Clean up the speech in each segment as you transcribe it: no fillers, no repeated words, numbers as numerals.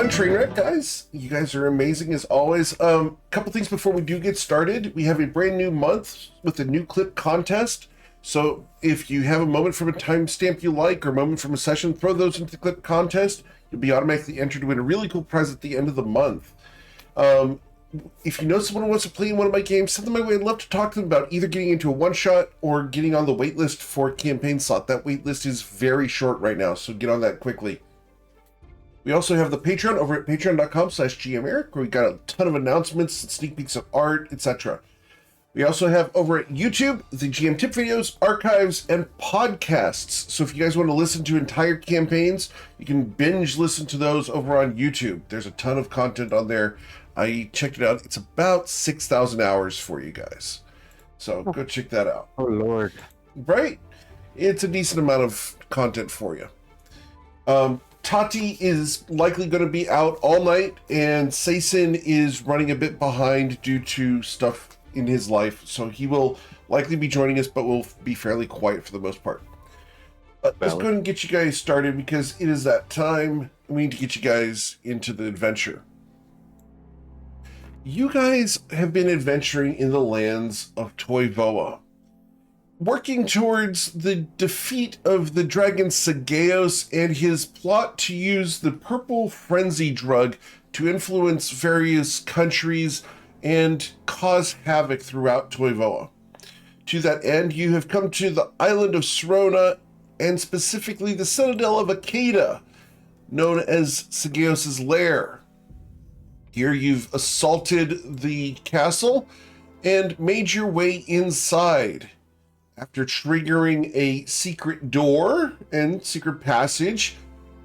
Toivoan Trainwreck, guys. You guys are amazing as always. Couple things before we do get started. We have a brand new month with a new clip contest. So if you have a moment from a timestamp you like or a moment from a session, throw those into the clip contest. You'll be automatically entered to win a really cool prize at the end of the month. If you know someone who wants to play in one of my games, send them my way. I'd love to talk to them about either getting into a one-shot or getting on the waitlist for a campaign slot. That waitlist is very short right now, so get on that quickly. We also have the Patreon over at patreon.com/GMEric, where we got a ton of announcements, sneak peeks of art, etc. We also have over at YouTube the GM tip videos, archives, and podcasts. So if you guys want to listen to entire campaigns, you can binge listen to those over on YouTube. There's a ton of content on there. I checked it out. It's about 6,000 hours for you guys. So go check that out. Oh, Lord. Right? It's a decent amount of content for you. Tati is likely going to be out all night, and Sason is running a bit behind due to stuff in his life, so he will likely be joining us, but will be fairly quiet for the most part. Let's go ahead and get you guys started, because it is that time. We need to get you guys into the adventure. You guys have been adventuring in the lands of Toivoa, working towards the defeat of the dragon Sageos and his plot to use the purple frenzy drug to influence various countries and cause havoc throughout Toivoa. To that end, you have come to the island of Serona, and specifically the citadel of Akeda, known as Sageos' lair. Here you've assaulted the castle and made your way inside. After triggering a secret door and secret passage,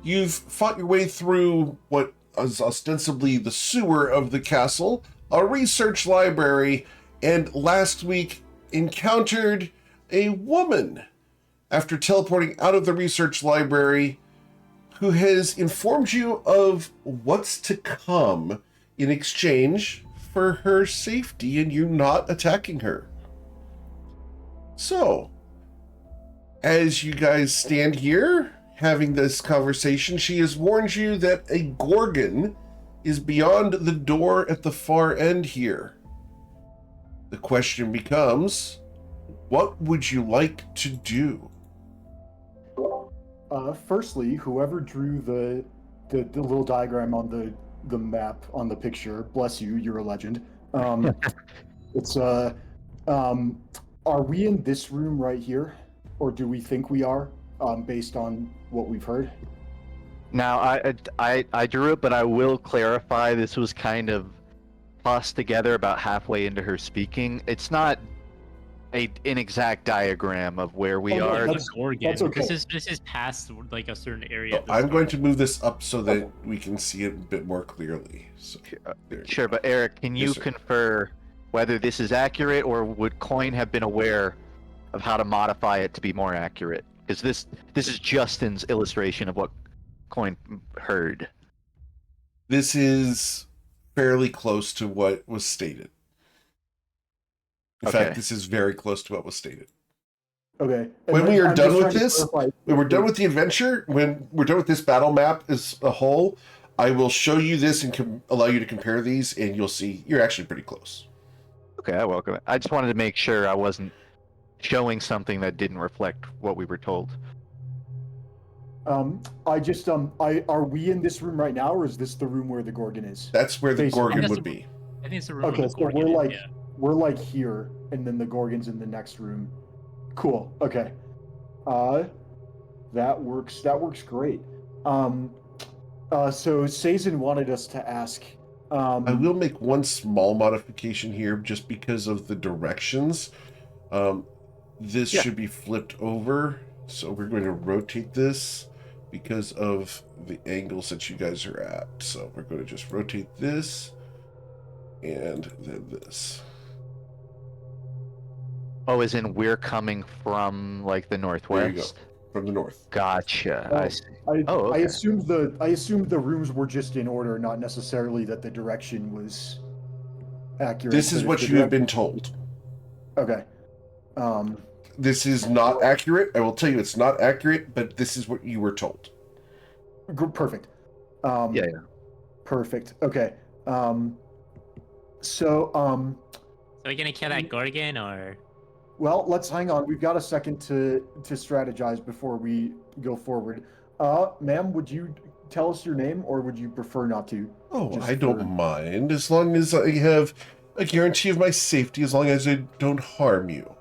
you've fought your way through what is ostensibly the sewer of the castle, a research library, and last week encountered a woman after teleporting out of the research library who has informed you of what's to come in exchange for her safety and you not attacking her. So, as you guys stand here having this conversation, she has warned you that a Gorgon is beyond the door at the far end here. The question becomes, what would you like to do? Firstly, whoever drew the little diagram on the map on the picture, bless you, you're a legend. It's are we in this room right here, or do we think we are, based on what we've heard? Now, I drew it, but I will clarify this was kind of tossed together about halfway into her speaking. It's not an exact diagram of where we are. That's okay. This is past like a certain area. I'm going to move this up so that we can see it a bit more clearly. So, Sure, but Eric, can you Yes, sir. confer whether this is accurate, or would Coin have been aware of how to modify it to be more accurate? Because this is Justin's illustration of what Coin heard. This is fairly close to what was stated. In fact, this is very close to what was stated. Okay. When we are I'm done just with trying to this, clarify- when we're done with the adventure, when we're done with this battle map as a whole, I will show you this and allow you to compare these, and you'll see you're actually pretty close. Okay, I welcome it. I just wanted to make sure I wasn't showing something that didn't reflect what we were told. are we in this room right now, or is this the room where the Gorgon is? That's where the Basically. Gorgon That's would be. I think it's the room. Okay, with so the Gorgon, we're like yeah. we're like here, and then the Gorgon's in the next room. Cool. Okay. That works. That works great. So Sazen wanted us to ask. I will make one small modification here just because of the directions. This should be flipped over. So we're going to rotate this because of the angles that you guys are at. So we're going to just rotate this and then this. Oh, as in we're coming from like the northwest? There you go. From the north. Gotcha. Oh, I see. I Okay. assumed the rooms were just in order, not necessarily that the direction was accurate. This is but what if you the have been direction- told. Okay. This is not accurate. I will tell you it's not accurate, but this is what you were told. Perfect. Yeah. Perfect. Okay. So, So we're gonna kill that Gorgon, or well, let's hang on. We've got a second to strategize before we go forward. Ma'am, would you tell us your name, or would you prefer not to? Oh, Just I don't for- mind, as long as I have a guarantee of my safety, as long as I don't harm you.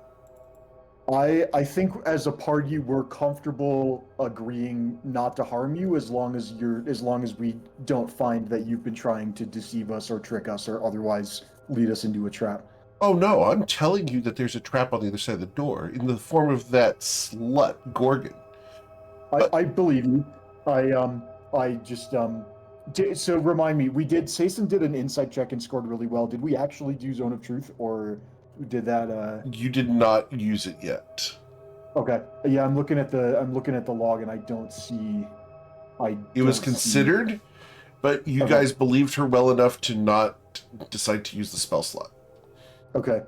I think as a party we're comfortable agreeing not to harm you as long as we don't find that you've been trying to deceive us or trick us or otherwise lead us into a trap. Oh no, I'm telling you that there's a trap on the other side of the door, in the form of that slut, Gorgon. I believe you. I just so remind me, Sason did an insight check and scored really well. Did we actually do Zone of Truth, or did that You did not use it yet. Okay. Yeah, I'm looking at the log and I don't see It was considered, but you guys believed her well enough to not decide to use the spell slot. Okay.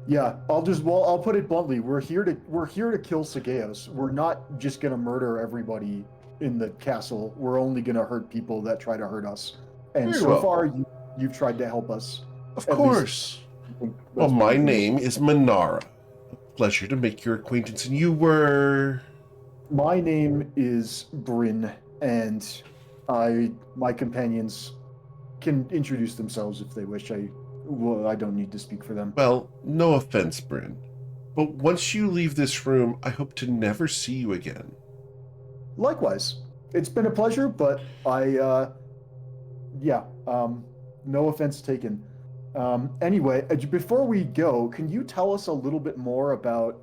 Yeah, I'll put it bluntly. We're here to kill Sageos. We're not just gonna murder everybody in the castle. We're only gonna hurt people that try to hurt us. And Very so well. far, you've tried to help us. Of At course. least, Well, my name is Manara. Pleasure to make your acquaintance. And you were... My name is Bryn, and my companions can introduce themselves if they wish. I don't need to speak for them. Well, no offense, Bryn. But once you leave this room, I hope to never see you again. Likewise. It's been a pleasure, but no offense taken. Anyway, before we go, can you tell us a little bit more about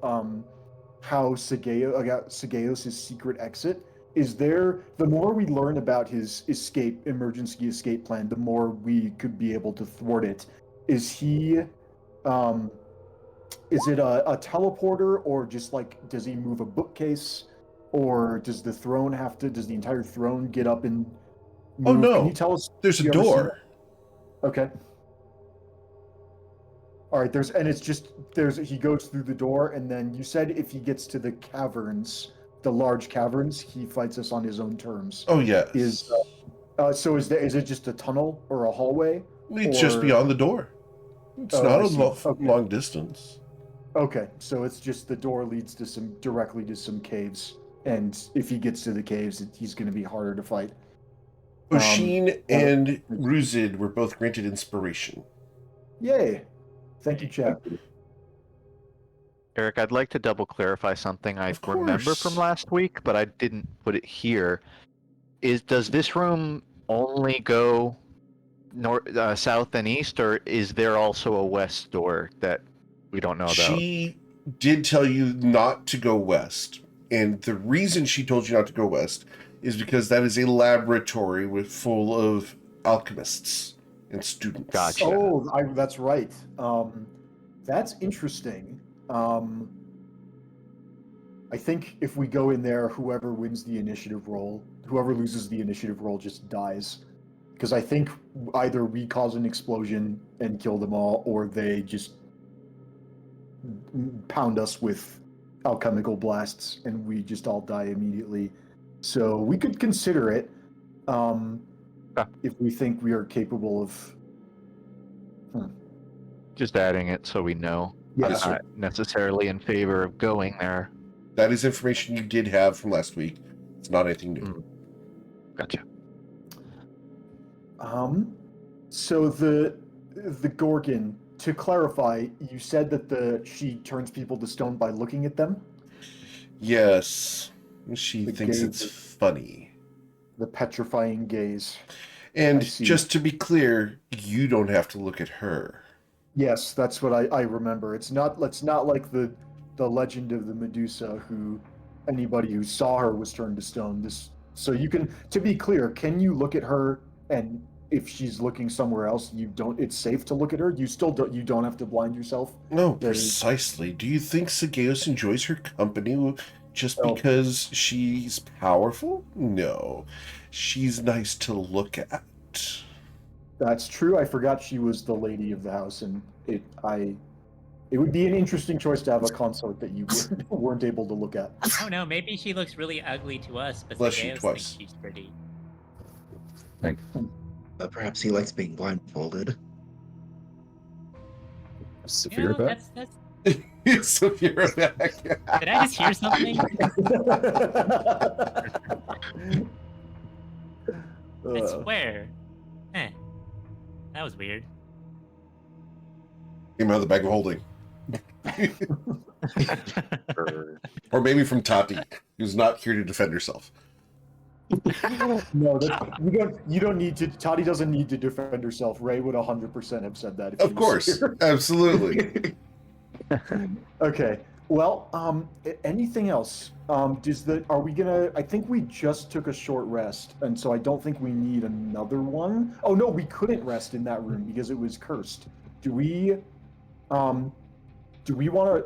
how Sageos' secret exit? The more we learn about his emergency escape plan, the more we could be able to thwart it. Is he, is it a teleporter, or just like, does he move a bookcase? Or does the entire throne get up and move? Oh no, can you tell us? there's a you ever seen door. that? Okay. All right, he goes through the door, and then you said if he gets to the caverns, the large caverns, he fights us on his own terms. Oh yes. Is it just a tunnel or a hallway? It's just beyond the door. It's not a long distance. Okay, so it's just the door leads directly to some caves, and if he gets to the caves, he's going to be harder to fight. Oshin and Ruzid were both granted inspiration. Yay! Thank you, Chad. Eric, I'd like to double clarify something I Of remember course. from last week, but I didn't put it here. Does this room only go north, south, and east, or is there also a west door that we don't know about? She did tell you not to go west, and the reason she told you not to go west is because that is a laboratory full of alchemists and students. Gotcha. Oh, that's right. That's interesting. I think if we go in there, whoever loses the initiative roll just dies. Because I think either we cause an explosion and kill them all, or they just pound us with alchemical blasts and we just all die immediately. So we could consider it if we think we are capable of... Just adding it so we know. Yes, I'm not necessarily in favor of going there. That is information you did have from last week. It's not anything new. Gotcha. So the Gorgon, to clarify, you said that she turns people to stone by looking at them? Yes. She thinks gaze it's funny. The petrifying gaze. And I see. just to be clear, you don't have to look at her. Yes, that's what I remember. It's not like the legend of the Medusa, who anybody who saw her was turned to stone. So you can, to be clear, can you look at her, and if she's looking somewhere else, it's safe to look at her? You don't have to blind yourself? No, precisely. Do you think Sageos enjoys her company just because she's powerful? No. She's nice to look at. That's true. I forgot she was the lady of the house, and it would be an interesting choice to have a consort that you weren't able to look at. oh no, maybe she looks really ugly to us, but Bless you Sageos twice. thinks she's pretty. Perhaps he likes being blindfolded. Severe back. It's severe back. Did I just hear something? I swear. Eh. That was weird. Came out of the bag of holding. Or maybe from Tati, who's not here to defend herself. No, you don't need to. Toddy doesn't need to defend herself. Ray would 100% have said that. If Of he was course, here. absolutely. Okay. Well, anything else? Are we gonna? I think we just took a short rest, and so I don't think we need another one. Oh no, we couldn't rest in that room because it was cursed. Do we want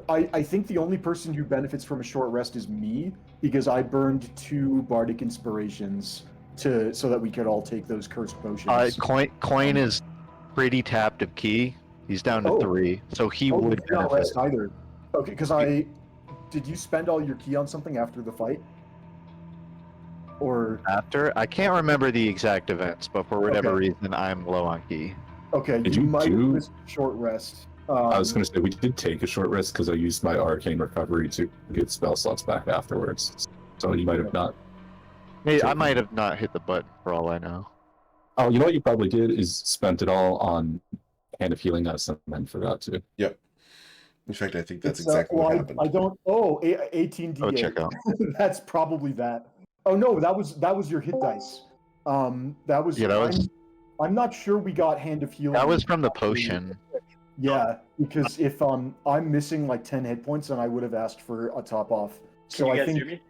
to? I think the only person who benefits from a short rest is me because I burned 2 bardic inspirations so that we could all take those cursed potions. Coin is pretty tapped of key. He's down to Oh. 3, so he Oh, would you did not benefit. rest either. Okay, because did you spend all your key on something after the fight? Or After, I can't remember the exact events, but for whatever Okay. reason, I'm low on key. okay, Did you you might do- miss a short rest. I was going to say we did take a short rest because I used my arcane recovery to get spell slots back afterwards. So you might have not. Hey, I might have not hit the button for all I know. Oh, you know what you probably did is spent it all on Hand of Healing Us and then forgot to. In fact, I think that's It's, exactly well, what happened. I don't. 18d8. Oh, check out. That's probably that. Oh no, that was your hit dice. That was. Yeah, that was- I'm not sure we got Hand of Healing. That was from the potion. Yeah, because if I'm missing like 10 hit points, then I would have asked for a top off. So Can you I guys think hear me?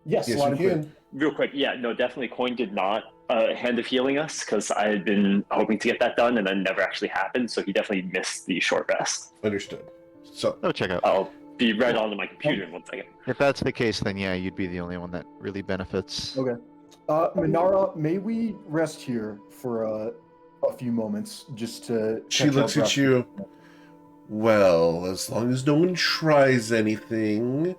yes, Yes, loud you and clear. can. Real quick, yeah, no, definitely Coin did not Hand of Healing Us because I had been hoping to get that done and then never actually happened, so he definitely missed the short rest. Understood. So, Oh, check out. I'll be right onto my computer in 1 second. If that's the case, then yeah, you'd be the only one that really benefits. Okay. Minara, may we rest here for a few moments just to. she catch looks our at breath? you. Well, as long as no one tries anything,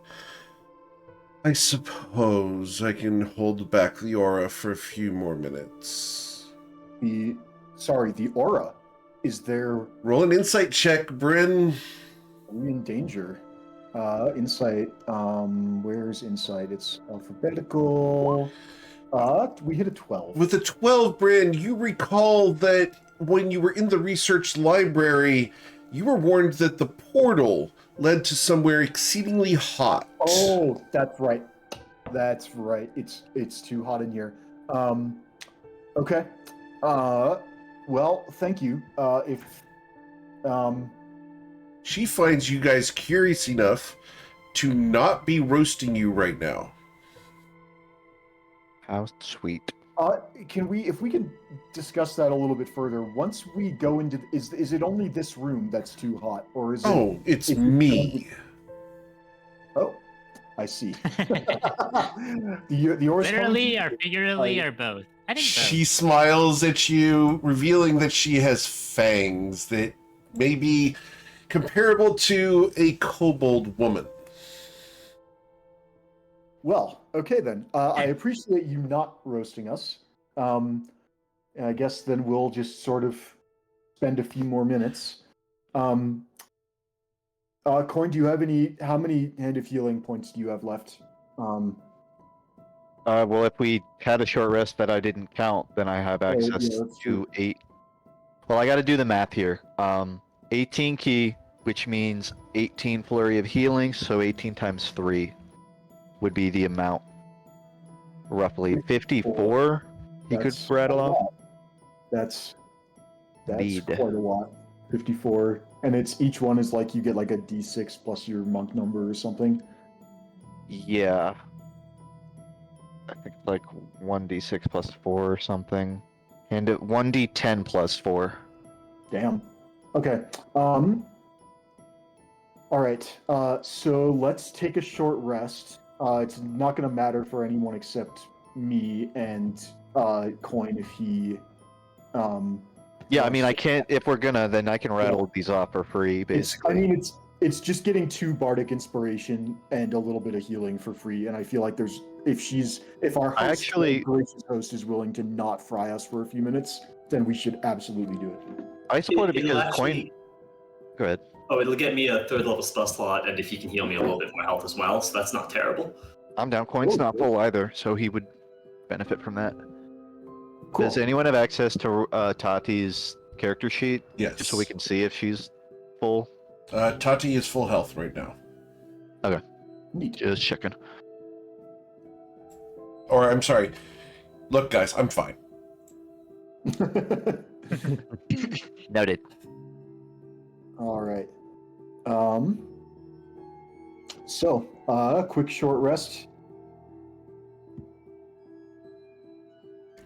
I suppose I can hold back the aura for a few more minutes. The aura. Is there? Roll an insight check, Bryn. Are we in danger? Insight. Where's insight? It's alphabetical. We hit a 12. With a 12, Bryn, you recall that when you were in the research library, you were warned that the portal led to somewhere exceedingly hot. Oh, that's right. That's right. It's too hot in here. Okay. Well, thank you. She finds you guys curious enough to not be roasting you right now. How sweet. if we can discuss that a little bit further, once we go into, is it only this room that's too hot, or is it? Oh, it's if- me. Oh, I see. the aura's Literally coming- or figuratively or both? I think both. She smiles at you, revealing that she has fangs that may be comparable to a kobold woman. Well, okay then. I appreciate you not roasting us. And I guess then we'll just sort of spend a few more minutes. Coin, do you have how many Hand of Healing points do you have left? Well, if we had a short rest that I didn't count, then I have access yeah, that's to true. 8. Well, I got to do the math here. 18 key, which means 18 flurry of healing, so 18 times 3 would be the amount. Roughly 54. He could That's rattle a off. lot. That's Need. quite a lot. 54. And it's each one is like you get like a D6 plus your monk number or something. Yeah. I think it's like 1d6 plus 4 or something. And 1d10 plus 4. Damn. Okay. All right. So let's take a short rest. It's not going to matter for anyone except me and Coin if he. Yeah, I mean, I can't. If we're gonna, then I can rattle these off for free, basically. It's just getting 2 bardic inspiration and a little bit of healing for free. And I feel like if our host, gracious host is willing to not fry us for a few minutes, then we should absolutely do it. I support it It'll because actually- Go ahead. Oh, it'll get me a 3rd level spell slot, and if he can heal me a little bit more health as well, so that's not terrible. I'm down. Coin's not full either, so he would benefit from that. Cool. Does anyone have access to Tati's character sheet? Yes. Just so we can see if she's full. Tati is full health right now. Neat. Just checking. Or, I'm sorry. Look, guys, I'm fine. Noted. All right. So, quick short rest.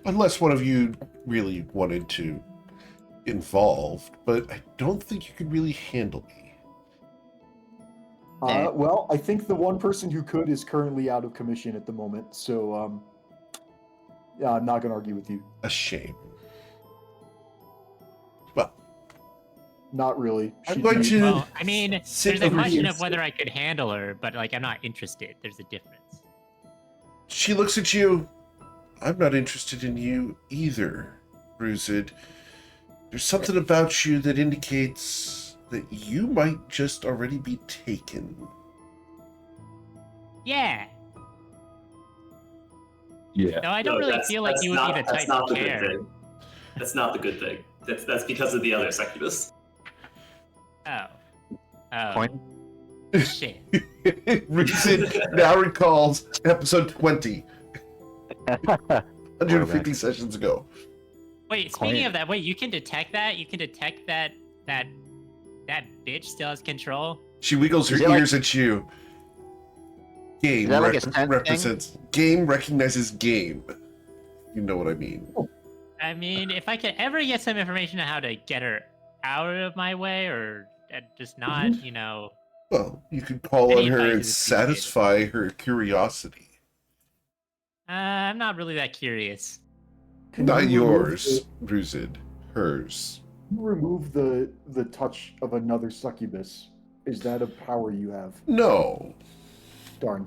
Unless one of you really wanted to involved, but I don't think you could really handle me. Well, I think the one person who could is currently out of commission at the moment, so yeah, I'm not going to argue with you. A shame. Well, Not really. I'm She'd going be- to Well, I mean, sit there's a over question here. of whether I could handle her, but like I'm not interested. There's a difference. She looks at you. I'm not interested in you either, Bruzid. There's something about you that indicates that you might just already be taken. Yeah. Yeah. No, I don't No, really that's- feel like that's you would not- be the that's type not to the good care. thing. That's not the good thing. That's because of the other succubus. Oh. Oh. Coin. Shit. Bruzid now recalls episode 20, 150 sessions ago. Wait, speaking of that, wait, you can detect that? You can detect that bitch still has control? She wiggles her Is it like- ears at you. Game Is that like a sense thing? represents game recognizes game. You know what I mean. I mean, if I could ever get some information on how to get her out of my way, or just not, you know... Well, you could call Any on her advice and is appreciated. satisfy her curiosity. I'm not really that curious. Can Not you remove yours, Bruzid. Hers. You remove the touch of another succubus. Is that a power you have? No. Darn.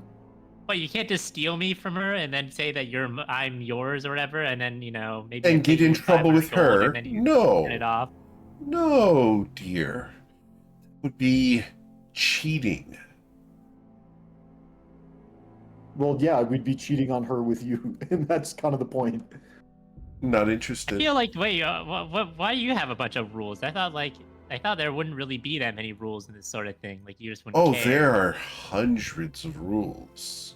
But you can't just steal me from her and then say that I'm yours or whatever, and then, you know, maybe... And I pay get in you trouble 500 with gold her. and then you No. get it off. No, dear. That would be cheating. Well, yeah, we'd be cheating on her with you, and that's kind of the point. Not I interested. feel like, wait, why do you have a bunch of rules? I thought there wouldn't really be that many rules in this sort of thing. Like, you just wouldn't Oh, care. there are hundreds of rules.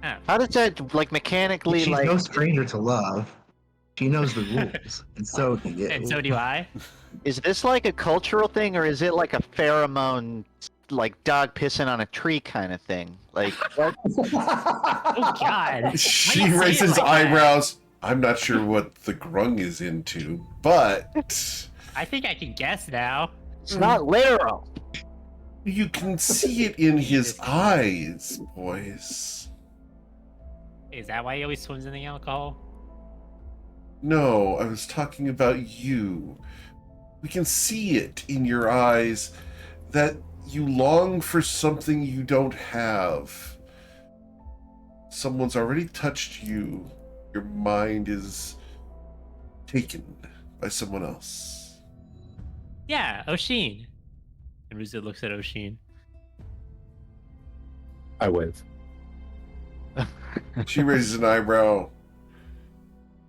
Oh. How does that like mechanically She's like? no stranger to love. She knows the rules, and so do you. And so do I. Is this like a cultural thing, or is it like a pheromone, like dog pissing on a tree kind of thing? Like, what? Oh, God. She Why you say it raises like that? eyebrows. I'm not sure what the grung is into, but I think I can guess now. It's not literal. you can see it in his eyes, boys. Is that why he always swims in the alcohol? No, I was talking about you. We can see it in your eyes that you long for something you don't have. Someone's already touched you. Your mind is taken by someone else. Yeah, Oshin. And Ruzid looks at Oshin. I wave. She raises an eyebrow.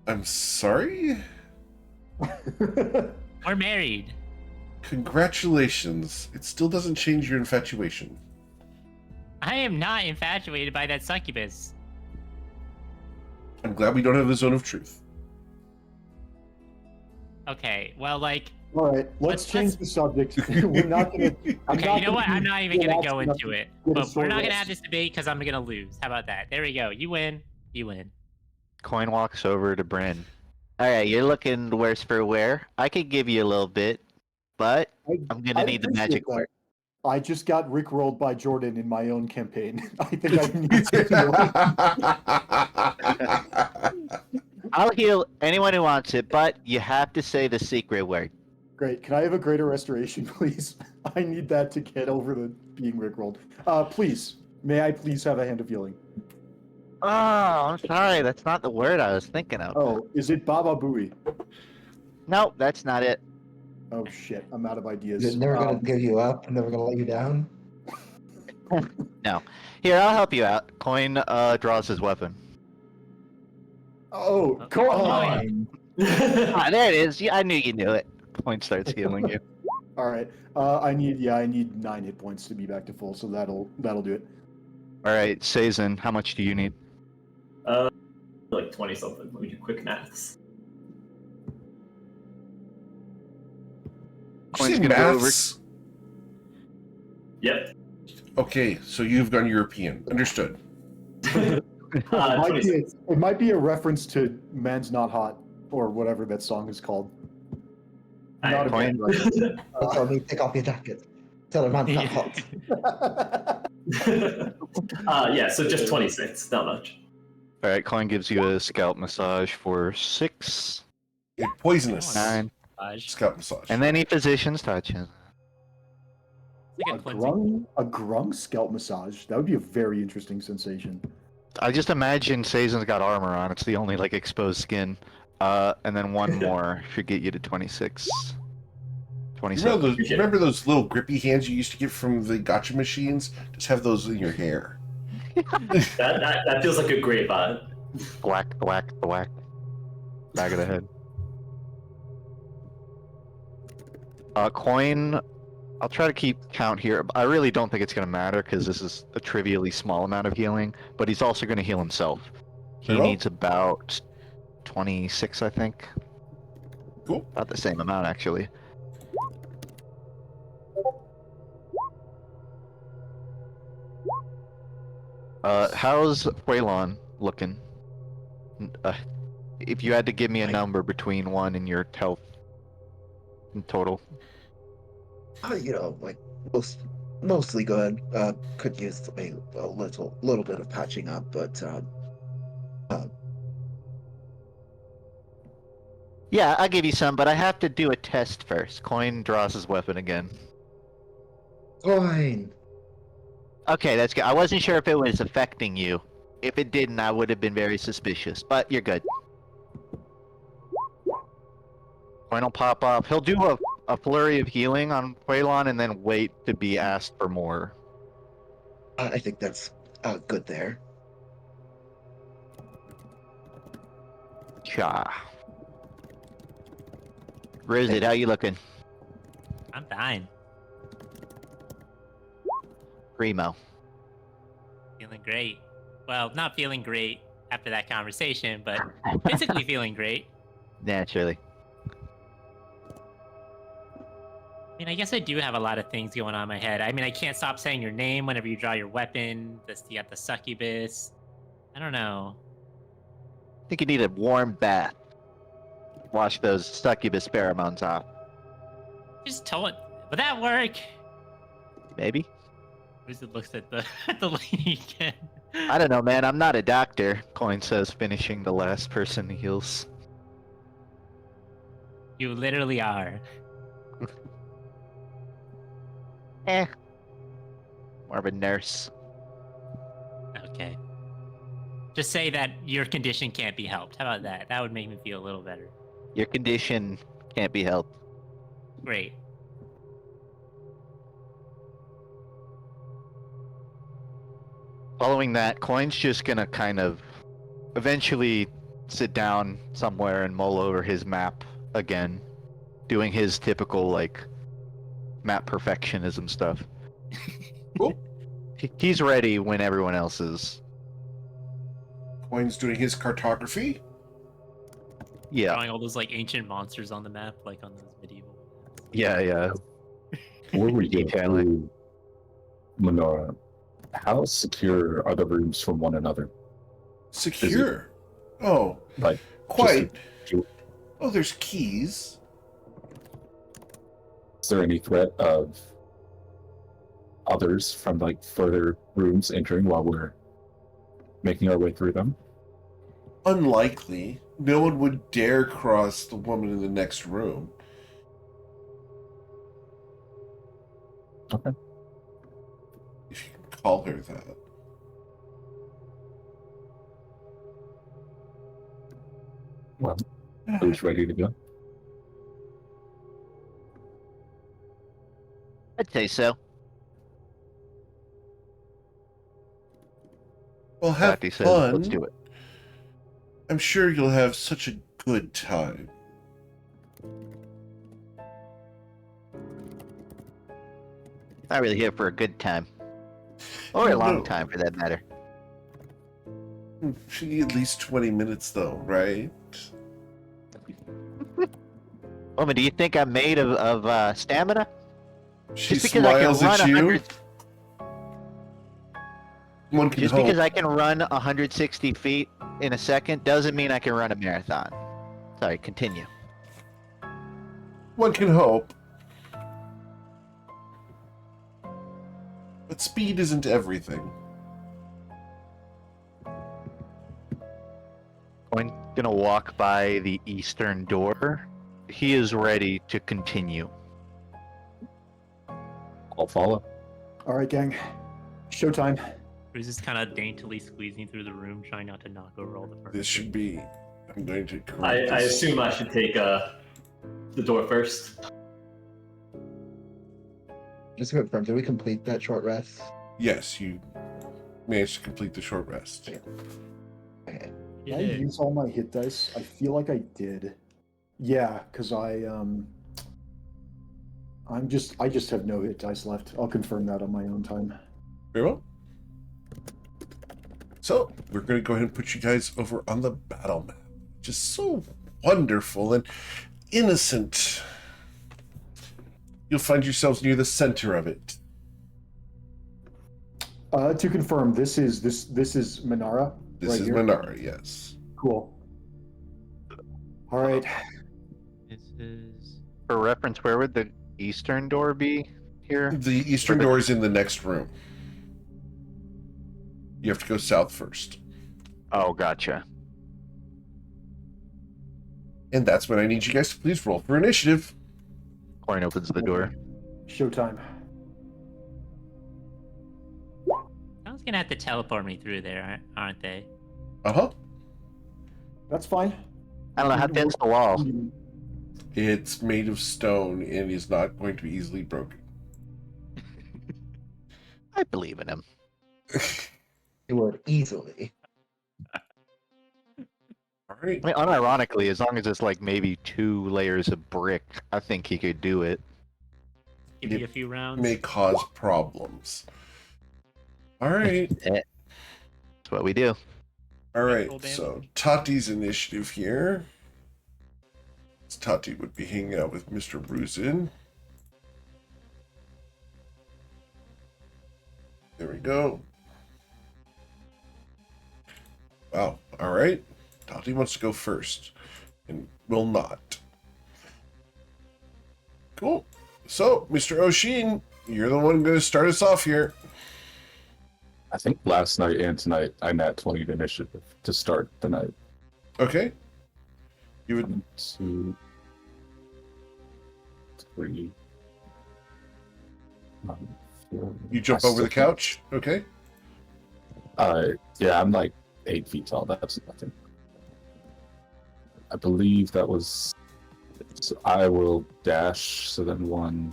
I'm sorry? We're married. Congratulations. It still doesn't change your infatuation. I am not infatuated by that succubus. I'm glad we don't have the zone of truth. Okay, well, like, All right, let's change the subject. We're not gonna. okay, you know what? I'm not even gonna go into it. Get a But we're short not gonna rest. have this debate because I'm gonna lose. How about that? There we go. You win. You win. Coin walks over to Bryn. All right, you're looking worse for wear. I could give you a little bit, but I'm gonna I need the appreciate magic that. word. I just got rickrolled by Jordan in my own campaign. I think I need to heal. I'll heal anyone who wants it, but you have to say the secret word. Great. Can I have a greater restoration, please? I need that to get over the being rickrolled. Please, may I please have a hand of healing? Oh, I'm sorry. That's not the word I was thinking of. Oh, is it Baba Booey? Nope, that's not it. Oh shit, I'm out of ideas. They're never gonna give you up. Never gonna let you down. No. Here, I'll help you out. Coin draws his weapon. Oh, come on! Ah, there it is. Yeah, I knew you knew it. Coin starts healing you. All right. I need 9 hit points to be back to full, so that'll do it. All right, Sazin, how much do you need? Like 20 something. Let me do quick maths. Coin's Say gonna go over. maths. Yep. Okay, so you've gone European. Understood. It Twenty-six. might be a reference to "Man's Not Hot" or whatever that song is called. Not a Coin. bad reference. Tell me, take off your jacket. Tell her man's not hot. Yeah, so just 26. Not much. All right, Coin gives you a scalp massage for 6, A poisonous 9, scalp massage. and then he physicians touches. A grung scalp massage. That would be a very interesting sensation. I just imagine Sazen's got armor on. It's the only like exposed skin. And then one more should get you to 26. 27. Remember those little grippy hands you used to get from the gotcha machines? Just have those in your hair. That feels like a great vibe. Black. Back of the head. Coin. I'll try to keep count here. I really don't think it's going to matter because this is a trivially small amount of healing, but he's also going to heal himself. He Hello? needs about 26, I think. Cool. About the same amount, actually. How's Huelon looking? If you had to give me a number between 1 and your health in total. You know, like mostly good. Could use a little bit of patching up, but Yeah, I'll give you some, but I have to do a test first. Coin draws his weapon again. fine. Okay, that's good. I wasn't sure if it was affecting you. If it didn't, I would have been very suspicious, but you're good. Coin will pop up. He'll do a flurry of healing on Huelon and then wait to be asked for more. I think that's good there. Cha. Rizit, how you looking? I'm fine. Primo. Feeling great. Well, not feeling great after that conversation, but physically feeling great. Naturally. I mean, I guess I do have a lot of things going on in my head. I mean, I can't stop saying your name whenever you draw your weapon. You got the succubus. I don't know. I think you need a warm bath. Wash those succubus pheromones off. Just told. Would that work? Maybe? Wizard looks at the at the lady again. I don't know, man. I'm not a doctor. Coin says, finishing the last person he heals. You literally are. More of a nurse. Okay. Just say that your condition can't be helped. How about that? That would make me feel a little better. Your condition can't be helped. Great. Following that, Coin's just gonna kind of eventually sit down somewhere and mull over his map again, doing his typical, like, map perfectionism stuff. Cool. He's ready when everyone else is. Coin's doing his cartography. Yeah. Drawing all those like ancient monsters on the map, like on those medieval. Yeah. Where we go Detailing. through Menorah, how secure are the rooms from one another? Secure. Oh, Like, quite. just Oh, there's keys. is there any threat of others from like further rooms entering while we're making our way through them? Unlikely. No one would dare cross the woman in the next room. Okay. If you can call her that. Well, who's ready to go? I'd say so. Well, have Tati says, fun. let's do it. I'm sure you'll have such a good time. Not really here for a good time. Or a No. long time, for that matter. She need at least 20 minutes, though, right? Woman, do you think I'm made of stamina? She Just because I can smiles at run you. 100 One can Just hope. because I can run 160 feet in a second doesn't mean I can run a marathon. Sorry, continue. One can hope. But speed isn't everything. I'm gonna walk by the eastern door. He is ready to continue. I'll follow. All right, gang. Showtime. Bruce is kind of daintily squeezing through the room, trying not to knock over all the furniture. This should be. I'm going to. I correct this. assume I should take the door first. Just to confirm, did we complete that short rest? Yes, you managed to complete the short rest. Okay. Did I use all my hit dice? I feel like I did. Yeah, because I just have no hit dice left. I'll confirm that on my own time. Very well. So, we're going to go ahead and put you guys over on the battle map. Just so wonderful and innocent. You'll find yourselves near the center of it. To confirm, this is Manara. This right is here? Manara, yes. Cool. All right. This is. For reference, where would the eastern door be here? The eastern door is in the next room. You have to go south first. Oh, gotcha. And that's when I need you guys to please roll for initiative. Coin opens the door. Showtime. Someone's gonna have to teleport me through there, aren't they? Uh-huh. That's fine. I don't know, how thin's the wall? It's made of stone and is not going to be easily broken. I believe in him. You would easily. All right. I mean, unironically, as long as it's like maybe 2 layers of brick, I think he could do it. Give me a few rounds. May cause problems. All right. That's what we do. All right. Roll damage. So Tati's initiative here. Tati would be hanging out with Mr. Bruzin. There we go. Wow. All right. Tati wants to go first and will not. Cool. So, Mr. Oshin, you're the one going to start us off here. I think last night and tonight I nat 20 initiative to start the night. Okay. You would 1, 2, 3. 4. you jump I over the still- couch? Okay. Yeah, I'm like 8 feet tall. That's nothing. I believe that was. So I will dash. So then 1.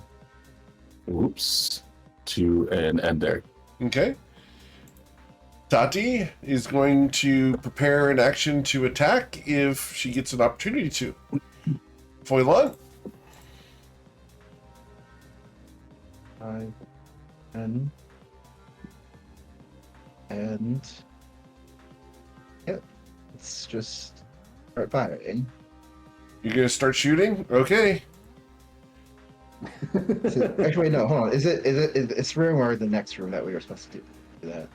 Whoops. 2 and end there. Okay. Tati is going to prepare an action to attack if she gets an opportunity to. Toivoan? 5, 10, and yep, it's just start firing. You're going to start shooting? Okay. Actually, wait, no, hold on. Is it's room or the next room that we were supposed to do that?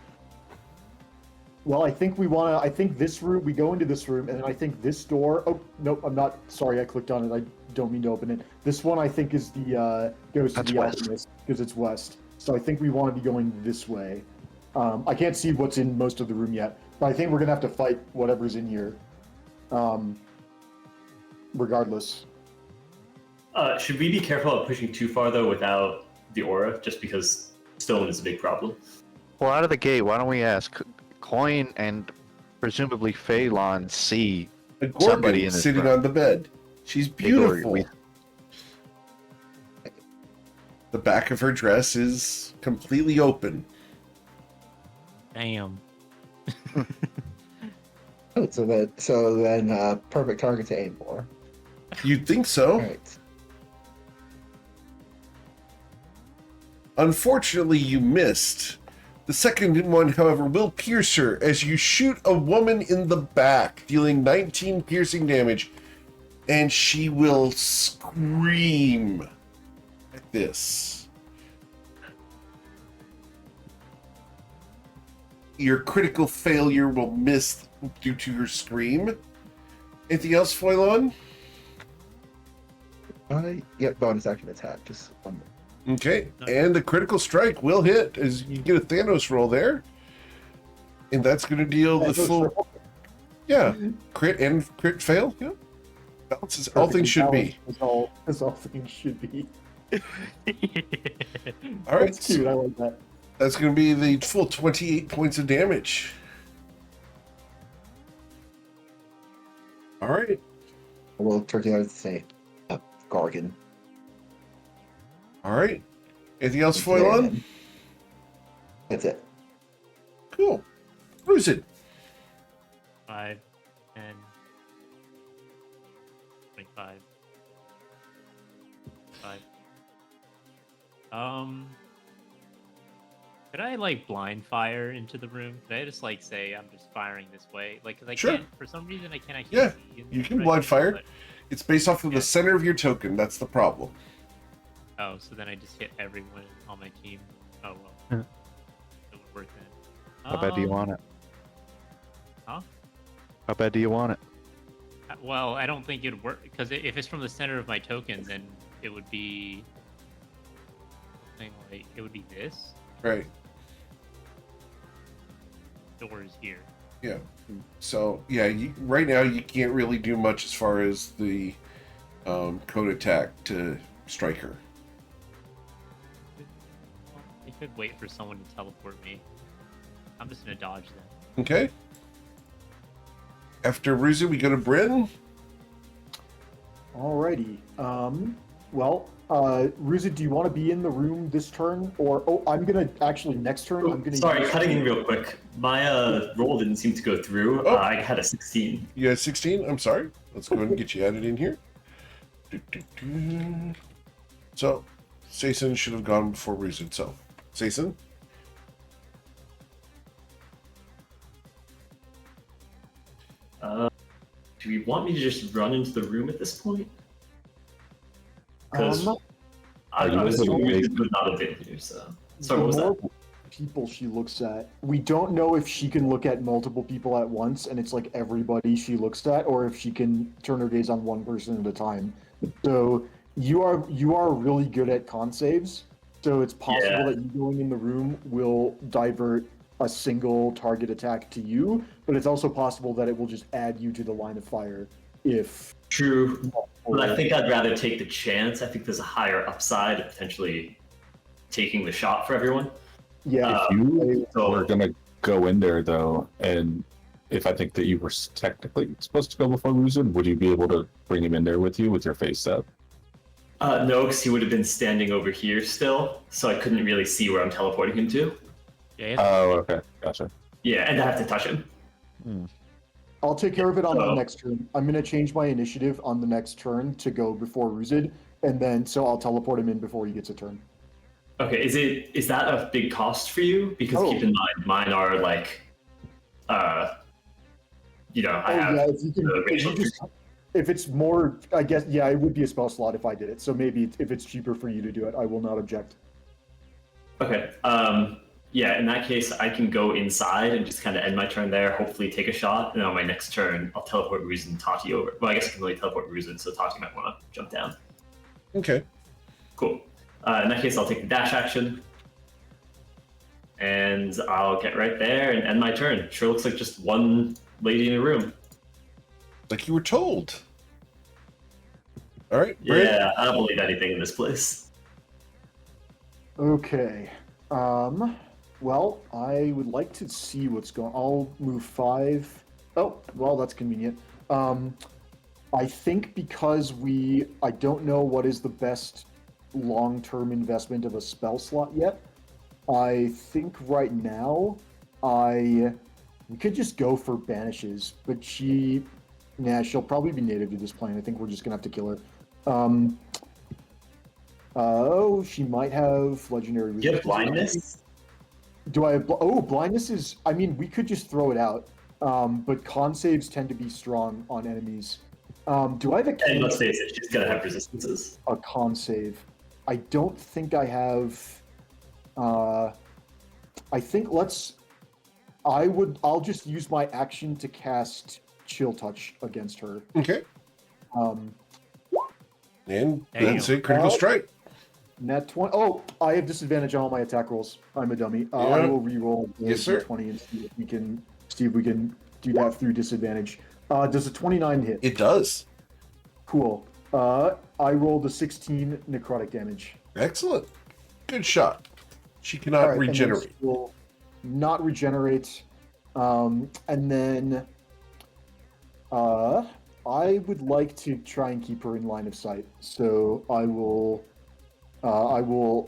Well, I think I think this room, we go into this room, and then I think this door, oh, nope, I'm not, sorry, I clicked on it, I don't mean to open it. This one, I think, is the, goes to That's the west. alchemist, because it's west. So I think we want to be going this way. I can't see what's in most of the room yet, but I think we're going to have to fight whatever's in here. Regardless. Should we be careful of pushing too far though without the aura, just because stone is a big problem? Well, out of the gate, why don't we ask Coin and presumably Phelan see A somebody Gorgon in this sitting room? on the bed. She's Big Gorgon, beautiful. we- The back of her dress is completely open. Damn. Oh, so then, perfect target to aim for. You'd think so. All right. Unfortunately, you missed. The second one, however, will pierce her as you shoot a woman in the back, dealing 19 piercing damage, and she will scream like this. Your critical failure will miss due to her scream. Anything else, Foilon? Yep, bonus action attack. Just one more. Okay, and the critical strike will hit as you get a Thanos roll there. And that's going to deal the full... Yeah, crit and crit fail. Yeah. Balances, all things should be. As all things should be. All right, That's cute. I like that. that's going to be the full 28 points of damage. All right. We'll turkey out say, Gargan. All right. Anything else, Foilon? That's it. Cool. Lucid. 5, 10, 25, 5. Could I like blind fire into the room? Could I just like say I'm just firing this way? Like, cause I Sure. can't, for some reason I can't actually Yeah, see in you the can right blind now, fire. but- It's based off of Yeah. the center of your token. That's the problem. Oh, so then I just hit everyone on my team. Oh well. Yeah. It would work then. How bad do you want it? Huh? How bad do you want it? Well, I don't think it'd work because if it's from the center of my token, then it would be something like it would be this. Right. Door is here. Yeah. So, yeah, right now you can't really do much as far as the code attack to strike her. I could wait for someone to teleport me. I'm just gonna dodge them. Okay. After Ruzu, we go to Bryn. Alrighty. Ruza, do you want to be in the room this turn, or I'm gonna actually next turn? I'm gonna. Sorry, cutting in real quick. My roll didn't seem to go through. Oh. I had a 16. You had 16? I'm sorry. Let's go ahead and get you added in here. So, Sason should have gone before Ruzu. So, Sason? Do we want me to just run into the room at this point? Because I'm you assuming able to we could not have been here, so. Sorry, what was the that? more people she looks at, we don't know if she can look at multiple people at once, and it's like everybody she looks at, or if she can turn her gaze on one person at a time. So you are really good at con saves. So it's possible Yeah. that you going in the room will divert a single target attack to you, but it's also possible that it will just add you to the line of fire if. True. But I think I'd rather take the chance. I think there's a higher upside of potentially taking the shot for everyone. Yeah. If you so- were gonna go in there though, and if I think that you were technically supposed to go before Ruzin, would you be able to bring him in there with you with your face up? No, because he would have been standing over here still, so I couldn't really see where I'm teleporting him to. Yeah. Oh, okay, gotcha. Yeah, and I have to touch him. I'll take care of it on the So- next turn. I'm gonna change my initiative on the next turn to go before Ruzid, and then so I'll teleport him in before he gets a turn. Okay, is that a big cost for you? Because Oh. keep in mind, mine are like, I have yeah, if you can, the if, racial you just, if it's more, I guess, yeah, it would be a spell slot if I did it. So maybe if it's cheaper for you to do it, I will not object. Okay. Yeah, in that case, I can go inside and just kind of end my turn there, hopefully take a shot, and on my next turn, I'll teleport Ruzin and Tati over. Well, I guess I can really teleport Ruzin, so Tati might want to jump down. Okay. Cool. In that case, I'll take the dash action, and I'll get right there and end my turn. Sure looks like just one lady in the room. Like you were told. All right, Bryn. Yeah, I don't believe anything in this place. Okay. Well, I would like to see what's going. I'll move 5. Oh, well, that's convenient. I think because I don't know what is the best long-term investment of a spell slot yet. I think right now we could just go for banishes, but she'll probably be native to this plane. I think we're just gonna have to kill her. She might have legendary. You have blindness? Do I have? Blindness is. I mean, we could just throw it out. But con saves tend to be strong on enemies. Do I have a? And let's face it, she's gonna have resistances. A con save. I don't think I have. I think I'll just use my action to cast Chill Touch against her. Okay. Um, And There that's you a critical strike. Nat 20. Oh, I have disadvantage on all my attack rolls. I'm a dummy. I Yeah. will re-roll the Yes, sir. 20 and see if we can do that through disadvantage. Does a 29 hit? It does. Cool. I rolled a 16 necrotic damage. Excellent. Good shot. She cannot All right, and then regenerate. she will not regenerate. And then I would like to try and keep her in line of sight. So I will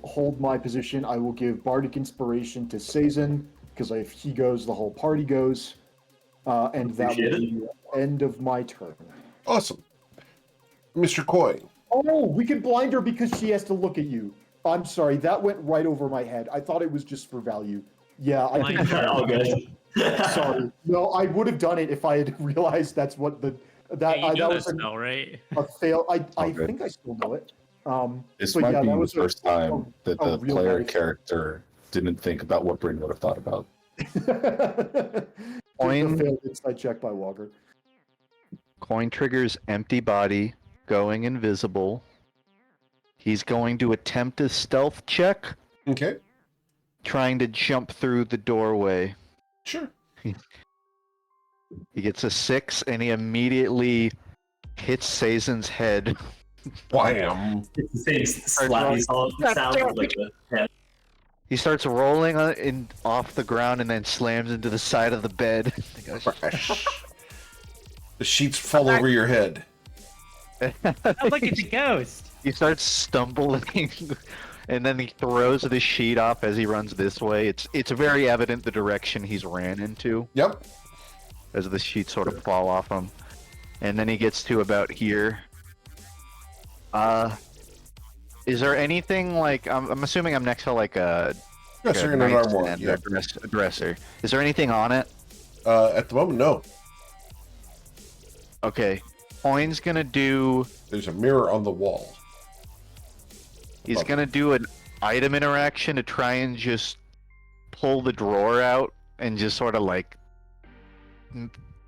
hold my position. I will give Bardic Inspiration to Sazin, because if he goes, the whole party goes. And that will Appreciate be the end of my turn. Awesome. Mr. Coy. Oh, we can blind her because she has to look at you. I'm sorry, that went right over my head. I thought it was just for value. Yeah, I think. All good. Sorry. No, I would have done it if I had realized that's what that Yeah, you know was that spell, right? a fail. I Okay. think I still know it. This but might yeah, be that the was first time that a the real player nice- character didn't think about what Bryn would have thought about. Just a Coin. failed insight check by Walker. Coin triggers empty body, going invisible. He's going to attempt a stealth check, Okay. trying to jump through the doorway. Sure. He gets a 6, and he immediately hits Sazen's head. Wham. It's the same slappy sound like the head. He starts rolling off the ground and then slams into the side of the bed. He goes, Crash. The sheets fall over your head. Oh, look, it's a ghost. He starts stumbling, and then he throws the sheet off as he runs this way. It's very evident the direction he's ran into Yep. as the sheets sort of fall off him. And then he gets to about here. Is there anything like I'm assuming I'm next to like a Dresser and an armoire. nightstand, Yep. a dresser. Is there anything on it? At the moment, no. Okay. Coin's gonna do. There's a mirror on the wall. He's Okay. gonna do an item interaction to try and just pull the drawer out and just sort of like.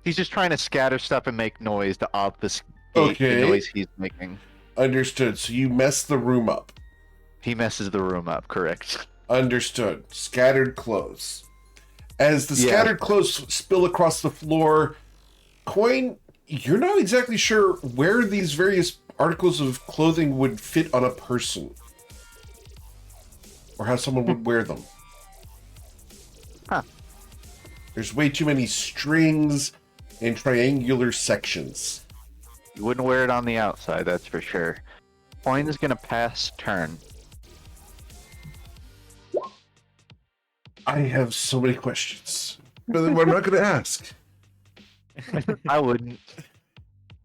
He's just trying to scatter stuff and make noise to obfuscate Okay. the noise he's making. Understood. So you mess the room up. He messes the room up, correct? Understood. Scattered clothes. As the Yeah. scattered clothes spill across the floor, Coin, you're not exactly sure where these various articles of clothing would fit on a person. Or how someone would wear them. Huh. There's way too many strings and triangular sections. You wouldn't wear it on the outside, that's for sure. Coin is gonna pass turn. I have so many questions. But I'm not going to ask. I wouldn't.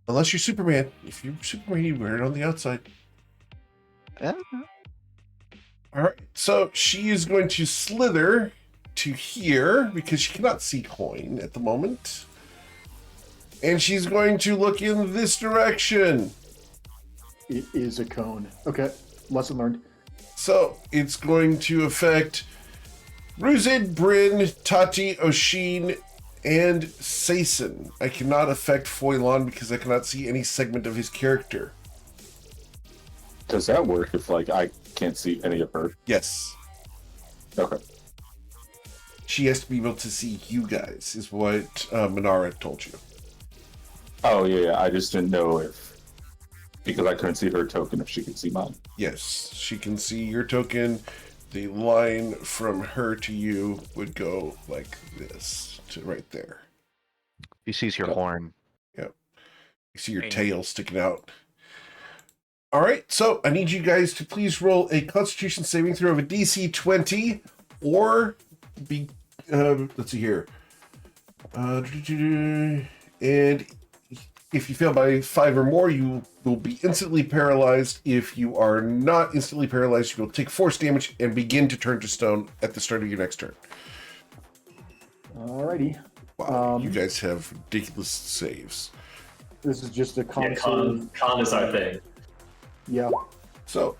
Unless you're Superman. If you're Superman, you wear it on the outside. Eh, All right. So she is going to slither to here because she cannot see Coin at the moment. And she's going to look in this direction. It is a cone. Okay, lesson learned. So it's going to affect Ruzid, Bryn, Tati, Oshin, and Sason. I cannot affect Foylon because I cannot see any segment of his character. Does that work if like I can't see any of her? Yes. Okay. She has to be able to see you guys, is what Minara told you. Oh yeah, I just didn't know if because I couldn't see her token if she could see mine. Yes, she can see your token. The line from her to you would go like this to right there. he sees your horn. You see your Hey. tail sticking out. All right, so I need you guys to please roll a Constitution saving throw of a DC 20, or be. Let's see here. And if you fail by 5 or more, you will be instantly paralyzed. If you are not instantly paralyzed, you will take force damage and begin to turn to stone at the start of your next turn. Alrighty. Wow, you guys have ridiculous saves. This is just a Yeah, con is our thing. Yeah. So,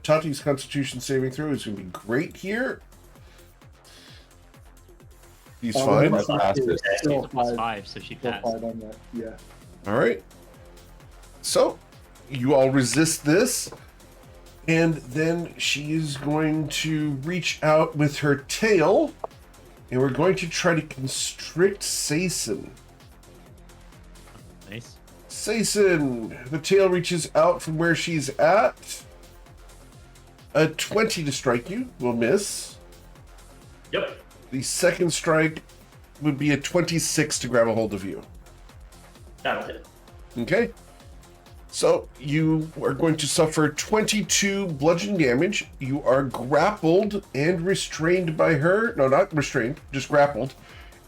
Tati's Constitution saving throw is going to be great here. He's fine. She's Fastest. still Plus 5. 5, so she Still passed. 5 on that. Yeah. All right. So, you all resist this. And then she is going to reach out with her tail. And we're going to try to constrict Sason. Nice. Sason, the tail reaches out from where she's at. A 20 to strike you will miss. Yep. The second strike would be a 26 to grab a hold of you. That'll hit. Okay. So you are going to suffer 22 bludgeoning damage. You are grappled and restrained by her. No, not restrained, just grappled.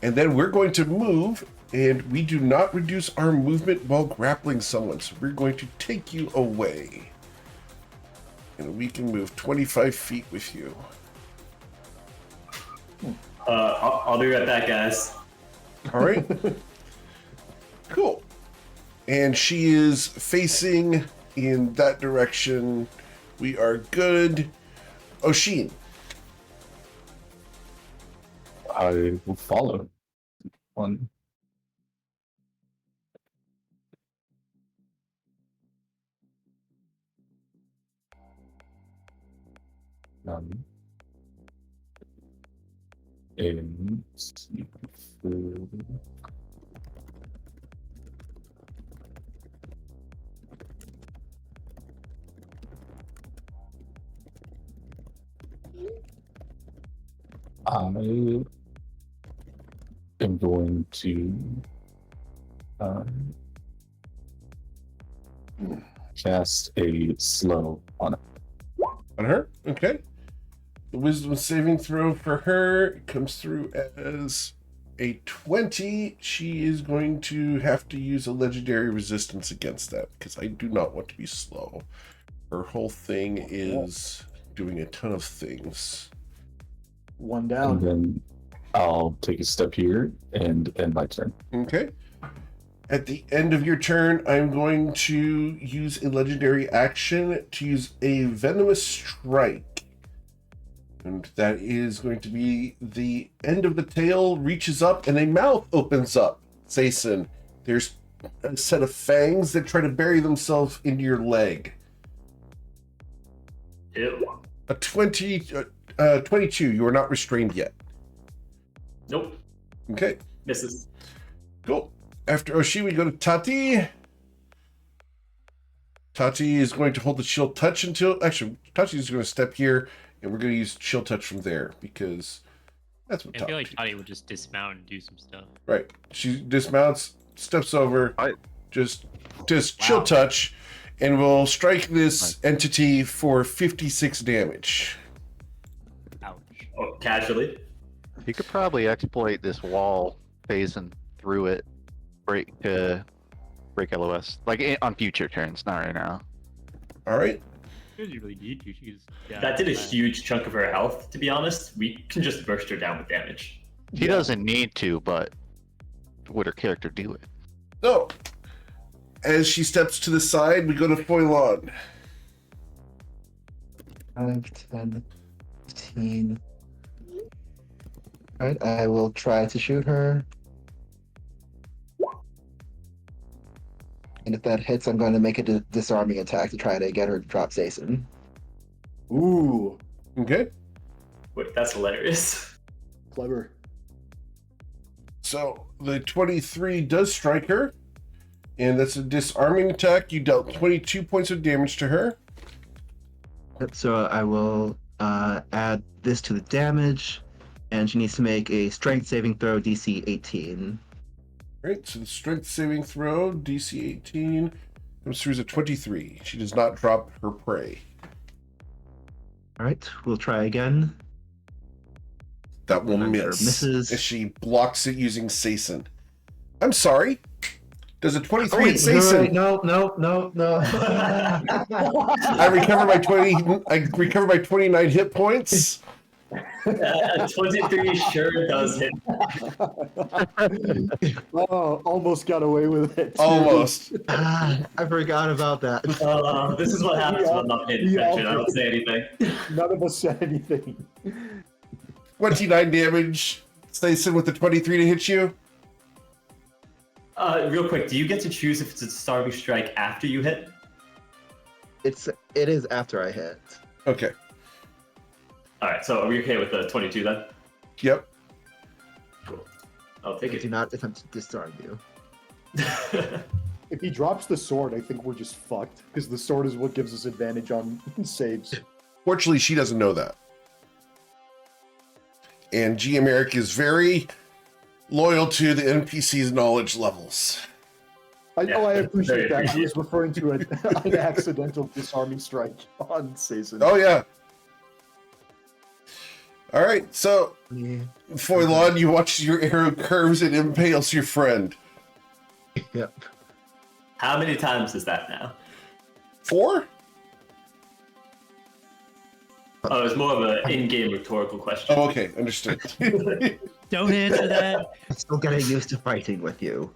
And then we're going to move, and we do not reduce our movement while grappling someone. So we're going to take you away. And we can move 25 feet with you. I'll be right back, guys. All right. Cool. And she is facing in that direction. We are good. Oshin. I will follow. One. And I am going to cast a slow on it. On her? Okay. The wisdom saving throw for her comes through as a 20. She is going to have to use a legendary resistance against that because I do not want to be slow. Her whole thing is doing a ton of things. One And down. then I'll take a step here and end my turn. Okay. At the end of your turn, I'm going to use a legendary action to use a venomous strike. And that is going to be the end of the tail reaches up and a mouth opens up. Sason, there's a set of fangs that try to bury themselves into your leg. Ew. A 22. You are not restrained yet. Nope. Okay, Misses. cool. After Oshi, we go to Tati. Tati is going to hold the chill touch until... Actually, Tati is going to step here, and we're going to use chill touch from there, because that's what I feel like Tati... Toddy would just dismount and do some stuff. Right. She dismounts, steps over, I- just chill touch, and will strike this entity for 56 damage. Ouch. Oh, casually. You could probably exploit this wall phasing through it, break LOS, like on future turns, not right now. All right. You really need to. She could just, yeah, That did a huge chunk of her health, to be honest. We can just burst her down with damage. She doesn't need to, but would her character do it? So, as she steps to the side, we go to Foilon. 5, 10, 15. Alright, I will try to shoot her. And if that hits, I'm going to make a disarming attack to try to get her to drop Sason. Ooh, Okay. Wait, that's hilarious. clever. So, the 23 does strike her, and that's a disarming attack. You dealt 22 points of damage to her. Yep, so I will add this to the damage, and she needs to make a strength saving throw DC 18. Right, so the strength saving throw, DC 18. Comes through as a 23. She does not drop her prey. All right, we'll try again. That will Remember, miss. misses. As she blocks it using Sason. I'm sorry. Does a 23 Oh, hit wait, Sason? no. I recover my 20. I recover my 29 hit points. 23 sure does hit. Oh, almost got away with it. too. Almost. I forgot about that. This is what happens when I'm not paying attention. I don't say anything. None of us said anything. 29 damage. Sason with the 23 to hit you. Real quick, do you get to choose if it's a starving strike after you hit? It is after I hit. Okay. All right, so are we okay with the 22 then? Yep. Cool. I'll take I do it. not attempt to disarm you. If he drops the sword, I think we're just fucked because the sword is what gives us advantage on saves. Fortunately, she doesn't know that. And G. America is very loyal to the NPC's knowledge levels. I very appreciate that. He appreciate was referring to an accidental disarming strike on Saison. Oh, yeah. All right, so Yeah. Foilon, you watch your arrow curves and impales your friend. Yep. How many times is that now? 4? Oh, it's more of an in-game rhetorical question. Oh, okay, understood. Don't answer that. I'm still getting used to fighting with you.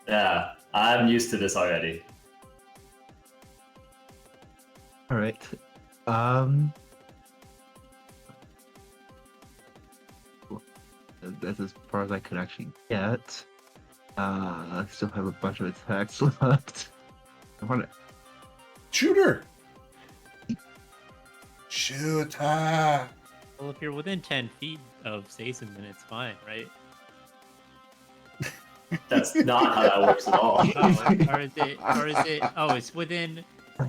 Yeah, I'm used to this already. All right. That's as far as I could actually get. I still have a bunch of attacks left. I want to. Shooter. Shoot her. Well, if you're within 10 feet of Saison, then it's fine, right? That's not how that works at all. Oh, or is it? Oh, it's within.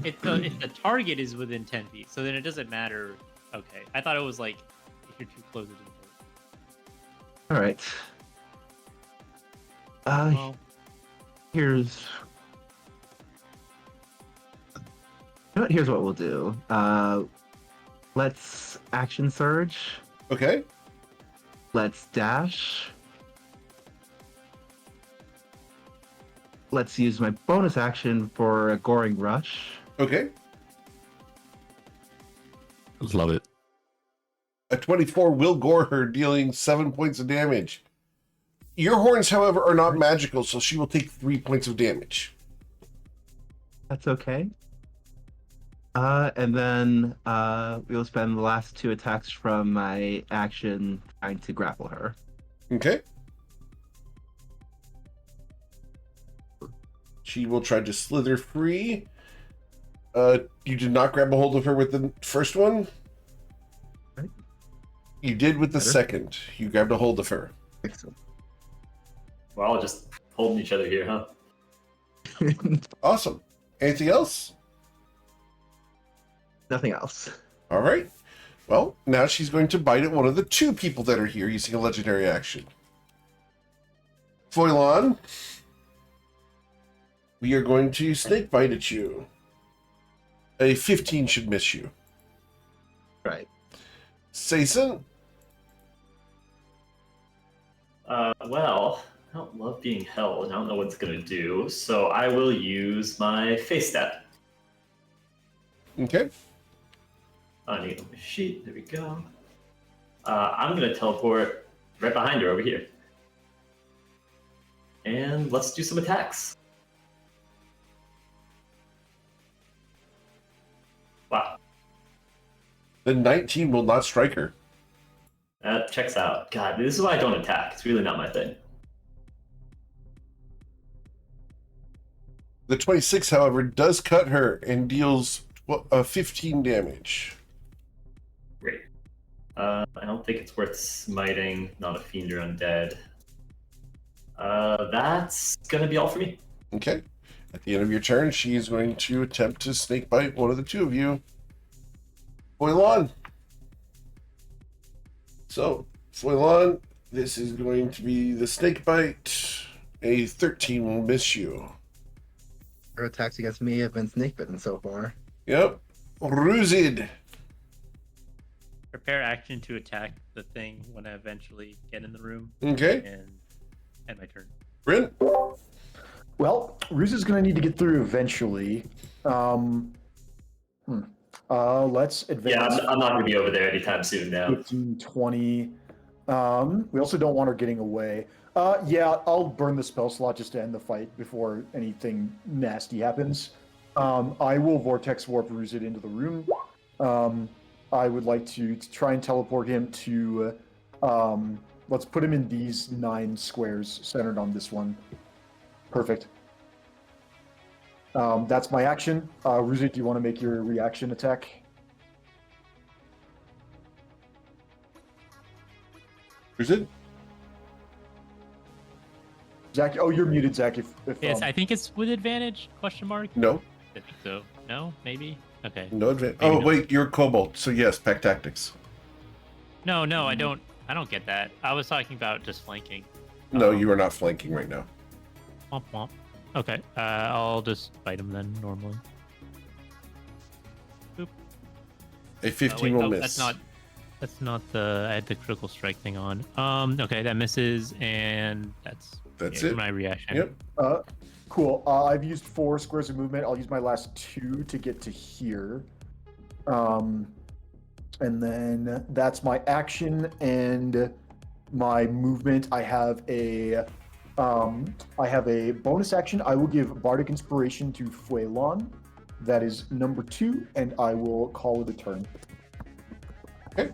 If the target is within 10 feet, so then it doesn't matter. Okay, I thought it was like if you're too close to the target. All right. Well, Here's. You know what? Here's what we'll do. Let's action surge. Okay. Let's dash. Let's use my bonus action for a goring rush. Okay. Love it. A 24 will gore her, dealing 7 points of damage. Your horns, however, are not magical, so she will take 3 points of damage. That's okay. And then we'll spend the last 2 attacks from my action trying to grapple her. Okay. She will try to slither free. You did not grab a hold of her with the first one. Right. You did with the Better. second. You grabbed a hold of her. Excellent. We're all just holding each other here, huh? Awesome. Anything else? Nothing else. All right. Well, now she's going to bite at one of the 2 people that are here using a legendary action. Foilon, we are going to snake bite at you. A 15 should miss you. Right. Sason, Well, I don't love being held. I don't know what it's gonna do, so I will use my face step. okay. I need my sheet. There we go. I'm gonna teleport right behind her over here, and let's do some attacks. Wow, The 19 will not strike her. that checks out. God, this is why I don't attack. It's really not my thing. The 26, however, does cut her and deals 15 damage. Great. I don't think it's worth smiting. Not a fiend or undead. That's gonna be all for me. Okay. At the end of your turn, she is going to attempt to snake bite one of the 2 of you. Foilon. So, Foilon, this is going to be the snake bite. A 13 will miss you. Her attacks against me have been snake bitten so far. Yep. Ruzid. Prepare action to attack the thing when I eventually get in the room. Okay. And end my turn. Bryn. Well, Ruse is going to need to get through eventually. Let's advance. Yeah, I'm not going to be over there anytime soon now. 15, 20. We also don't want her getting away. Yeah, I'll burn the spell slot just to end the fight before anything nasty happens. I will Vortex Warp Ruzid into the room. I would like to try and teleport him to... let's put him in these 9 squares centered on this one. Perfect. That's my action. Ruzid, do you want to make your reaction attack? Ruzid? Zach, oh, you're muted, Zach. If Yes, I think it's with advantage, question mark? No. I think so. No? Maybe? Okay. No advantage. Maybe Oh, not. wait, you're Cobalt. So yes, pack tactics. No, I don't get that. I was talking about just flanking. No, you are not flanking right now. Womp womp. Okay, I'll just fight him then, normally. A 15 wait, will no, miss. That's not the... I had the critical strike thing on. Okay, that misses, and that's it. my reaction. Yep. Cool. I've used 4 squares of movement. I'll use my last 2 to get to here. And then that's my action and my movement. I have a bonus action. I will give Bardic Inspiration to Fuelon. That is number 2, and I will call it a turn. Okay.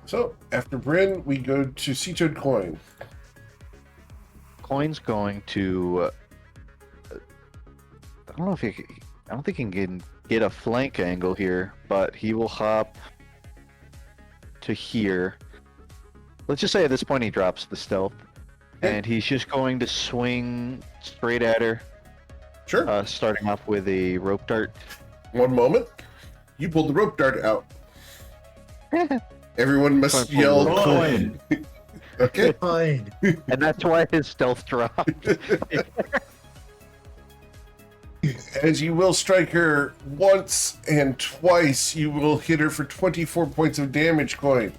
So after Bryn, we go to Seatoad Coin. Coin's going to. I don't know if he. I don't think he can get a flank angle here, but he will hop to here. Let's just say at this point he drops the stealth, and he's just going to swing straight at her. Sure. Starting off with a rope dart. One moment. You pulled the rope dart out. Everyone must yell coin. Okay. Fine. And that's why his stealth dropped. As you will strike her once and twice, you will hit her for 24 points of damage, Coin.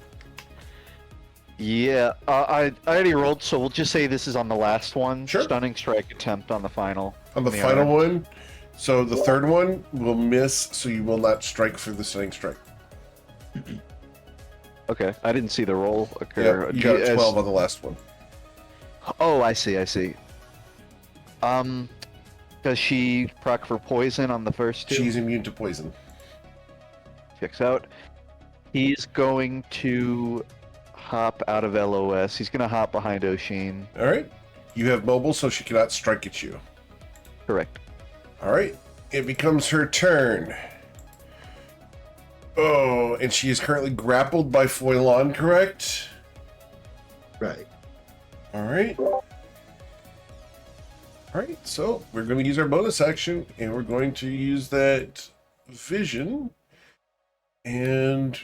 Yeah, I already rolled, so we'll just say this is on the last one. Sure. Stunning strike attempt on the final. On the final one. So the third one will miss, so you will not strike for the stunning strike. Okay, I didn't see the roll occur. Yeah, you got 12 on the last one. Oh, I see. Does she proc for poison on the first 2? She's immune to poison. Checks out. He's going to hop out of LOS. He's going to hop behind Oshin. All right. You have mobile, so she cannot strike at you. Correct. All right. It becomes her turn. Oh, and she is currently grappled by Fuelon, correct? Right. All right. All right, so we're going to use our bonus action, and we're going to use that vision, and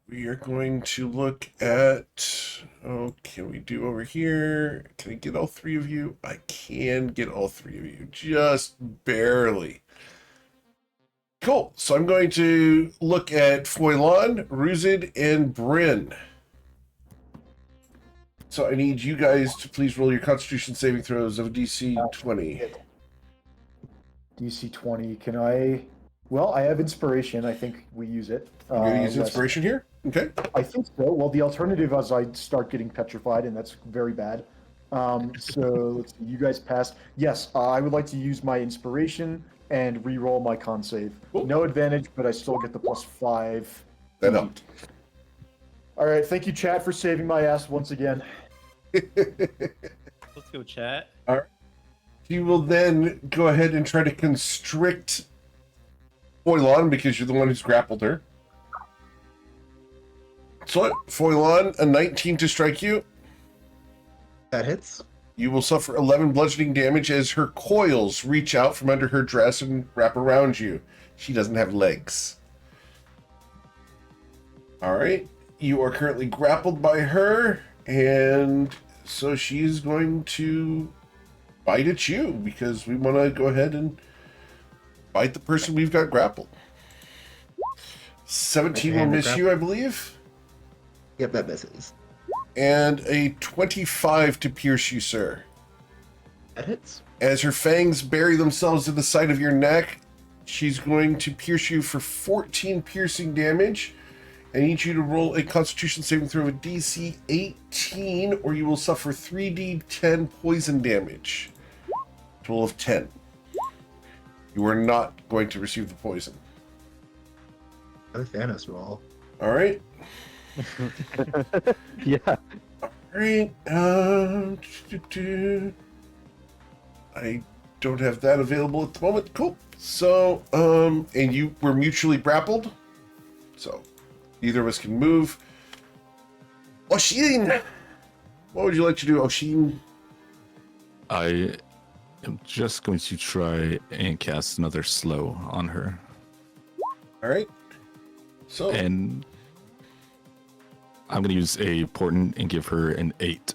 we are going to look at, oh, can we do over here? Can I get all 3 of you? I can get all 3 of you, just barely. Cool, so I'm going to look at Fuelon, Ruzid, and Bryn. So I need you guys to please roll your Constitution saving throws of DC 20. DC 20. Can I... Well, I have Inspiration. I think we use it. You're going to use Inspiration here? Okay. I think so. Well, the alternative is I start getting petrified, and that's very bad. So let's see. You guys passed. Yes, I would like to use my Inspiration and re-roll my con save. Cool. No advantage, but I still get the +5. That helped. All right. Thank you, chat, for saving my ass once again. Let's go, chat. All right. You will then go ahead and try to constrict Fuelon because you're the one who's grappled her. So, Fuelon, a 19 to strike you. That hits. You will suffer 11 bludgeoning damage as her coils reach out from under her dress and wrap around you. She doesn't have legs. All right. You are currently grappled by her, and so she's going to bite at you because we want to go ahead and bite the person we've got grappled. 17 will Hand miss grapple. you, I believe. Yep, that misses. And a 25 to pierce you, sir. That hits. As her fangs bury themselves in the side of your neck, she's going to pierce you for 14 piercing damage. I need you to roll a Constitution saving throw of DC 18, or you will suffer 3d10 poison damage. Total of 10. You are not going to receive the poison. Another Thanos roll. All right. Yeah. All right. I don't have that available at the moment. Cool. So, and you were mutually grappled. So, neither of us can move. Oshin! What would you like to do, Oshin? I am just going to try and cast another slow on her. All right. So, And I'm going to use a portent and give her an 8.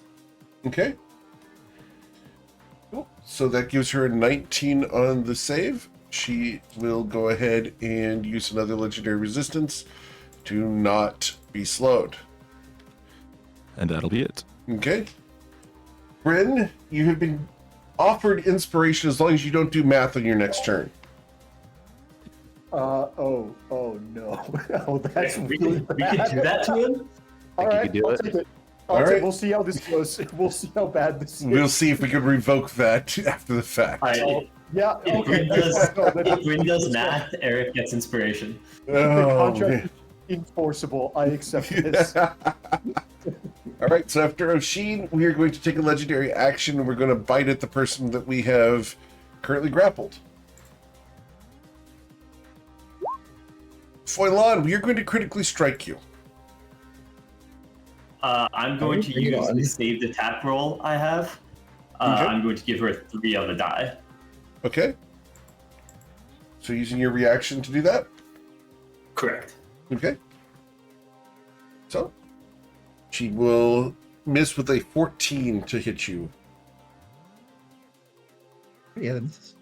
okay. Cool. So that gives her a 19 on the save. She will go ahead and use another legendary resistance to not be slowed. And that'll be it. Okay. Bryn, you have been offered inspiration as long as you don't do math on your next turn. Oh no. Oh, that's we really can do that to him? All you right, can do I'll it. take it. All right. We'll see how this goes. We'll see how bad this is. We'll see if we can revoke that after the fact. Yeah, If okay. Bryn does, No, then- if Bryn does math, Eric gets inspiration. The Oh, contract man. is enforceable. I accept this. All right, so after Oshin, we are going to take a legendary action and we're going to bite at the person that we have currently grappled. Foilan, we are going to critically strike you. I'm going to Bring it use on. the saved attack roll I have. Okay. I'm going to give her a 3 on the die. Okay? So using your reaction to do that? Correct. Okay. So, she will miss with a 14 to hit you. Yeah, that misses.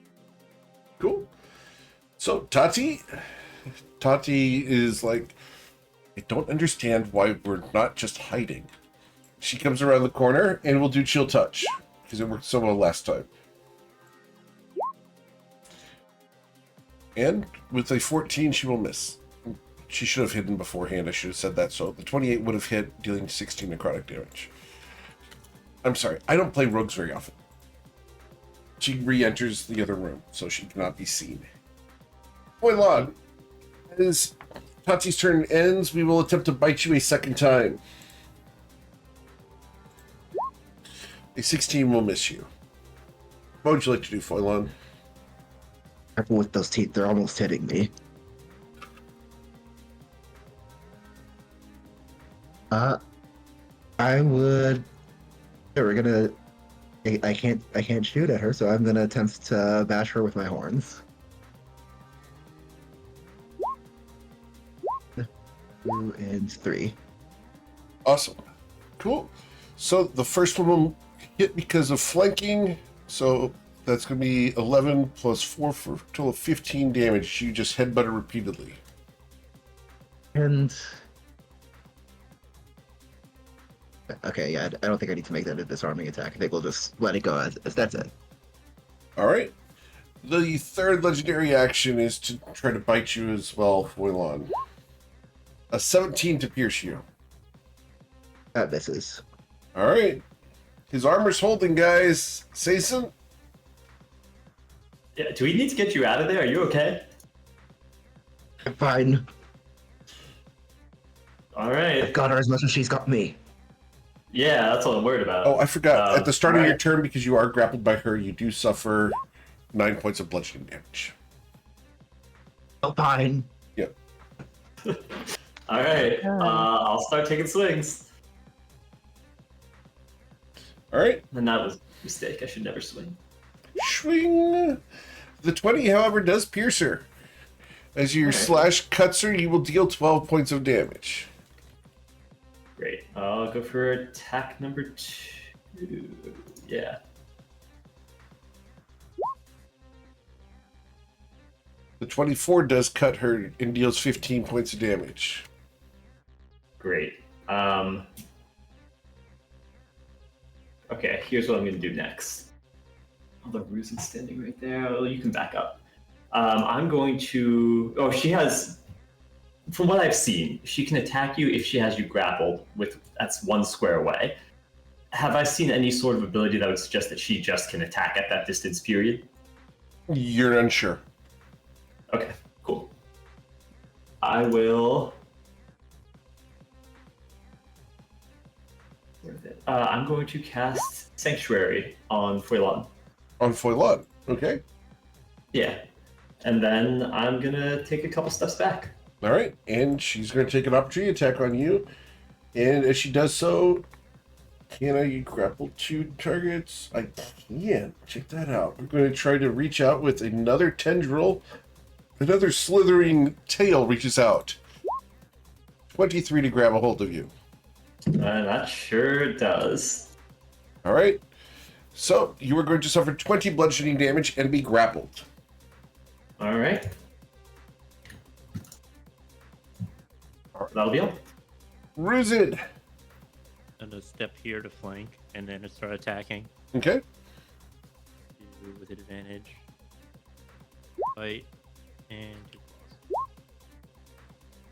Cool. So, Tati is like, I don't understand why we're not just hiding. She comes around the corner and we'll do chill touch because it worked so well last time. And with a 14, she will miss. She should have hidden beforehand. I should have said that. So the 28 would have hit, dealing 16 necrotic damage. I'm sorry. I don't play rogues very often. She re-enters the other room, so she cannot be seen. Foilan, as Tati's turn ends, we will attempt to bite you a second time. A 16 will miss you. What would you like to do, Foilan? Careful with those teeth, they're almost hitting me. I would. Yeah, we're gonna. I can't shoot at her, so I'm gonna attempt to bash her with my horns. 2 and 3. Awesome. Cool. So the first one will hit because of flanking. So that's going to be 11 plus 4 for a total of 15 damage. You just headbutt her repeatedly. And okay, yeah, I don't think I need to make that a disarming attack. I think we'll just let it go as that's it. All right. The third legendary action is to try to bite you as well, Foilan. A 17 to pierce you. That misses. All right. His armor's holding, guys. Sason? Yeah, do we need to get you out of there? Are you okay? I'm fine. All right. I've got her as much as she's got me. Yeah, that's what I'm worried about. Oh, I forgot. At the start of your right. turn, because you are grappled by her, you do suffer 9 points of bludgeoning damage. Oh, fine. Yep. All right. I'll start taking swings. All right. And that was a mistake. I should never swing. Swing. The 20, however, does pierce her. As your slash cuts her, you will deal 12 points of damage. Great. I'll go for attack number 2. Yeah. The 24 does cut her and deals 15 points of damage. Great. Okay, here's what I'm going to do next. Although Ruse is standing right there, oh, you can back up. I'm going to. Oh, she has. From what I've seen, she can attack you if she has you grappled. That's 1 square away. Have I seen any sort of ability that would suggest that she just can attack at that distance? Period. You're unsure. Okay, cool. I will. I'm going to cast Sanctuary on Foilon. On Foilon, okay. Yeah. And then I'm going to take a couple steps back. All right, and she's going to take an opportunity attack on you. And as she does so, can I grapple 2 targets? I can. Check that out. We're going to try to reach out with another tendril. Another slithering tail reaches out. 23 to grab a hold of you. That sure does. All right. So you are going to suffer 20 bludgeoning damage and be grappled. All right. That'll be all. Ruzid. And a step here to flank, and then start attacking. Okay. With advantage. Bite and 2 claws.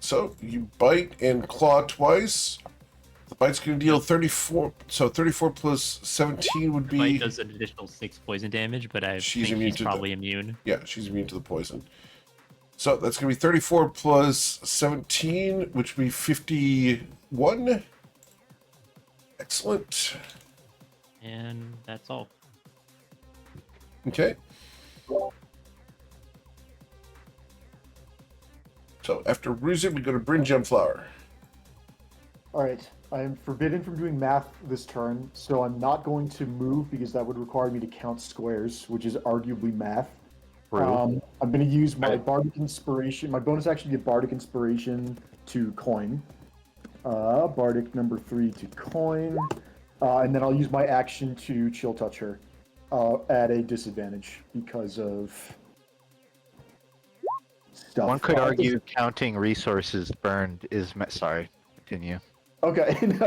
So you bite and claw twice. The bite's going to deal 34. So 34 plus 17 would be. Bite does an additional 6 poison damage, but I She's think immune she's to probably immune. Yeah, she's immune to the poison. So that's going to be 34 plus 17, which would be 51. Excellent. And that's all. Okay. So after Ruzid, we go to Bryn Gemflower. All right. I am forbidden from doing math this turn, so I'm not going to move because that would require me to count squares, which is arguably math. I'm going to use my Bardic Inspiration, my bonus action to get Bardic Inspiration to coin. Bardic number 3 to coin. And then I'll use my action to chill touch her at a disadvantage because of stuff. One could argue counting resources burned is. Sorry, continue. Okay, no,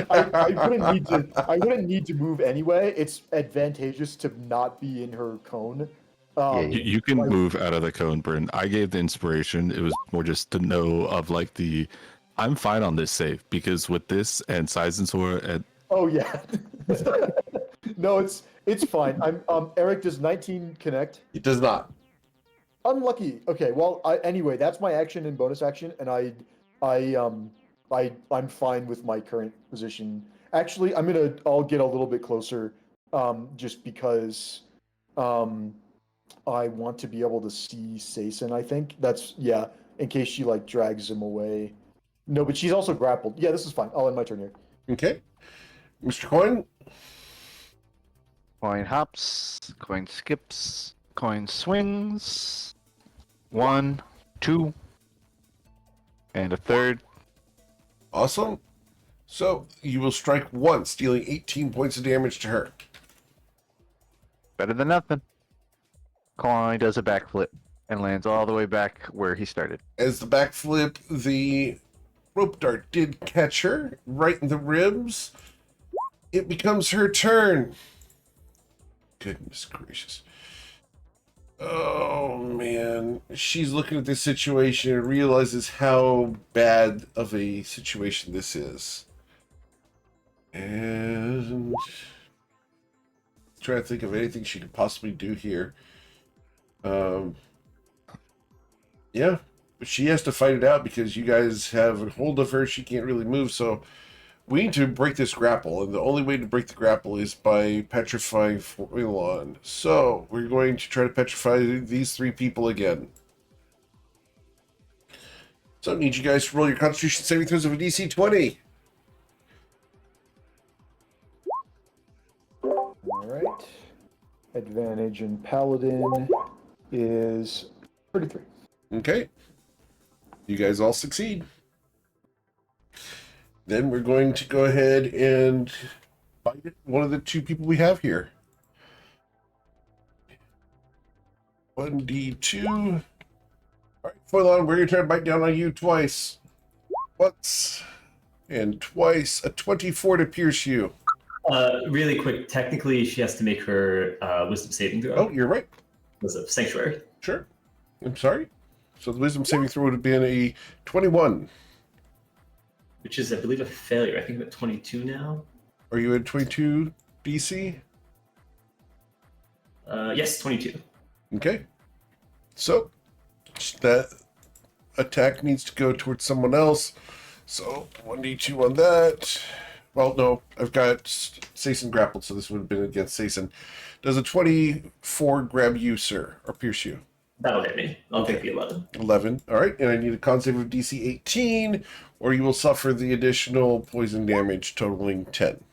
I wouldn't need to move anyway. It's advantageous to not be in her cone. You can move out of the cone, Bryn. I gave the inspiration. It was more just to know of like I'm fine on this save because with this and Seisensor and. Oh yeah. No, it's fine. Eric, does 19 connect? It does not. Unlucky. Okay, well, anyway, that's my action and bonus action, and I'm fine with my current position. Actually, I'll get a little bit closer, just because, I want to be able to see Saison. I think in case she like drags him away. No, but she's also grappled. Yeah, this is fine. I'll end my turn here. Okay. Mr. Coin? Coin hops, coin skips, coin swings. 1, 2, and a third. Awesome. So you will strike once, dealing 18 points of damage to her. Better than nothing. Coin does a backflip and lands all the way back where he started. As the backflip, the rope dart did catch her right in the ribs. It becomes her turn. Goodness gracious. Oh, man. She's looking at this situation and realizes how bad of a situation this is. And trying to think of anything she could possibly do here. Yeah, but she has to fight it out because you guys have a hold of her. She can't really move, so we need to break this grapple, and the only way to break the grapple is by petrifying Foilon. So we're going to try to petrify these 3 people again. So I need you guys to roll your Constitution saving throws of a DC 20. All right. Advantage in Paladin is 33. Okay. You guys all succeed. Then we're going to go ahead and fight one of the 2 people we have here. 1d2 All right, Toivoan, we're going to try to bite down on you twice. Once and twice. A 24 to pierce you. Really quick, technically, she has to make her wisdom saving throw. Oh, you're right. Was it sanctuary? Sure. I'm sorry. So the wisdom saving throw would have been a 21. Which is, I believe, a failure. I think I'm at 22 now. Are you at 22 DC? Yes, 22. Okay. So that attack needs to go towards someone else. So 1d2 on that. Well, no, I've got Sason grappled, so this would have been against Sason. Does a 24 grab you, sir, or pierce you? That'll hit me. I'll take the 11. 11. All right, and I need a con save of DC 18, or you will suffer the additional poison damage totaling 10.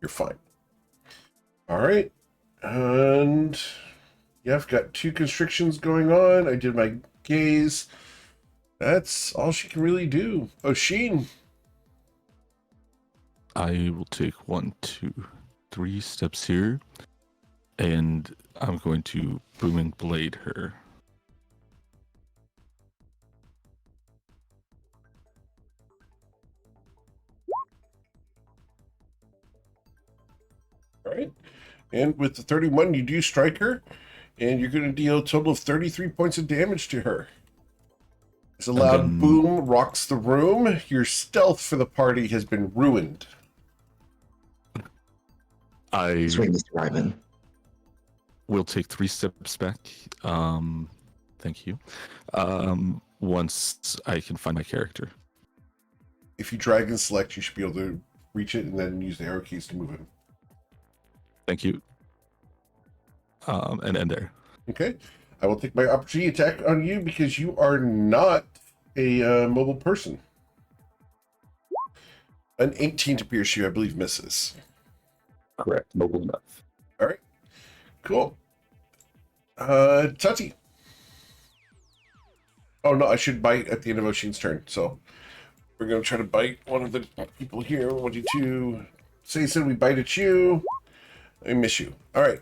You're fine. All right, and yeah, I've got 2 constrictions going on. I did my gaze. That's all she can really do. Oshin. I will take 1, 2, 3 steps here, and I'm going to booming blade her. All right. And with the 31, you do strike her, and you're going to deal a total of 33 points of damage to her. As a loud then- boom rocks the room, your stealth for the party has been ruined. I Swing, Mr. Ryman. will take 3 steps back. Thank you. Once I can find my character. If you drag and select, you should be able to reach it and then use the arrow keys to move it. Thank you. And end there. Okay. I will take my opportunity attack on you because you are not a mobile person. An 18 to pierce you, I believe, misses. Correct. Mobile enough. All right. Cool. Tati. Oh, no, I should bite at the end of Oshin's turn. So we're going to try to bite one of the people here. 1, 2, 2. Sason, we bite at you. I miss you. All right.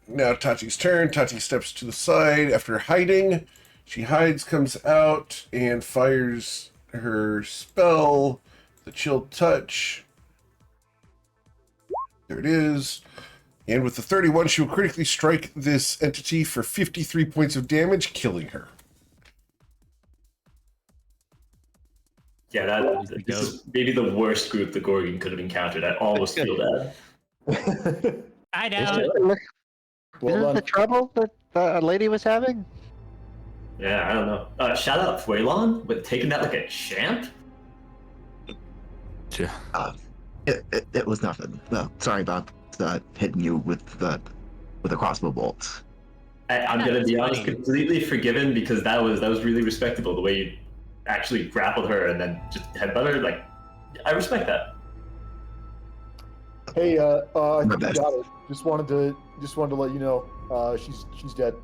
Now Tati's turn. Tati steps to the side after hiding. She hides, comes out, and fires her spell, the Chill Touch. There it is. And with the 31, she will critically strike this entity for 53 points of damage, killing her. Yeah, this is maybe the worst group the Gorgon could have encountered. I almost feel bad. I know. Well Isn't done. the trouble that the lady was having? Yeah, I don't know. Shout out Toivoan with taking that like a champ. Yeah. It was nothing. Sorry about hitting you with the crossbow bolts. I'm gonna be honest, completely forgiven because that was really respectable. The way you actually grappled her and then just headbutt her, like I respect that. Hey, I think you bad. got it. Just wanted to let you know, she's dead.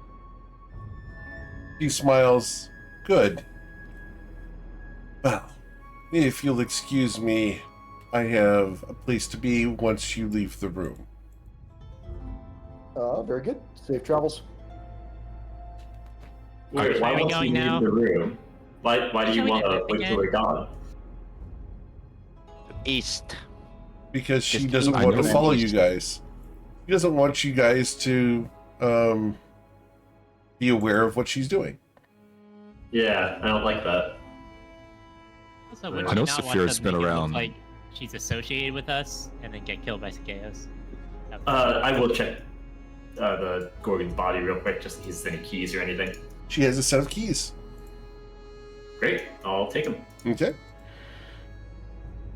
He smiles. Good. Well, if you'll excuse me, I have a place to be once you leave the room. Very good. Safe travels. Wait, why Are we won't going you now? leave the room? Why do you Shall we want get to moving wait till yet? we're gone? East. Because she Just doesn't keep want to going follow east. you guys. She doesn't want you guys to be aware of what she's doing. Yeah, I don't like that. Also, would I she know not want Saphira's to been make it look around. like she's associated with us and then get killed by Sagaeos? I will check the Gorgon's body real quick just in case there's any keys or anything. She has a set of keys. Great, I'll take them. Okay.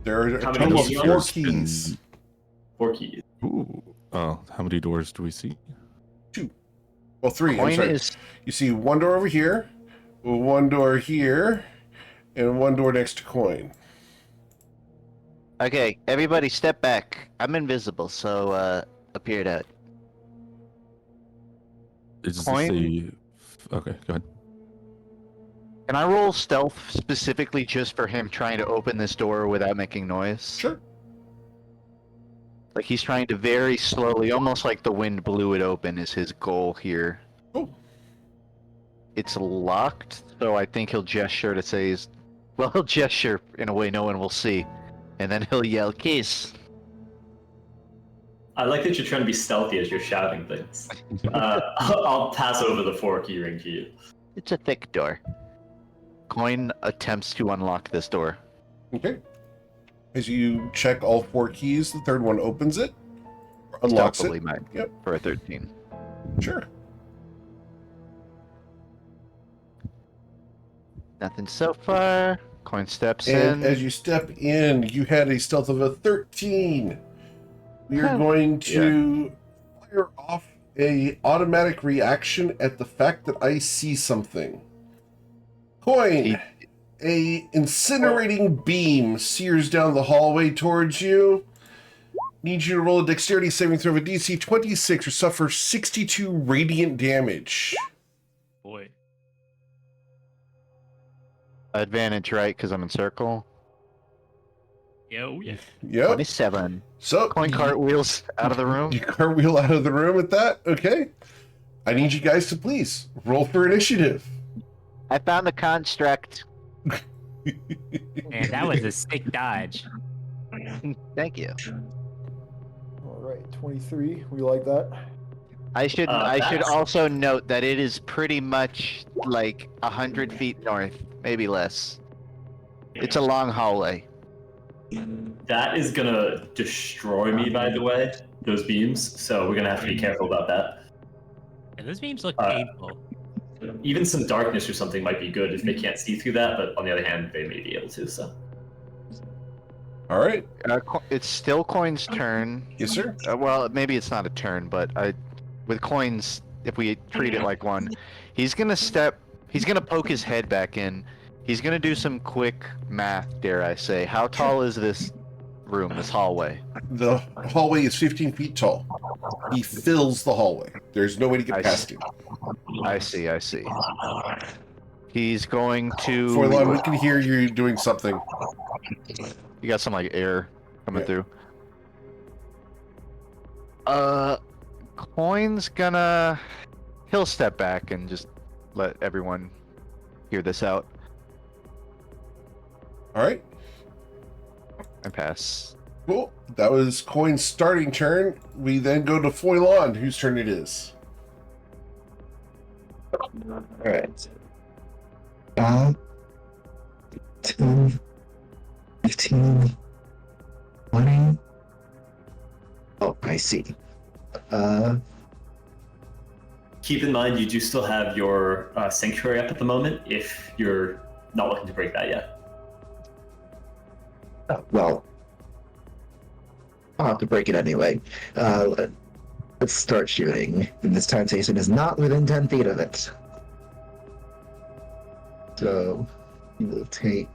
There are a How many total of keys? 4 keys. 4 keys. Ooh. Oh, how many doors do we see? Well, 3. I'm Coin sorry. is You see 1 door over here, 1 door here, and 1 door next to coin. okay. Everybody, step back. I'm invisible, so appeared out. Is Coin? this a... Okay, go ahead. Can I roll stealth specifically just for him trying to open this door without making noise? Sure. Like he's trying to very slowly, almost like the wind blew it open, is his goal here. Cool. it's locked, so I think he'll gesture to say he'll gesture in a way no one will see, and then he'll yell, "Kiss." I like that you're trying to be stealthy as you're shouting things. I'll pass over the 4 key ring to you. It's a thick door. Coin attempts to unlock this door. Okay. As you check all 4 keys, the third one opens it, unlocks Stealthily it. mine. Yep. For a 13. Sure. Nothing so far. Coin steps And in. as you step in, you had a stealth of a 13. We are going to fire off a automatic reaction at the fact that I see something. Coin, a incinerating beam sears down the hallway towards you. Need you to roll a dexterity saving throw of a DC 26 or suffer 62 radiant damage. Boy. Advantage, right? Because I'm in circle. Yo, yeah. Yep. 27. So Coin cartwheels out of the room. you cartwheel out of the room at that. Okay. I need you guys to please roll for initiative. I found the construct. Man, that was a sick dodge. Thank you. All right, 23. We like that. I should that's- also note that it is pretty much like 100 feet north, maybe less. It's a long hallway. That is gonna destroy me, by the way, those beams, so we're gonna have to be careful about that. And those beams look painful. Even some darkness or something might be good if they can't see through that, but on the other hand, they may be able to, so. All right. It's still Coin's turn. Yes, sir. Well, maybe it's not a turn, but with Coins, if we treat it like one, he's gonna poke his head back in. He's gonna do some quick math, dare I say. How tall is this room, this hallway? The hallway is 15 feet tall. He fills the hallway. There's no way to get past him. I see. He's going to... Toivoan, we can hear you doing something. You got some, like, air coming through. Coin's gonna... He'll step back and just let everyone hear this out. All right. And pass. Cool. That was Coin's starting turn. We then go to Foilon, whose turn it is. Alright. 10, 15, 20. Oh, I see. Keep in mind, you do still have your sanctuary up at the moment, if you're not looking to break that yet. Well, I'll have to break it anyway. Let's start shooting. And this time station is not within 10 feet of it. So, you will take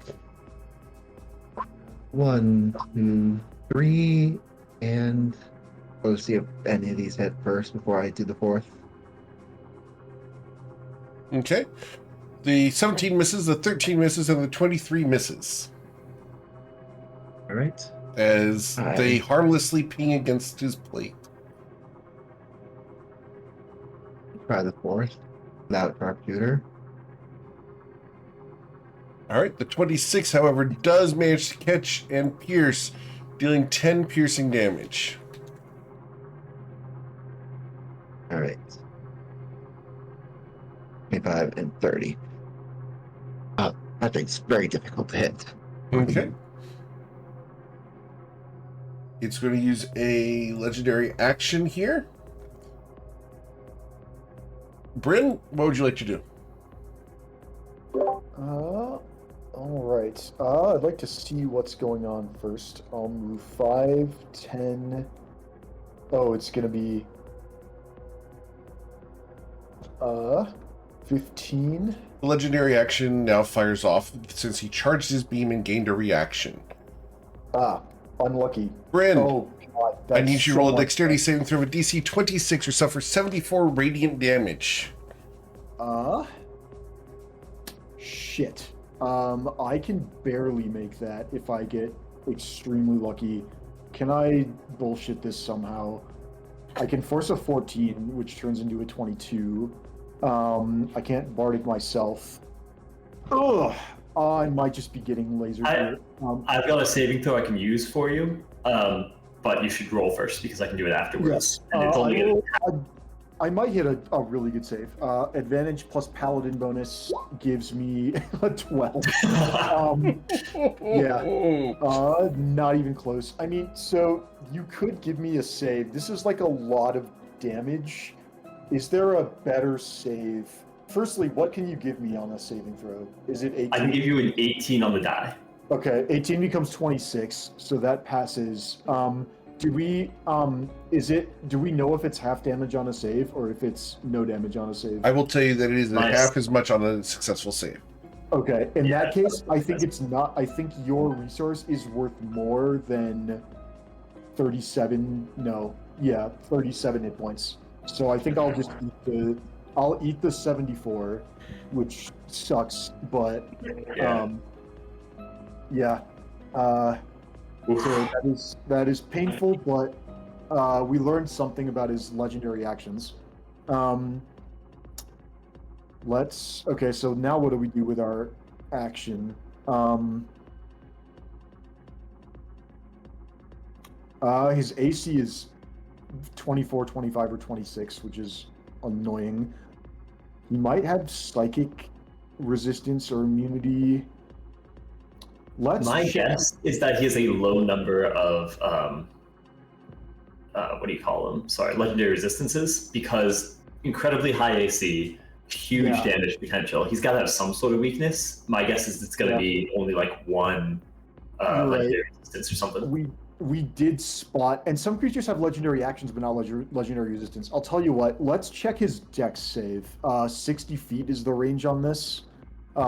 1, 2, 3, and let's see if any of these hit first before I do the 4th. Okay. The 17 misses, the 13 misses, and the 23 misses. All right. As they harmlessly ping against his plate. Try the 4th. Without sharpshooter. All right. The 26, however, does manage to catch and pierce, dealing 10 piercing damage. All right. 25 and 30. That thing's very difficult to hit. Okay. It's going to use a legendary action here. Bryn, what would you like to do? All right. I'd like to see what's going on first. I'll move 5, 10. Oh, it's gonna be 15. The legendary action now fires off since he charged his beam and gained a reaction. Unlucky. Bryn, Oh, God, I that's need you to so roll a much- dexterity saving throw of a DC 26 or suffer 74 radiant damage. Shit. I can barely make that if I get extremely lucky. Can I bullshit this somehow? I can force a 14, which turns into a 22. I can't bardic myself. Ugh. I might just be getting lasered here. I've got a saving throw I can use for you, but you should roll first because I can do it afterwards. Yes. And it's only I might hit a really good save. Advantage plus paladin bonus gives me a 12. Not even close. I mean, so you could give me a save. This is like a lot of damage. Is there a better save? Firstly, what can you give me on a saving throw? Is it 18? I can give you an 18 on the die. Okay, 18 becomes 26, so that passes. Do we know if it's half damage on a save or if it's no damage on a save? I will tell you that it is Nice. half as much on a successful save. Okay, in that case, I think it's not. I think your resource is worth more than 37. No, yeah, 37 hit points. So I think I'll just eat the 74, which sucks, but yeah. So that is painful, but we learned something about his legendary actions. Okay, so now what do we do with our action? His AC is 24, 25, or 26, which is annoying. He might have psychic resistance or immunity. My guess is that he has a low number of what do you call them? Sorry, legendary resistances, because incredibly high AC, huge damage potential. He's got to have some sort of weakness. My guess is it's going to be only like one legendary resistance or something. We did spot, and some creatures have legendary actions, but not legendary resistance. I'll tell you what. Let's check his dex save. 60 feet is the range on this. Do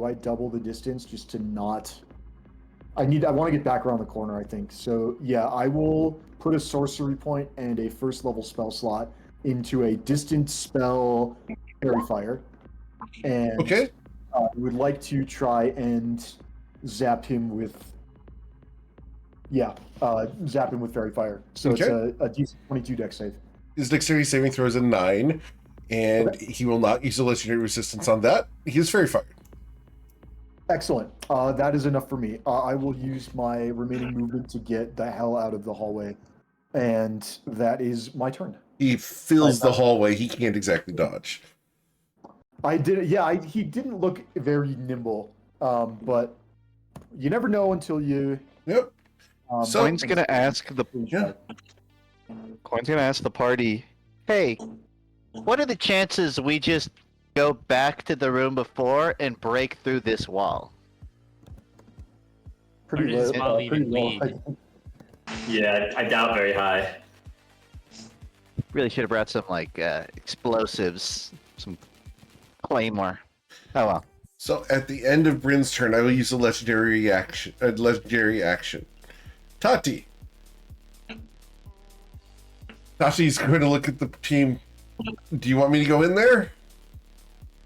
I double the distance just to not? I want to get back around the corner, I think. So yeah, I will put a sorcery point and a first level spell slot into a distant spell fairy fire. And Okay. we would like to try and zap him with fairy fire. So it's a DC 22 dex save. His dexterity saving throw is a 9, and he will not use a legendary resistance on that. He is fairy fired. Excellent. That is enough for me. I will use my remaining movement to get the hell out of the hallway, and that is my turn. He fills the hallway. He can't exactly dodge. I did. Yeah, he didn't look very nimble, but you never know until you. Yep. So Coin's gonna ask the party, "Hey, what are the chances we just go back to the room before and break through this wall?" Pretty Where does low. wall Pretty even low. lead? Yeah, I doubt very high. Really should have brought some explosives, some claymore. Oh well. So at the end of Bryn's turn, I will use a legendary action. Tati. Tati's going to look at the team. Do you want me to go in there?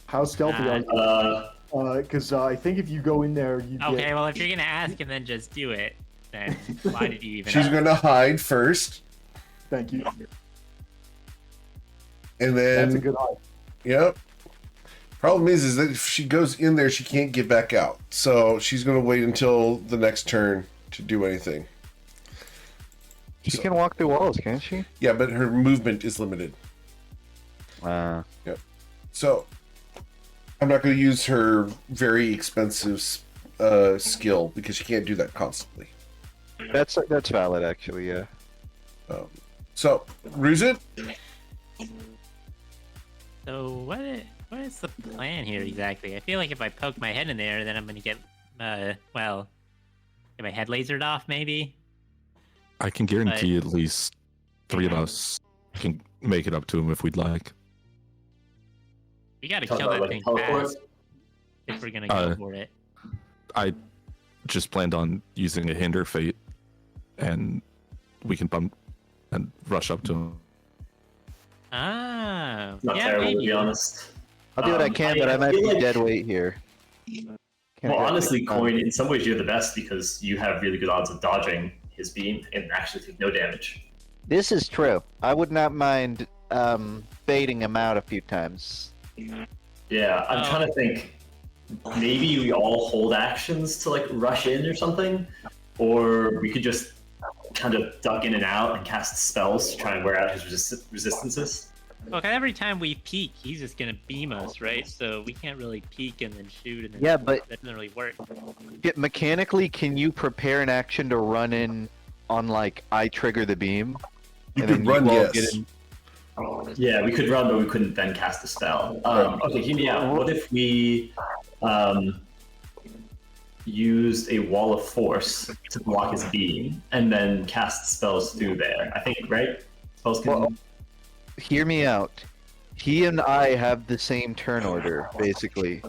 How stealthy are you? Because I think if you go in there, you get... Okay, well, if you're gonna ask and then just do it, then why did you even? She's ask? going to hide first, Thank you. and then That's a good hide. Yep. Problem is that if she goes in there, she can't get back out. So she's going to wait until the next turn to do anything. She can walk through walls, can't she? Yeah, but her movement is limited. Yep. So I'm not going to use her very expensive skill because she can't do that constantly. That's valid, actually. Yeah. So, Ruzit? So what is the plan here exactly? I feel like if I poke my head in there, then I'm gonna get get my head lasered off, maybe. I can guarantee at least 3 of us can make it up to him if we'd like. We gotta Talk kill about, that like, thing teleport? fast if we're gonna go for it. I just planned on using a hinder fate, and we can bump and rush up to him. Ah, Not yeah, terrible, maybe. to be honest. I'll do what I can, but I might feel be like- dead weight here. Can't Well, get honestly, it. Coin, in some ways you're the best because you have really good odds of dodging his beam and actually take no damage. This is true. I would not mind baiting him out a few times. Yeah, I'm trying to think. Maybe we all hold actions to like rush in or something, or we could just kind of duck in and out and cast spells to try and wear out his resistances. Well, 'cause every time we peek, he's just gonna beam us, right? So we can't really peek and then shoot, and then Yeah, but that doesn't really work. mechanically, can you prepare an action to run in on like I trigger the beam? You and could then run, all yes. get in? Yeah, we could run, but we couldn't then cast a spell. Okay, hear me out. What if we used a wall of force to block his beam and then cast spells through there? I think, right? Spells can. Well, hear me out. He and I have the same turn order, basically.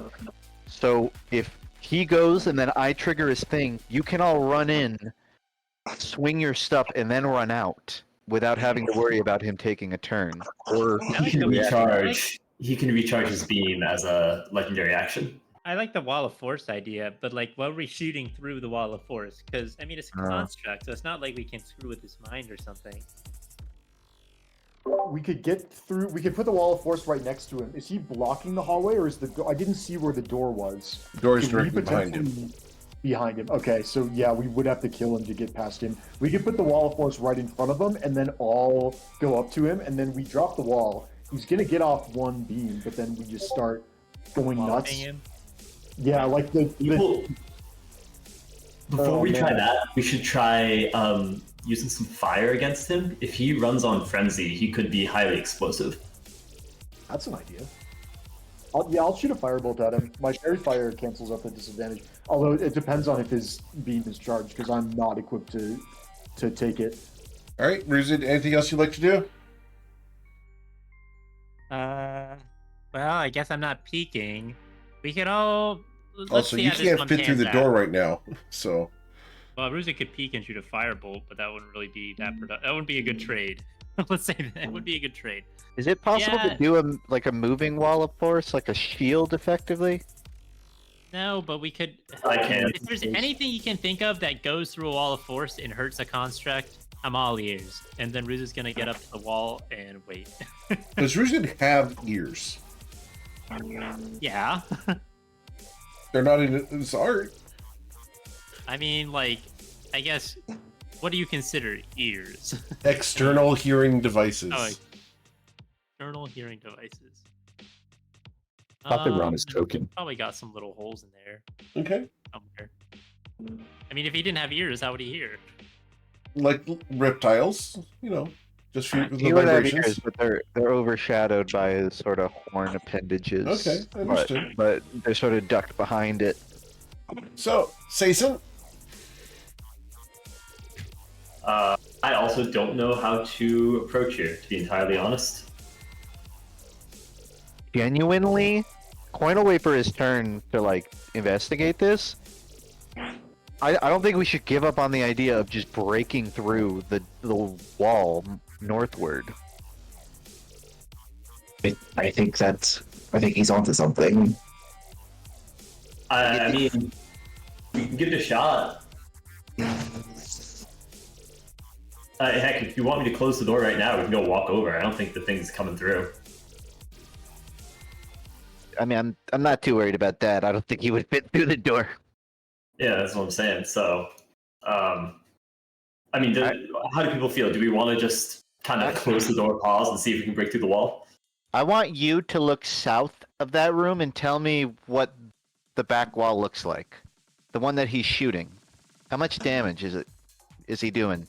So if he goes and then I trigger his thing, you can all run in, swing your stuff, and then run out without having to worry about him taking a turn. Or He can recharge. He can recharge his beam as a legendary action. I like the wall of force idea, but like, what are we shooting through the wall of force? Because I mean, it's a construct, so it's not like we can screw with his mind or something. We could get through. We could put the wall of force right next to him. Is he blocking the hallway, or is the? I didn't see where the door was. Door is Could we directly behind him. potentially- Behind him. Okay, so yeah, we would have to kill him to get past him. We could put the wall of force right in front of him, and then all go up to him, and then we drop the wall. He's gonna get off one beam, but then we just start going nuts. Walloping him. Yeah, like the Before Oh, we try man. that, we should try using some fire against him. If he runs on frenzy, he could be highly explosive. That's an idea. I'll shoot a firebolt at him. My fairy fire cancels out the disadvantage. Although it depends on if his beam is charged, because I'm not equipped to take it. All right, Ruzid, anything else you'd like to do? Well, I guess I'm not peeking. We could all. Let's Also, see you how this can't one fit through pans the out. door right now, so Well, Ruza could peek and shoot a firebolt, but that wouldn't really be that productive. That wouldn't be a good trade. Let's say that would be a good trade. is it possible Yeah. to do a moving wall of force, like a shield, effectively? No, but we could. I can. If there's anything you can think of that goes through a wall of force and hurts a construct, I'm all ears. And then Ruza's gonna get up to the wall and wait. does Ruzid have ears? Yeah. They're not in his art. I mean, like, I guess. What do you consider ears? External hearing devices. Oh, external hearing devices. I thought Ron is choking. Probably got some little holes in there Okay, somewhere. I mean, if he didn't have ears, how would he hear? like reptiles, just for the He would have vibrations. ears, but they're overshadowed by his sort of horn appendages. Okay, understood. But they're sort of ducked behind it. So, Sayson, I also don't know how to approach here, to be entirely honest. Genuinely, Coin will wait for his turn to like investigate this. I don't think we should give up on the idea of just breaking through the wall northward. I think he's onto something. I mean, we can give it a shot. Heck, if you want me to close the door right now, we can go walk over. I don't think the thing's coming through. I mean, I'm not too worried about that. I don't think he would fit through the door. Yeah, that's what I'm saying. So, I mean, how do people feel? Do we want to just kind of close the door, pause, and see if we can break through the wall? I want you to look south of that room and tell me what the back wall looks like. The one that he's shooting. How much damage is he doing?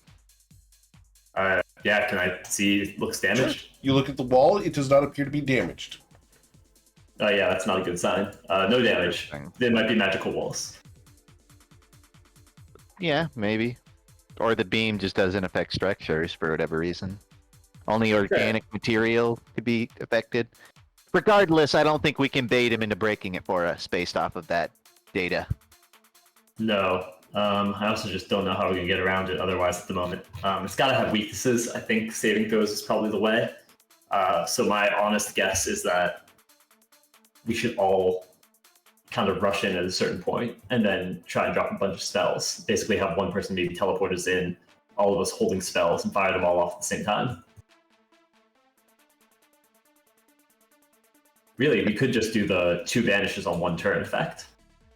Yeah, can I see it looks damaged? you look at the wall, it does not appear to be damaged. Oh, yeah, that's not a good sign. No damage. There might be magical walls. Yeah, maybe. Or the beam just doesn't affect structures for whatever reason. Only organic material could be affected. Regardless, I don't think we can bait him into breaking it for us based off of that data. No. I also just don't know how we're going to get around it otherwise at the moment. It's got to have weaknesses. I think saving throws is probably the way. So my honest guess is that we should all kind of rush in at a certain point and then try and drop a bunch of spells. Basically have one person maybe teleport us in, all of us holding spells and fire them all off at the same time. Really, we could just do the 2 banishes on 1 turn effect.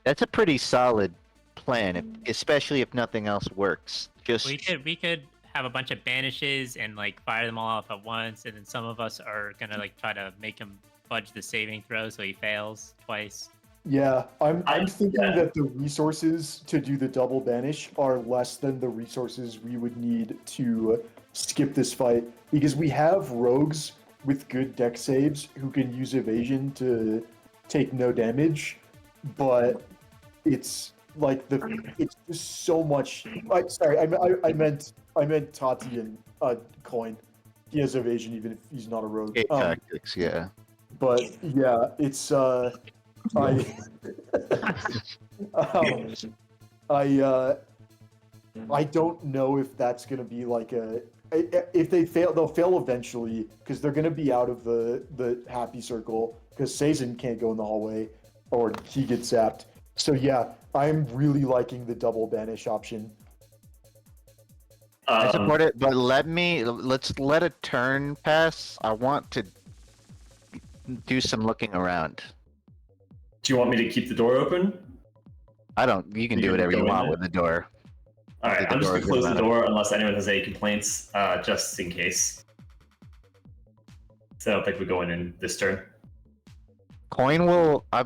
That's a pretty solid plan, especially if nothing else works. Just We could have a bunch of banishes and like fire them all off at once, and then some of us are gonna like try to make him fudge the saving throw so he fails twice. Yeah, I'm thinking yeah. that the resources to do the double banish are less than the resources we would need to skip this fight, because we have rogues with good deck saves who can use evasion to take no damage, but it's like it's just so much. I meant Tati and Coin. He has evasion even if he's not a rogue. tactics, yeah. But yeah, it's I I don't know if that's gonna be like if they fail, they'll fail eventually because they're gonna be out of the happy circle because Sazin can't go in the hallway or he gets zapped. So yeah, I'm really liking the double banish option. I support it, but let's let a turn pass. I want to do some looking around. Do you want me to keep the door open? You can do whatever you want with the door. All right, I'm just gonna close the door unless anyone has any complaints, just in case. So I don't think we're going in this turn. I'm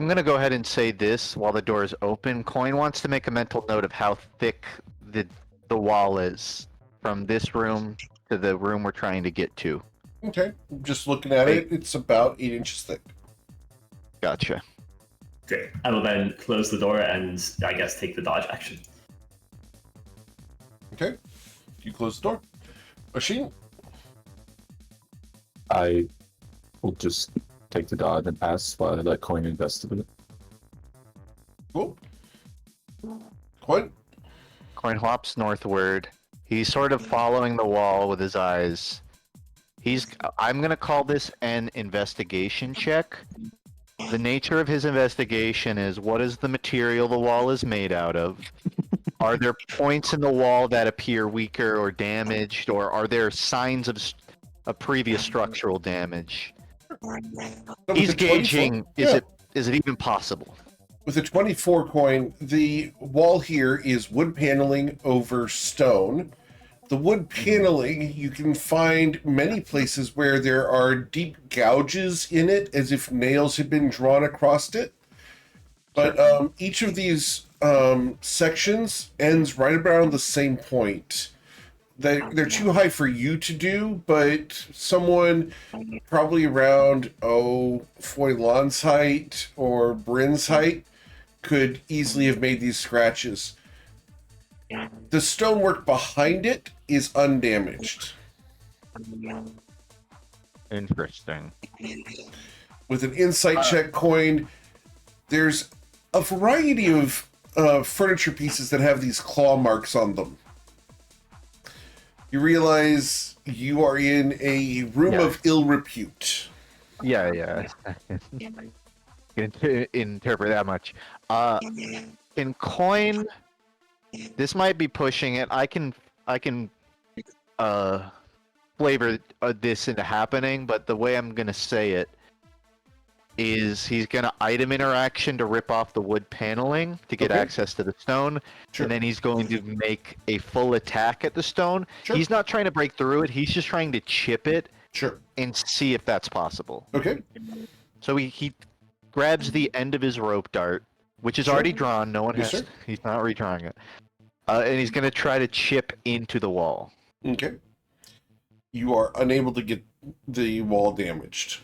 gonna go ahead and say this while the door is open. Coin wants to make a mental note of how thick the wall is from this room to the room we're trying to get to. Okay, just looking at it, it's about 8 inches thick. Gotcha. Great. I will then close the door and I guess take the dodge action. Okay, you close the door. Machine. I will just take the dodge and pass while I let Coin investigate it. Cool. Coin. Coin hops northward. He's sort of following the wall with his eyes. I'm gonna call this an investigation check. The nature of his investigation is what is the material the wall is made out of? Are there points in the wall that appear weaker or damaged, or are there signs of previous structural damage? He's gauging, is it even possible? With a 24 Coin, the wall here is wood paneling over stone. The wood paneling, you can find many places where there are deep gouges in it, as if nails had been drawn across it. But each of these sections ends right around the same point. They're too high for you to do, but someone probably around, Foylan's height or Bryn's height could easily have made these scratches. The stonework behind it is undamaged. Interesting. With an insight check Coin, there's a variety of furniture pieces that have these claw marks on them. You realize you are in a room of ill repute. Yeah. Interpret that much. In Coin, this might be pushing it. I can flavor this into happening, but the way I'm gonna say it is he's gonna item interaction to rip off the wood paneling to get access to the stone, and then he's going to make a full attack at the stone. He's not trying to break through it, he's just trying to chip it and see if that's possible. Okay. So he grabs the end of his rope dart, which is already drawn, no one has, he's not redrawing it. And he's gonna try to chip into the wall. Okay. You are unable to get the wall damaged.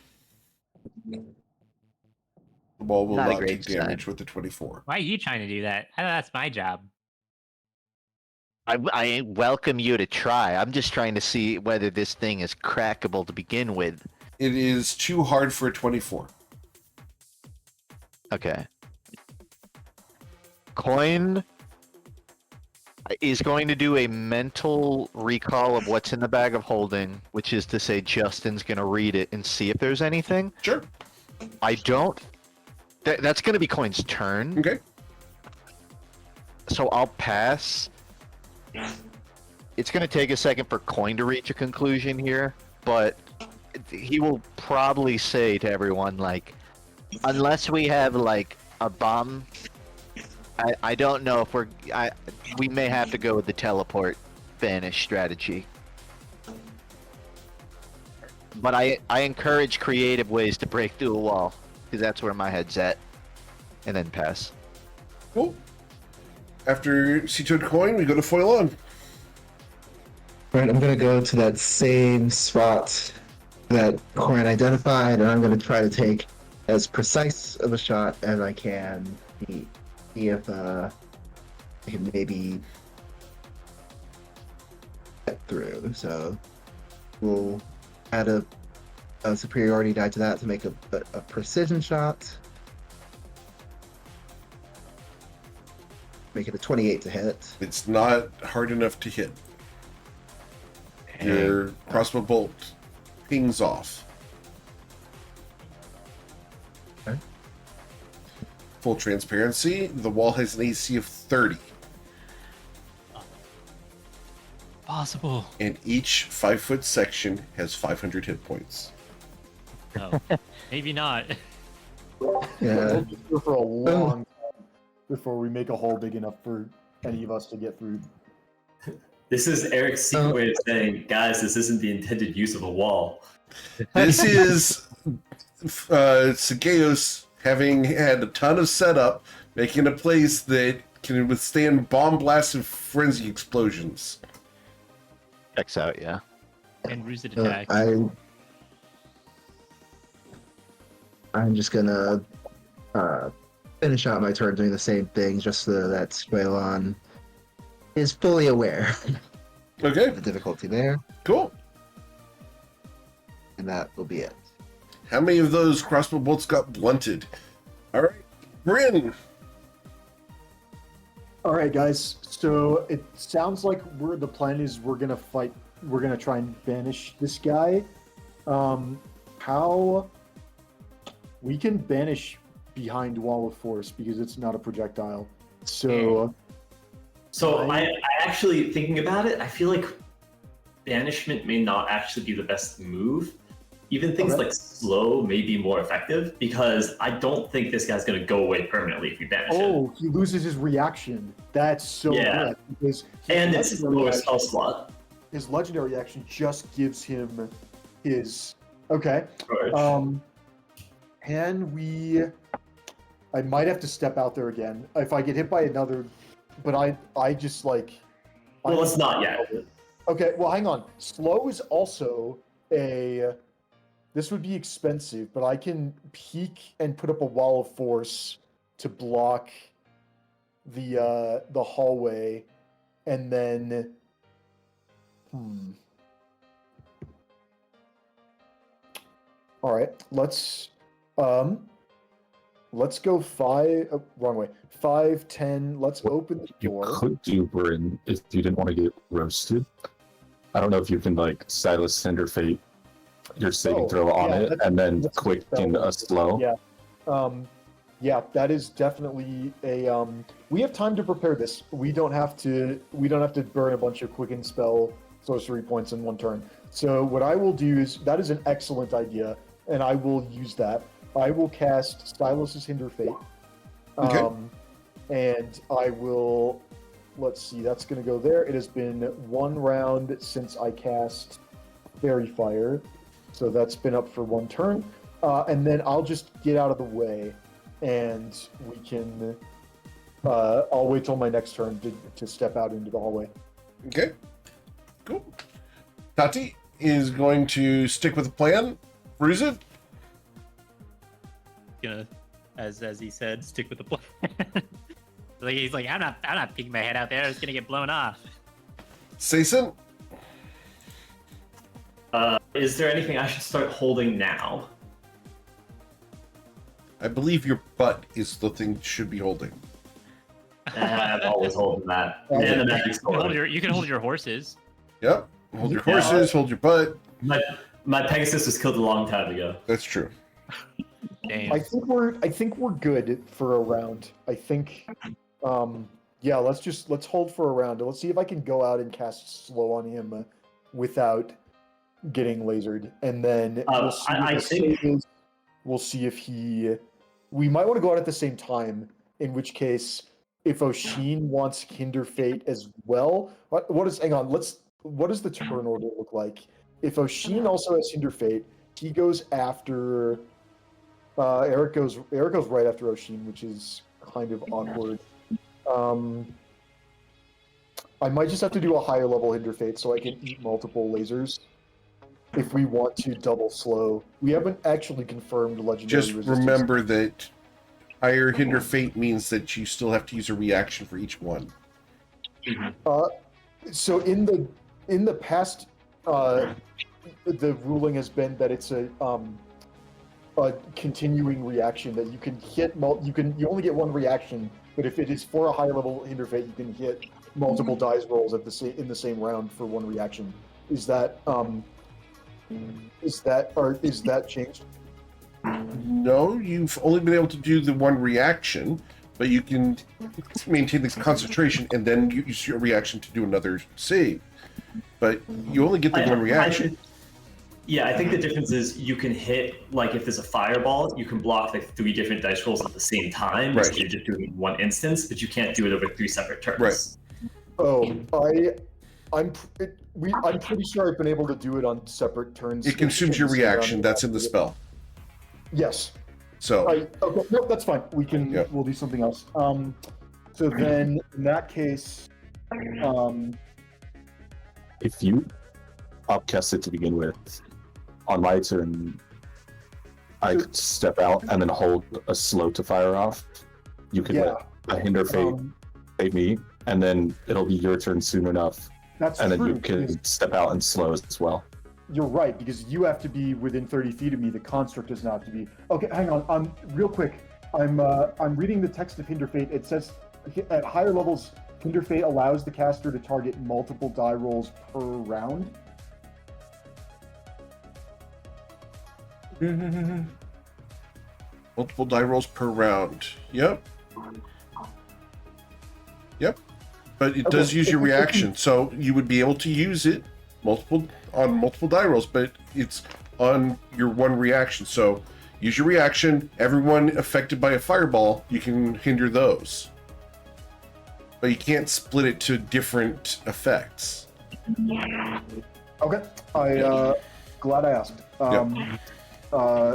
The wall will not take damage with the 24. Why are you trying to do that? That's my job. I welcome you to try. I'm just trying to see whether this thing is crackable to begin with. It is too hard for a 24. Okay. Coin is going to do a mental recall of what's in the bag of holding, which is to say Justin's going to read it and see if there's anything. Sure. I don't... That's going to be Coin's turn. Okay. So I'll pass. it's going to take a second for Coin to reach a conclusion here, but he will probably say to everyone, like, unless we have, like, a bomb, I don't know if we may have to go with the teleport banish strategy. But I encourage creative ways to break through a wall, because that's where my head's at. And then pass. Cool. After Seatoad Coin, we go to Foilon. Right, I'm gonna go to that same spot that Corin identified, and I'm gonna try to take as precise of a shot as I can. See if I can maybe get through. So we'll add a superiority die to that to make a precision shot. Make it a 28 to hit. It's not hard enough to hit. Your crossbow bolt pings off. Okay. Full transparency, the wall has an AC of 30. Possible. And each 5-foot section has 500 hit points. No, maybe not. We'll Yeah. be here for a long time before we make a hole big enough for any of us to get through. This is Eric's secret way of saying, guys, this isn't the intended use of a wall. This is Sageos having had a ton of setup, making a place that can withstand bomb blasts and frenzy explosions. Checks out, yeah. And rooted attack. I'm just gonna finish out my turn doing the same thing, just so that Toivoan is fully aware Okay, of the difficulty there, cool. and that will be it. How many of those crossbow bolts got blunted? All right, Bryn. All right, guys. So it sounds like the plan is we're gonna fight. We're gonna try and banish this guy. How we can banish behind wall of force because it's not a projectile. So I actually, thinking about it, I feel like banishment may not actually be the best move. Even things like slow may be more effective because I don't think this guy's going to go away permanently if we banish him. Oh, he loses his reaction. That's so good because And it's his lower spell slot. his legendary action just gives him his okay. Right. Can we? I might have to step out there again if I get hit by another. But I just like. Well, it's not yet. Okay, well, hang on. Slow is also a. This would be expensive, but I can peek and put up a wall of force to block the hallway, and then. All right, let's go wrong way. 5, 10. Let's open the You door. could do, Bryn, if you didn't want to get roasted. I don't know if you can, like, Silas Cinder Fate your saving throw on it, and then quick in a slow. Yeah. Yeah, that is definitely a. We have time to prepare this. We don't have to burn a bunch of quicken spell sorcery points in one turn. So what I will do is that is an excellent idea, and I will use that. I will cast Silas's Hinder Fate. Okay. And I will. Let's see. That's going to go there. It has been 1 round since I cast Fairy Fire, so that's been up for 1 turn. And then I'll just get out of the way, and we can. I'll wait till my next turn to step out into the hallway. Okay, cool. Tati is going to stick with the plan. Bruise it. Gonna, as he said, stick with the plan. Like he's like, I'm not peeking my head out there. It's gonna get blown off. Sason. Is there anything I should start holding now? I believe your butt is the thing you should be holding. I'm always holding that. And the magic sword. You can hold your horses. Yep. Hold your horses, hold your butt. My Pegasus was killed a long time ago. That's true. Damn. I think we're good for a round. I think, Yeah, let's hold for a round. Let's see if I can go out and cast slow on him without getting lasered, and then we'll see I what the think- save is. We'll see if he. We might want to go out at the same time. In which case, if Oshin wants Hinder Fate as well, what is? Hang on. What does the turn order look like? If Oshin also has Hinder Fate, he goes after. Eric goes right after Oshin, which is kind of awkward. I might just have to do a higher level Hinder Fate so I can eat multiple lasers. If we want to double slow, we haven't actually confirmed legendary Just resistance. remember that higher hinder fate means that you still have to use a reaction for each one. So in the past, the ruling has been that it's a continuing reaction that you can hit. You only get one reaction, but if it is for a higher level hinder fate, you can hit multiple dice rolls in the same round for one reaction. Is that changed? No, you've only been able to do the one reaction, but you can maintain this concentration and then use your reaction to do another save. But you only get the one reaction. I think the difference is you can hit, like, if there's a fireball, you can block like 3 different dice rolls at the same time. Right. So you're just doing one instance, but you can't do it over 3 separate turns. Right. Oh, I'm pretty sure I've been able to do it on separate turns. It consumes your reaction. That's in the spell. Yes. So Okay, no, that's fine. We'll do something else. So then in that case, If you upcast it to begin with, on my turn, I could step out and then hold a slow to fire off. You could let a hinder fate fate me, and then it'll be your turn soon enough. That's and then true, you can because step out and slow as well. You're right, because you have to be within 30 feet of me. The construct does not have to be. Okay, hang on. Real quick. I'm reading the text of Hinder Fate. It says at higher levels, Hinder Fate allows the caster to target multiple die rolls per round. multiple die rolls per round. Yep. But it does use your reaction, so you would be able to use it on multiple die rolls, but it's on your one reaction. So use your reaction. Everyone affected by a fireball, you can hinder those, but you can't split it to different effects. Okay, glad I asked.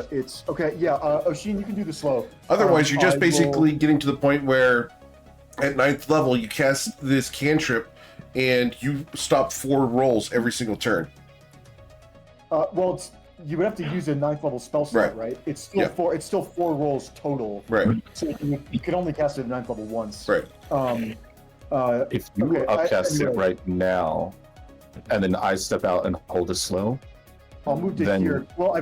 It's okay. Yeah, Oshin, you can do the slow. Otherwise, you're just I basically getting to the point where at 9th level, you cast this cantrip and you stop 4 rolls every single turn. Well, you would have to use a 9th level spell slot, right? It's still four. It's still 4 rolls total. Right. So you can only cast it at 9th level once. Right. If you upcast it right now, and then I step out and hold a slow, I'll move to here. Well,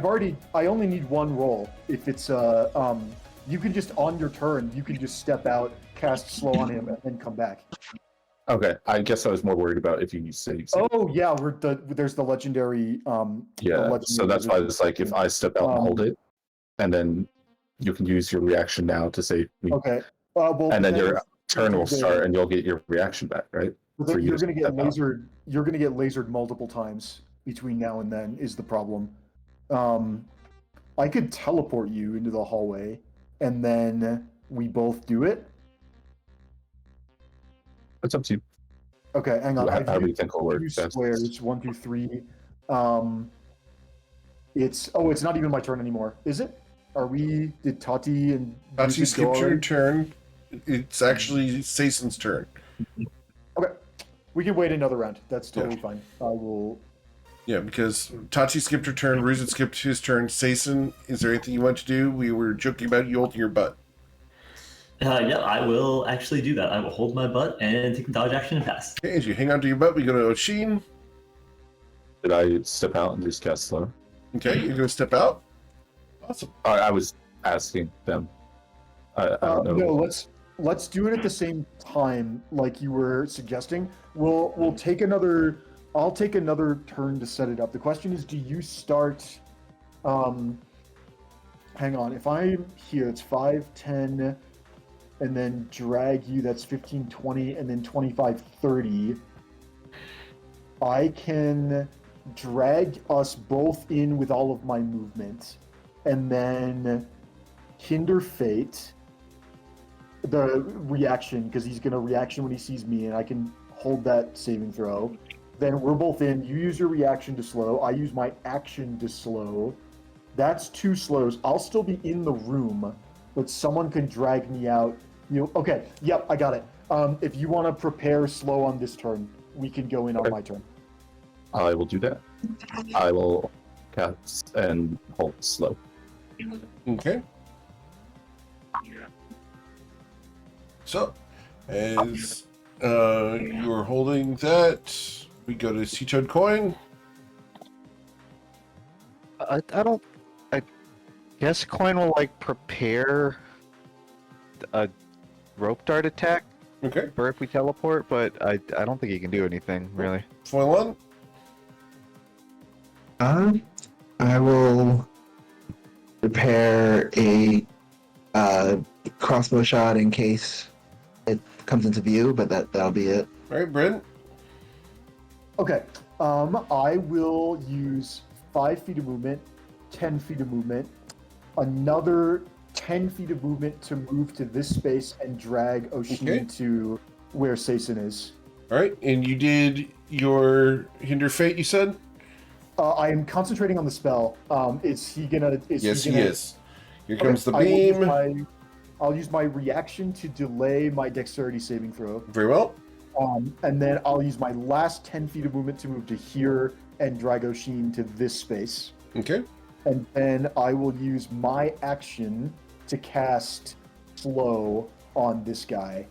I only need 1 roll. If it's you can just on your turn, you can just step out, cast slow on him, and then come back. Okay, I guess I was more worried about if you use saves. Oh yeah, there's the legendary. So that's why it's like if I step out and hold it, and then you can use your reaction now to save me. Okay. Well, and then your turn will start, and you'll get your reaction back, right? You're gonna get lasered. You're gonna get lasered multiple times between now and then. Is the problem? I could teleport you into the hallway, and then we both do it. It's up to you. Okay, hang on. How do you think it'll work? Squares 1, 2, 3. It's not even my turn anymore, is it? Did Tati and Tati skipped your turn. It's actually Saison's turn. Okay, we can wait another round. That's totally fine. I will. Yeah, because Tati skipped her turn, Ruzit skipped his turn. Saison, is there anything you want to do? We were joking about you holding your butt. Yeah, I will actually do that. I will hold my butt and take the dodge action and pass. Okay, as you hang on to your butt, we go to Oshin. Did I step out and just cast slow? Okay, you're going to step out? Awesome. I was asking them. I don't know. No, let's do it at the same time, like you were suggesting. We'll take another. I'll take another turn to set it up. The question is, do you start? Hang on. If I'm here, it's 5, 10. and then drag you. That's 15, 20, and then 25, 30. I can drag us both in with all of my movement, and then hinder fate the reaction, because he's going to reaction when he sees me, and I can hold that saving throw. Then we're both in. You use your reaction to slow. I use my action to slow. That's 2 slows. I'll still be in the room, but someone can drag me out. Okay, yep, I got it. If you want to prepare slow on this turn, we can go in on my turn. I will do that. I will cast and hold slow. Okay. So, as you're holding that, we go to Sea-Toad Coin. I guess Coin will like prepare a rope dart attack Okay. for if we teleport, but I don't think he can do anything really. Foilon. I will prepare a crossbow shot in case it comes into view, but that'll be it. All right, Brent. Okay. I will use 5 feet of movement, 10 feet of movement, another 10 feet of movement to move to this space and drag Oshin Okay. to where Sason is. All right, and you did your hinder fate, you said? I am concentrating on the spell. Is he gonna? Yes, he gonna... is. Here comes the I will use beam. I'll use my reaction to delay my dexterity saving throw. Very well. And then I'll use my last 10 feet of movement to move to here and drag Oshin to this space. Okay. And then I will use my action to cast slow on this guy.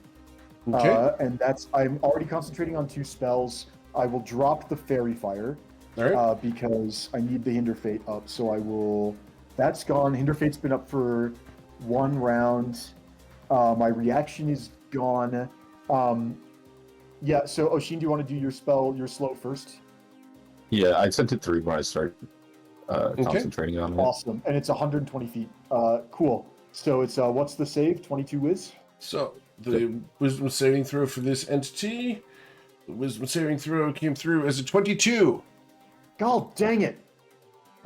Okay. And I'm already concentrating on 2 spells. I will drop the fairy fire. All right. Because I need the hinder fate up. So I will. That's gone. Hinder fate's been up for 1 round. My reaction is gone. Yeah. So Oshin, do you want to do your slow first? Yeah, I sent it 3 when I started concentrating on it. Awesome. And it's 120 feet. Cool. So it's what's the save? 22 whiz. So the wisdom saving throw for this entity, the wisdom saving throw came through as a 22. God dang it.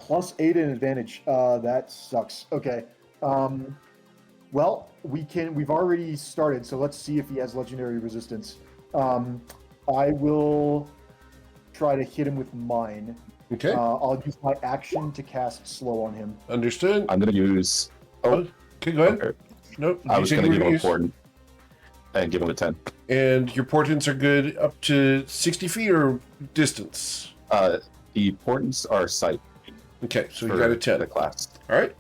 +8 in advantage. That sucks. Okay. Well, we've already started, so let's see if he has legendary resistance. I will try to hit him with mine. Okay. I'll use my action to cast slow on him. Understood. I'm going to use... Okay, go ahead. Okay. Nope. I you was said going to you give were him a use- portent and give him a 10. And your portents are good up to 60 feet or distance? The portents are sight. Okay, so you for got a 10. the class. All right.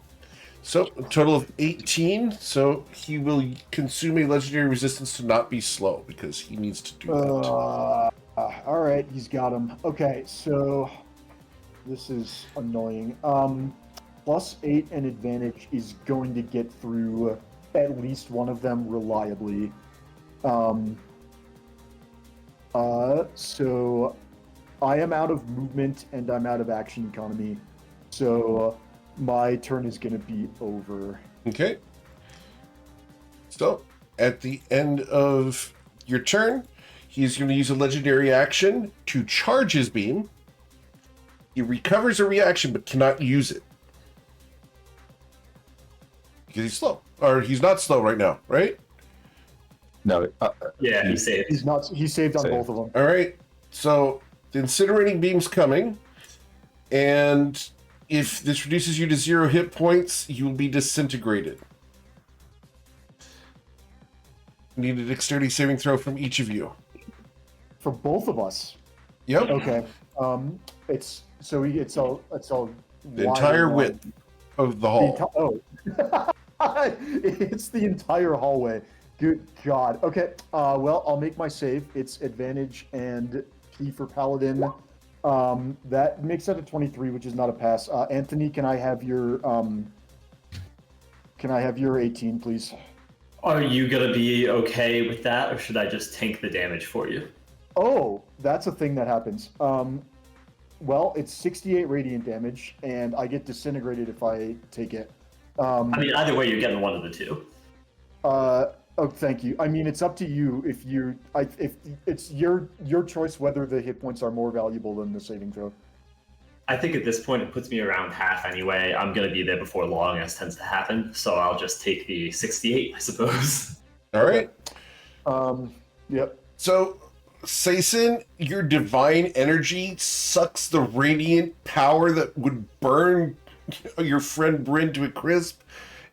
So a total of 18. So he will consume a legendary resistance to not be slow because he needs to do that. All right, he's got him. Okay, so this is annoying. +8 and advantage is going to get through at least one of them reliably. So I am out of movement and I'm out of action economy. So my turn is going to be over. Okay. So at the end of your turn, he's going to use a legendary action to charge his beam. He recovers a reaction but cannot use it. Because he's slow. Or he's not slow right now, right? No. Yeah, he saved. He's not. He saved on Saved. both of them. All right. So the incinerating beam's coming. And if this reduces you to 0 hit points, you will be disintegrated. Need a dexterity saving throw from each of you. For both of us. Yep. Okay. It's all The entire width of the hall. It's the entire hallway. Good God. Okay. Well, I'll make my save. It's advantage and P for Paladin. That makes that a 23, which is not a pass. Anthony, can I have your 18, please? Are you gonna be okay with that, or should I just tank the damage for you? Oh, that's a thing that happens. Well, it's 68 radiant damage, and I get disintegrated if I take it. I mean, either way, you're getting one of the two. Oh, thank you. I mean, it's up to you if if it's your choice whether the hit points are more valuable than the saving throw. I think at this point it puts me around half anyway. I'm gonna be there before long, as tends to happen. So I'll just take the 68, I suppose. All right. Yep. So, Sason, your divine energy sucks the radiant power that would burn your friend Bryn to a crisp,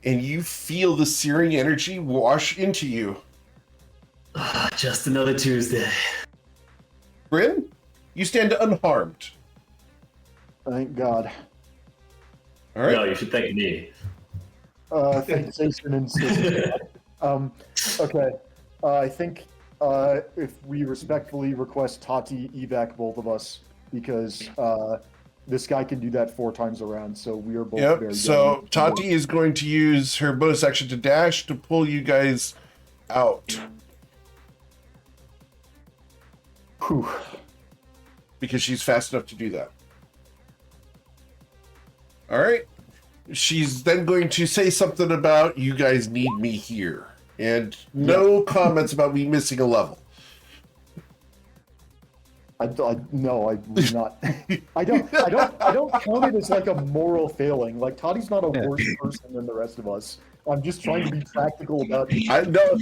and you feel the searing energy wash into you. Just another Tuesday. Bryn, you stand unharmed. Thank God. All right. No, you should thank me. Thank Jason and Sis. Okay. I think if we respectfully request Tati evac both of us, because this guy can do that 4 times around, so we are both very Yep. So young. Tati is going to use her bonus action to dash to pull you guys out Whew. because she's fast enough to do that. All right. She's then going to say something about you guys need me here, and no comments about me missing a level. No, I would not. I don't count it as like a moral failing. Like Tati's not a worse person than the rest of us. I'm just trying to be practical about it. I know.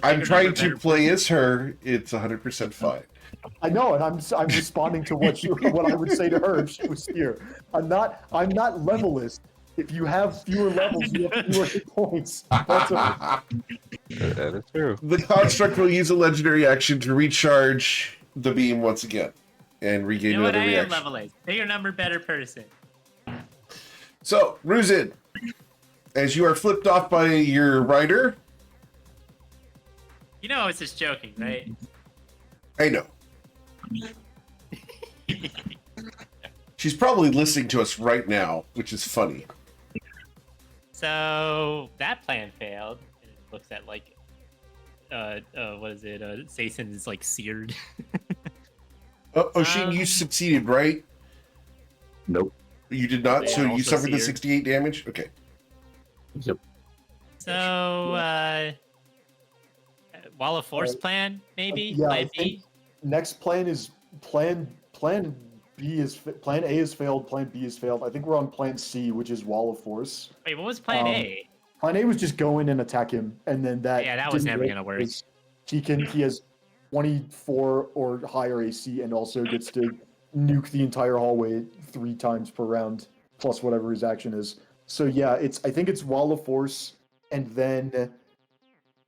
I'm trying to play as her. It's 100% fine. I know, and I'm responding to what I would say to her if she was here. I'm not levelist. If you have fewer levels, you have fewer hit points. That's That is true. The construct will use a legendary action to recharge the beam once again and regain You know what? another I am reaction. level 8. Bigger number, better person. So, Ruzin, as you are flipped off by your rider, You know I was just joking, right? I know. She's probably listening to us right now, which is funny. So that plan failed. And it looks at like, what is it? Sason is like seared. Oshin, you succeeded, right? Nope. You did not, They so are you also suffered the seared. 68 damage? Okay. Yep. So, Wall of Force plan, maybe? yeah, I Plan think B? next plan is plan B is plan A is failed. Plan B is failed. I think we're on plan C, which is Wall of Force. Wait, what was plan A? Plan A was just go in and attack him, and then that. Yeah, that was didn't never work gonna work. because He has 24 or higher AC, and also gets to nuke the entire hallway 3 times per round, plus whatever his action is. So yeah, I think it's Wall of Force, and then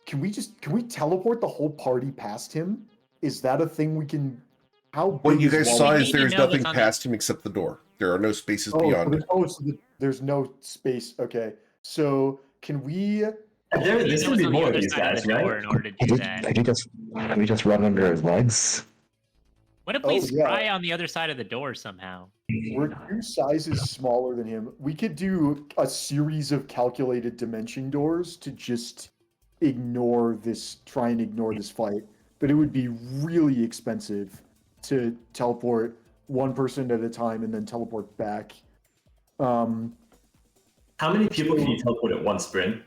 can we teleport the whole party past him? Is that a thing we can? How big What you is guys Wall saw of is need to there's know nothing that's on the- past him except the door. There are no spaces Oh, beyond it. there's no space. Okay, so can we? There's He gonna was be on the more of other these side of guys, the door right? in order to Could do you, that. could you just run under his legs? What if Oh, we yeah. scry on the other side of the door somehow? We're 2 sizes smaller than him. We could do a series of calculated dimension doors to just try and ignore this fight. But it would be really expensive to teleport one person at a time and then teleport back. How many people can you teleport at once, Bryn?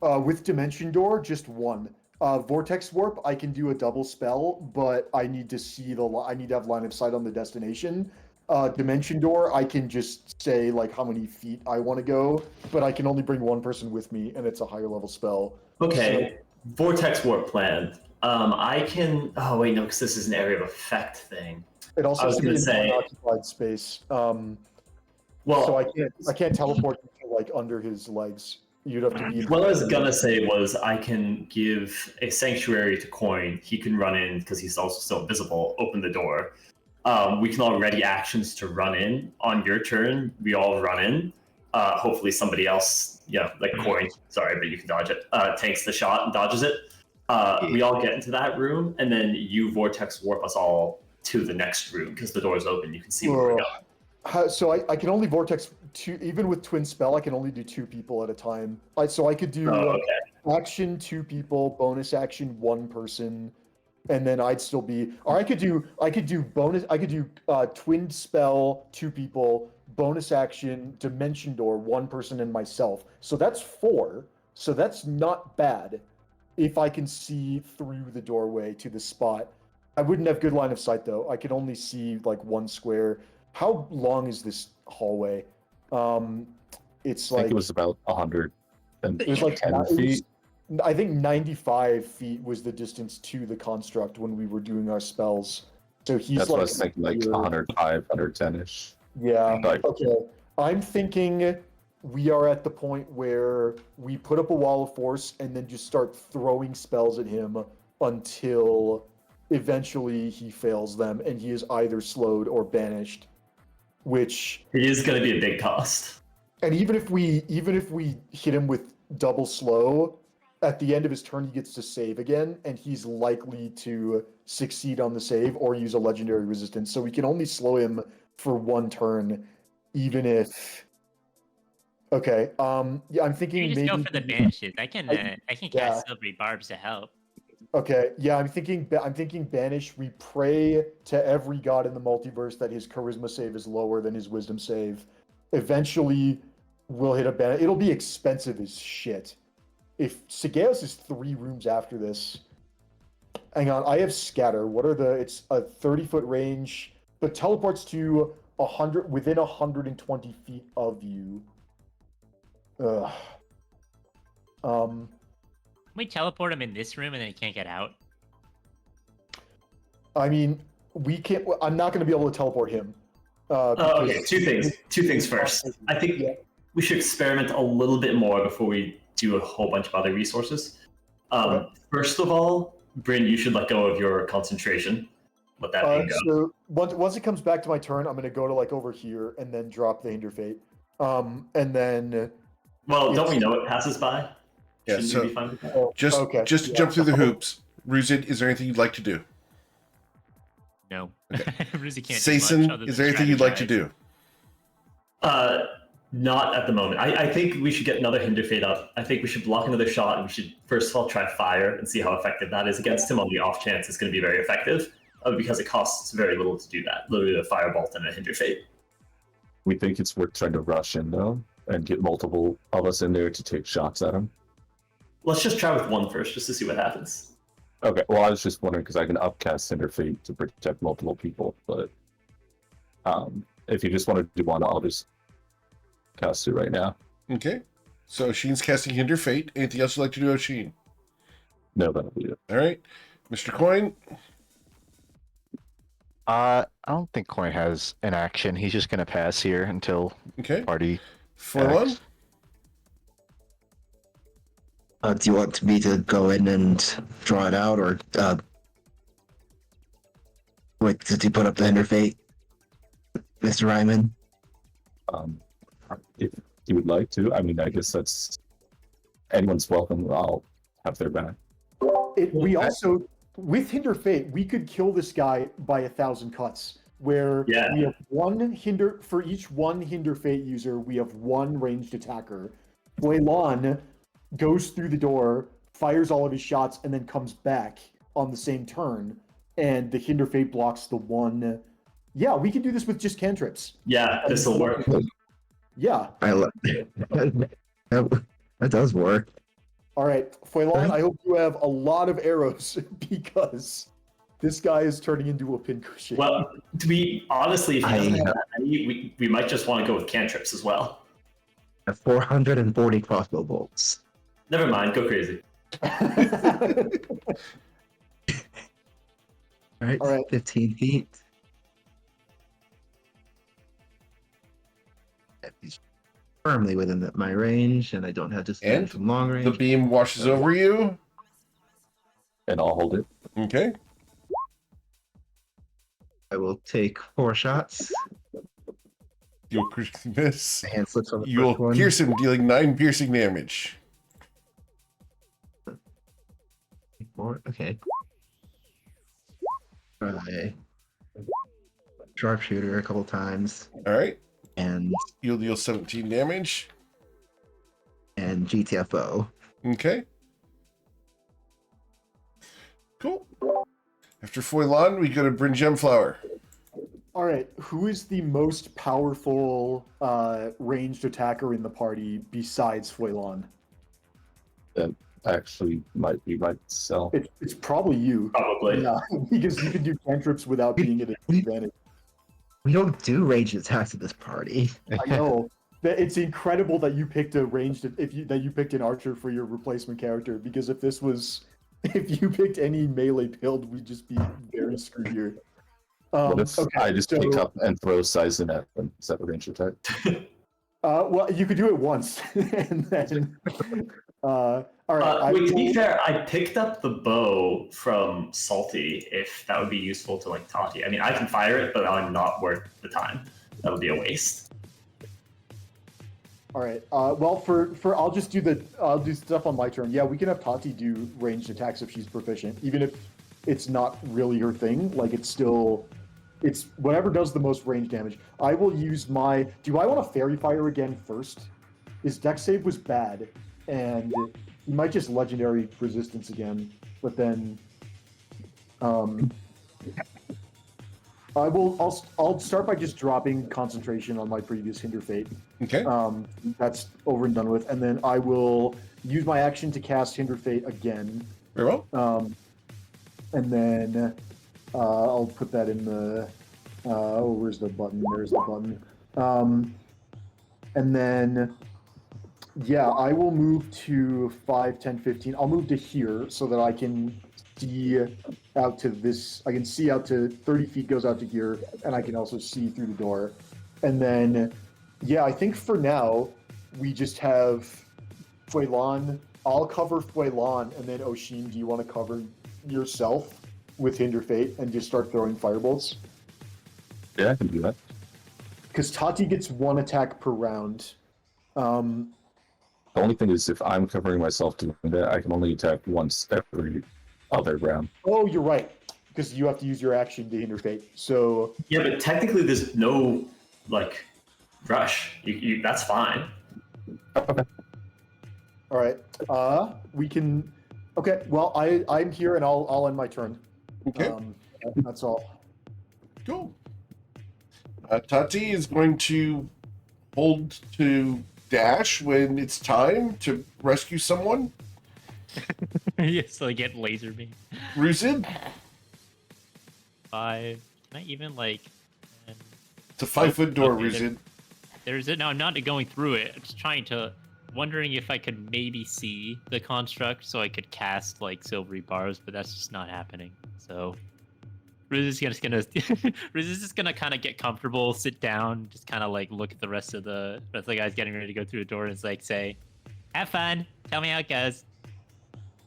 With dimension door, just one. Vortex warp, I can do a double spell, but I need to have line of sight on the destination. Dimension door, I can just say like how many feet I want to go, but I can only bring one person with me, and it's a higher level spell. Okay, Vortex Warp plan. I can. Oh wait, no, because this is an area of effect thing. It also I was has to be gonna in say- unoccupied space. Well, So I can't teleport to like under his legs. You'd have to be. what I was gonna say was I can give a sanctuary to Coin. He can run in because he's also still invisible. Open the door. We can all ready actions to run in. On your turn, we all run in. Hopefully somebody else, like Coin, sorry, but you can dodge it, takes the shot and dodges it. We all get into that room, and then you Vortex Warp us all to the next room because the door is open. You can see where we're going. So I can only vortex 2, even with twin spell. I can only do 2 people at a time. So I could do Oh, okay. action 2 people, bonus action 1 person, and then I'd still be. Or I could do bonus. I could do twin spell 2 people, bonus action dimension door 1 person and myself. So that's 4. So that's not bad. if I can see through the doorway to the spot. I wouldn't have good line of sight though. I could only see like one square. How long is this hallway? It's I think like it was about 110 it was like feet. I think 95 feet was the distance to the construct when we were doing our spells. So he's That's like, what I was thinking, like here. 105, 110-ish. Yeah. Like- Okay. I'm thinking we are at the point where we put up a wall of force and then just start throwing spells at him until eventually he fails them and he is either slowed or banished. Which It is going to be a big cost. and even if we hit him with double slow, at the end of his turn he gets to save again, and he's likely to succeed on the save or use a legendary resistance. So we can only slow him for one turn, even if. Okay. Yeah, I'm thinking You just maybe. go for the banishes. I can cast yeah. silvery barbs to help. Okay. Yeah, I'm thinking banish. We pray to every god in the multiverse that his charisma save is lower than his wisdom save. Eventually, we'll hit a ban. It'll be expensive as shit. If Sagaeos is 3 rooms after this, hang on, I have scatter. What are the? It's a 30-foot range, but teleports to 100 within 120 feet of you. Ugh. Can we teleport him in this room and then he can't get out? I mean, we can't. I'm not going to be able to teleport him. Okay, two things first. I think Yeah. we should experiment a little bit more before we do a whole bunch of other resources. Okay. First of all, Bryn, you should let go of your concentration. Let that thing go. So once it comes back to my turn, I'm going to go to like over here and then drop the Hinder Fate. And then. Well, don't we know it passes by? Yeah, Shouldn't so we be fine with that? just Okay, just yeah. jump through the hoops. Ruzid, is there anything you'd like to do? No. Okay. Ruzi can't do much Sason, other is than there anything you'd like to strategize. do? Not at the moment. I think we should get another Hinder Fate up. I think we should block another shot, and we should first of all try fire and see how effective that is against him on the off chance it's going to be very effective, because it costs very little to do that. Literally a firebolt and a Hinder Fate. We think it's worth trying to rush in, though, and get multiple of us in there to take shots at him. Let's just try with one first, just to see what happens. Okay, well, I was just wondering, because I can upcast Cinder Fate to protect multiple people, but if you just want to do one, I'll just cast it right now. Okay. So Sheen's casting Hinder Fate. Anything else you'd like to do, Sheen? No, that'll be it. All right. Mr. Coin? I don't think Coin has an action. He's just gonna pass here until Okay. party. Forlon? acts. Do you want me to go in and draw it out, or wait, did you put up the Hinder Fate, Mr. Ryman? If you would like to, I mean, I guess that's anyone's welcome. I'll have their back. We also, with Hinder Fate, we could kill this guy by 1,000 cuts. Where Yeah. we have one Hinder for each one Hinder Fate user, we have one ranged attacker. Waylon goes through the door, fires all of his shots, and then comes back on the same turn. And the Hinder Fate blocks the one. Yeah, we can do this with just cantrips. Yeah, this will work. Yeah. That does work. All right, Foylon, I hope you have a lot of arrows because this guy is turning into a pincushion. Well, do we honestly, if he doesn't I- have that many, we might just want to go with cantrips as well. 440 crossbow bolts. Never mind, go crazy. All right, All right. 15 feet. He's firmly within my range, and I don't have disadvantage And from long range. The beam washes over you. And I'll hold it. Okay. I will take 4 shots. You'll miss. My hand slips on the You will first one. pierce him, dealing 9 piercing damage. 4, okay. Try sharpshooter a couple times, All right. and You'll deal 17 damage. GTFO. Okay. Cool. After Foylon, we go to Bryn Gemflower. All right, who is the most powerful ranged attacker in the party besides Foylon? actually might be myself. It's probably you. Probably. Yeah, because you can do cantrips without being at a disadvantage. We don't do ranged attacks at this party. I know. It's incredible that you picked a ranged that you picked an archer for your replacement character, because if you picked any melee build, we'd just be very screwed here. What if I just pick up and throw Sizen at them? Is that a range attack? Well, you could do it once, and then. All right. Wait, to be fair, I picked up the bow from Salty. If that would be useful to like Tati. I mean, I can fire it, but I'm not worth the time. That would be a waste. All right. Well, for I'll do stuff on my turn. Yeah, we can have Tati do ranged attacks if she's proficient, even if it's not really her thing. Like it's whatever does the most range damage. I will use my. Do I want to fairy fire again first? His dex save was bad, and he might just legendary resistance again. But then, I'll start by just dropping concentration on my previous Hinder Fate. Okay. That's over and done with, and then I will use my action to cast Hinder Fate again. Very well. And then I'll put that in the. Where's the button? There's the button. And then, yeah, I will move to 5, 10, 15. I'll move to here so that I can see out to this. I can see out to 30 feet goes out to here, and I can also see through the door. And then, yeah, I think for now we just have Fuelan. I'll cover Fuelan, and then Oshin, do you want to cover yourself with Hinder Fate and just start throwing firebolts? Yeah, I can do that. Because Tati gets 1 attack per round. The only thing is, if I'm covering myself doing that, I can only attack once every other round. Oh, you're right. Because you have to use your action to Hinder Fate. So Yeah, but technically, there's no like rush. You that's fine. Okay. all right. We can. Okay. Well, I'm here, and I'll end my turn. Okay. That's all. Cool. Tati is going to hold to dash when it's time to rescue someone. Yes, like get laser beam. Ruzid, 5. Can I even like? it's a 5-foot door, okay, Ruzid. There's it. No, I'm not going through it. I'm just wondering if I could maybe see the construct so I could cast like silvery bars, but that's just not happening. So Riz is just gonna kind of get comfortable, sit down, just kind of like look at the rest of the guys getting ready to go through the door, and it's like say, "Have fun. Tell me how it goes."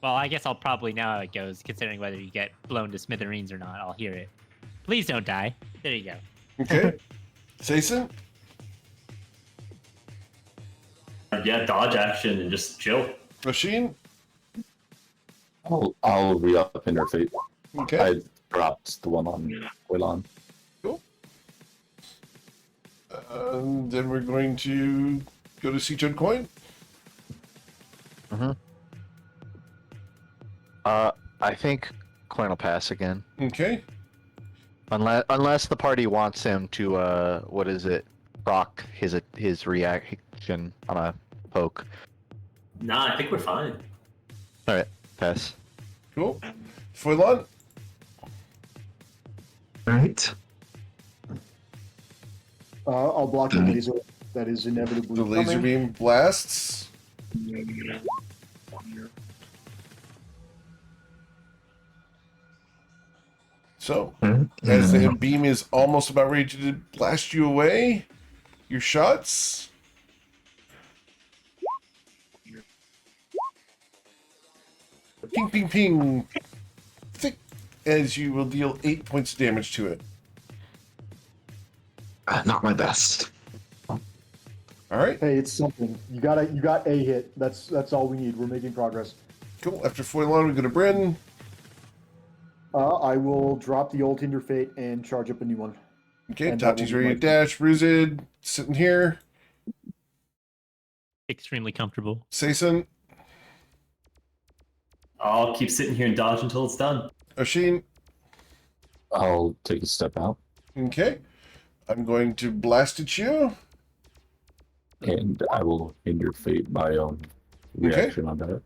Well, I guess I'll probably know how it goes, considering whether you get blown to smithereens or not. I'll hear it. Please don't die. There you go. Okay. Jason? Yeah, dodge action and just chill. Machine? I'll re-up Hinder Fate. Okay. I dropped the one on Wylon. Cool. Then we're going to go to Siege on Coin. I think Coin will pass again. Okay. Unless the party wants him to, what is it? Proc his reaction on a poke. Nah, I think we're fine. Alright, pass. Cool. Foilon? Right. I'll block the laser that is inevitably The laser coming. beam blasts. So, as the beam is almost about ready to blast you away, your shots. Ping, ping, ping. Thick, as you will deal 8 points of damage to it. Not my best. All right. Hey, it's something. You got a hit. That's all we need. We're making progress. Cool. After Foilon, we go to Bryn. I will drop the old Hinder Fate and charge up a new one. Okay, And that Tati's will be ready to my- dash. Ruzid, sitting here. Extremely comfortable. Sason, I'll keep sitting here and dodge until it's done. Oshin. I'll take a step out, Okay. I'm going to blast at you. and I will Hinder Fate my own reaction on that.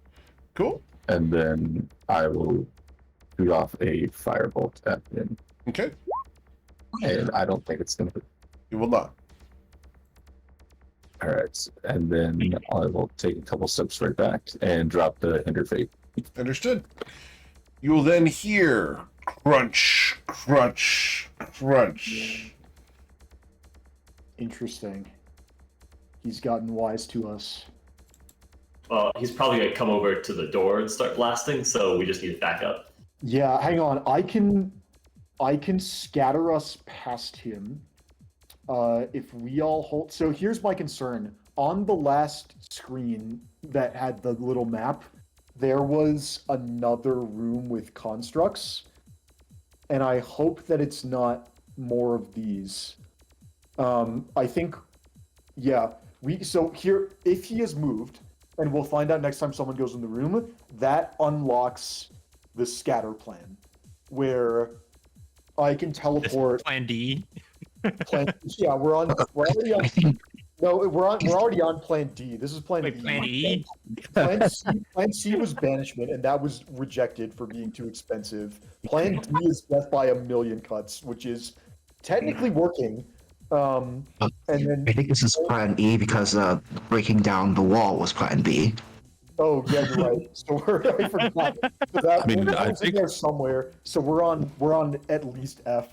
Cool. And then I will shoot off a firebolt at him. Okay. And I don't think it's going to. You will not. All right. And then I will take a couple steps right back and drop the Hinder Fate. Understood. You will then hear crunch, crunch, crunch. Interesting. He's gotten wise to us. Well, he's probably gonna come over to the door and start blasting, so we just need to back up. Yeah, hang on. I can scatter us past him. If we all hold. So here's my concern. On the last screen that had the little map, there was another room with constructs, and I hope that it's not more of these. I think, yeah. So here, if he has moved, and we'll find out next time someone goes in the room, that unlocks the scatter plan, where I can teleport. Plan D. Yeah, we're already on. No, we're already on Plan D. This is Plan Wait, D. Plan E? Plan C was banishment, and that was rejected for being too expensive. Plan D is death by a million cuts, which is technically working. And then, I think this is Plan E because breaking down the wall was Plan B. oh yeah, you're right. So I forgot. So that, I mean, that I was in think- there somewhere. So we're on at least F.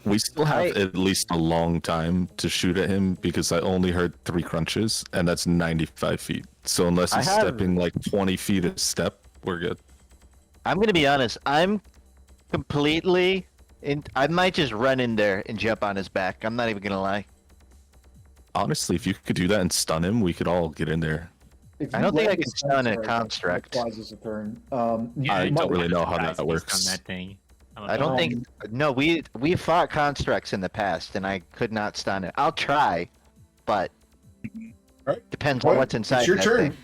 We still have at least a long time to shoot at him because I only heard 3 crunches, and that's 95 feet. So unless he's stepping like 20 feet a step, we're good. I'm gonna be honest. I'm completely. I might just run in there and jump on his back. I'm not even gonna lie. Honestly, if you could do that and stun him, we could all get in there. If I you don't think land I can the stun a sensor, construct. that applies as a turn. I don't really know how Guys, that he's works. done that thing. I don't think. No, we fought constructs in the past, and I could not stun it. I'll try, but Alright. depends Well, on what's inside. It's your that turn. thing.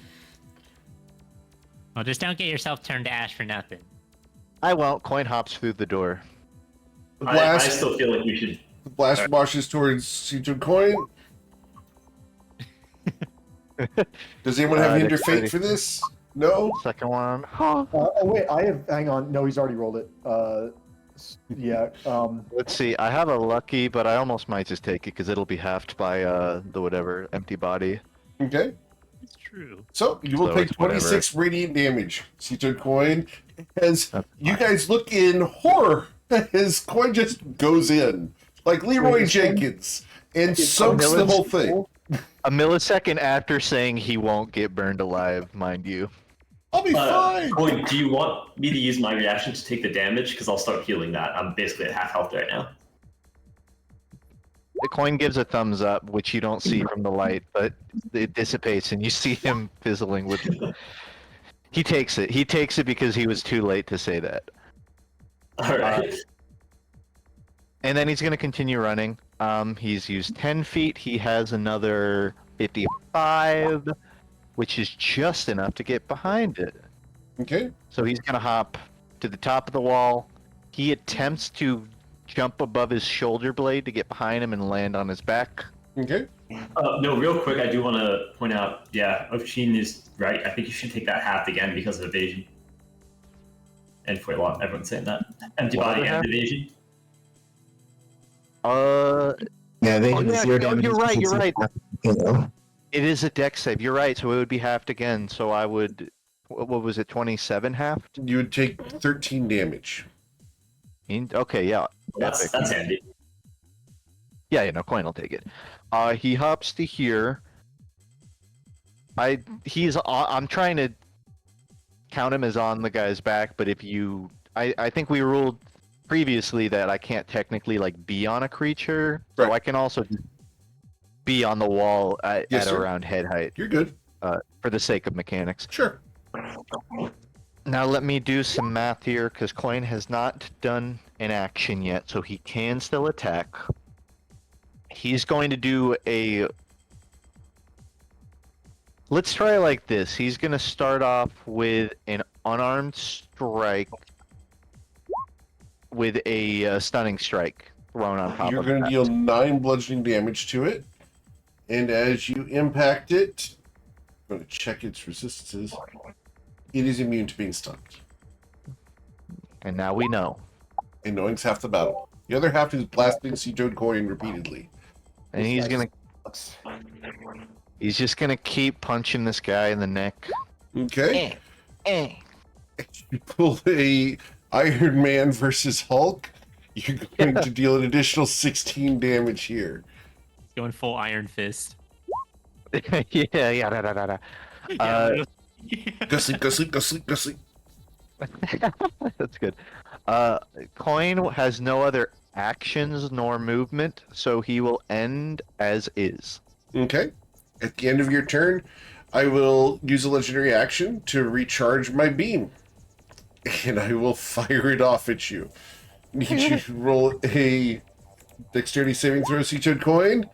Well, just don't get yourself turned to ash for nothing. I won't. Coin hops through the door. The I blast, still feel like we should. the blast washes towards C2 Coin. Does anyone have Hinder Fate dexterity. for this? No? Second one. oh wait, hang on. No, he's already rolled it. Yeah. Let's see. I have a lucky, but I almost might just take it because it'll be halved by the whatever empty body. Okay. It's true. So you will So take it's whatever. 26 radiant damage. C2 Coin, as you guys look in horror, his coin just goes in like Leroy Wait, Jenkins and soaks the whole thing. A millisecond after saying he won't get burned alive, mind you. I'll be fine. Coin, do you want me to use my reaction to take the damage? Because I'll start healing that. I'm basically at half health right now. The coin gives a thumbs up, which you don't see from the light, but it dissipates and you see him fizzling with it. He takes it. He takes it because he was too late to say that. All right. And then he's going to continue running. He's used 10 feet. He has another 55, which is just enough to get behind it. Okay. So he's going to hop to the top of the wall. He attempts to jump above his shoulder blade to get behind him and land on his back. Okay. No, real quick, I do want to point out, yeah, Oshin is right. I think you should take that half again because of evasion. And for a lot, everyone's saying that. Empty What body other and half? evasion. Yeah, they Oh, yeah, zero no, damage. you're right, you're right. You know. It is a dex save. You're right. So it would be halved again. So I would, what was it, 27 halved? You would take 13 damage. Okay, yeah. That's handy. Yeah, no, coin will take it. He hops to here. I'm trying to count him as on the guy's back, but if you, I think we ruled previously that I can't technically like be on a creature, so Right. I can also be on the wall at sir. around head height You're good. for the sake of mechanics. Sure. Now let me do some math here, because Coin has not done an action yet, so he can still attack. He's going to do a... Let's try like this. He's going to start off with an unarmed strike with a stunning strike thrown on top You're of going to that. deal 9 bludgeoning damage to it. And as you impact it, I'm going to check its resistances. It is immune to being stunned. And now we know. And knowing's half the battle. The other half is blasting Sea-Toad coin repeatedly. And he's just gonna keep punching this guy in the neck. Okay. You pull a Iron Man versus Hulk. You're going to deal an additional 16 damage here. Going full Iron Fist. Yeah. Go sleep, go sleep, go sleep, go sleep. That's good. Coin has no other actions nor movement, so he will end as is. Okay. At the end of your turn, I will use a legendary action to recharge my beam. And I will fire it off at you. Need you to roll a dexterity saving throw, Sea-Toad coin.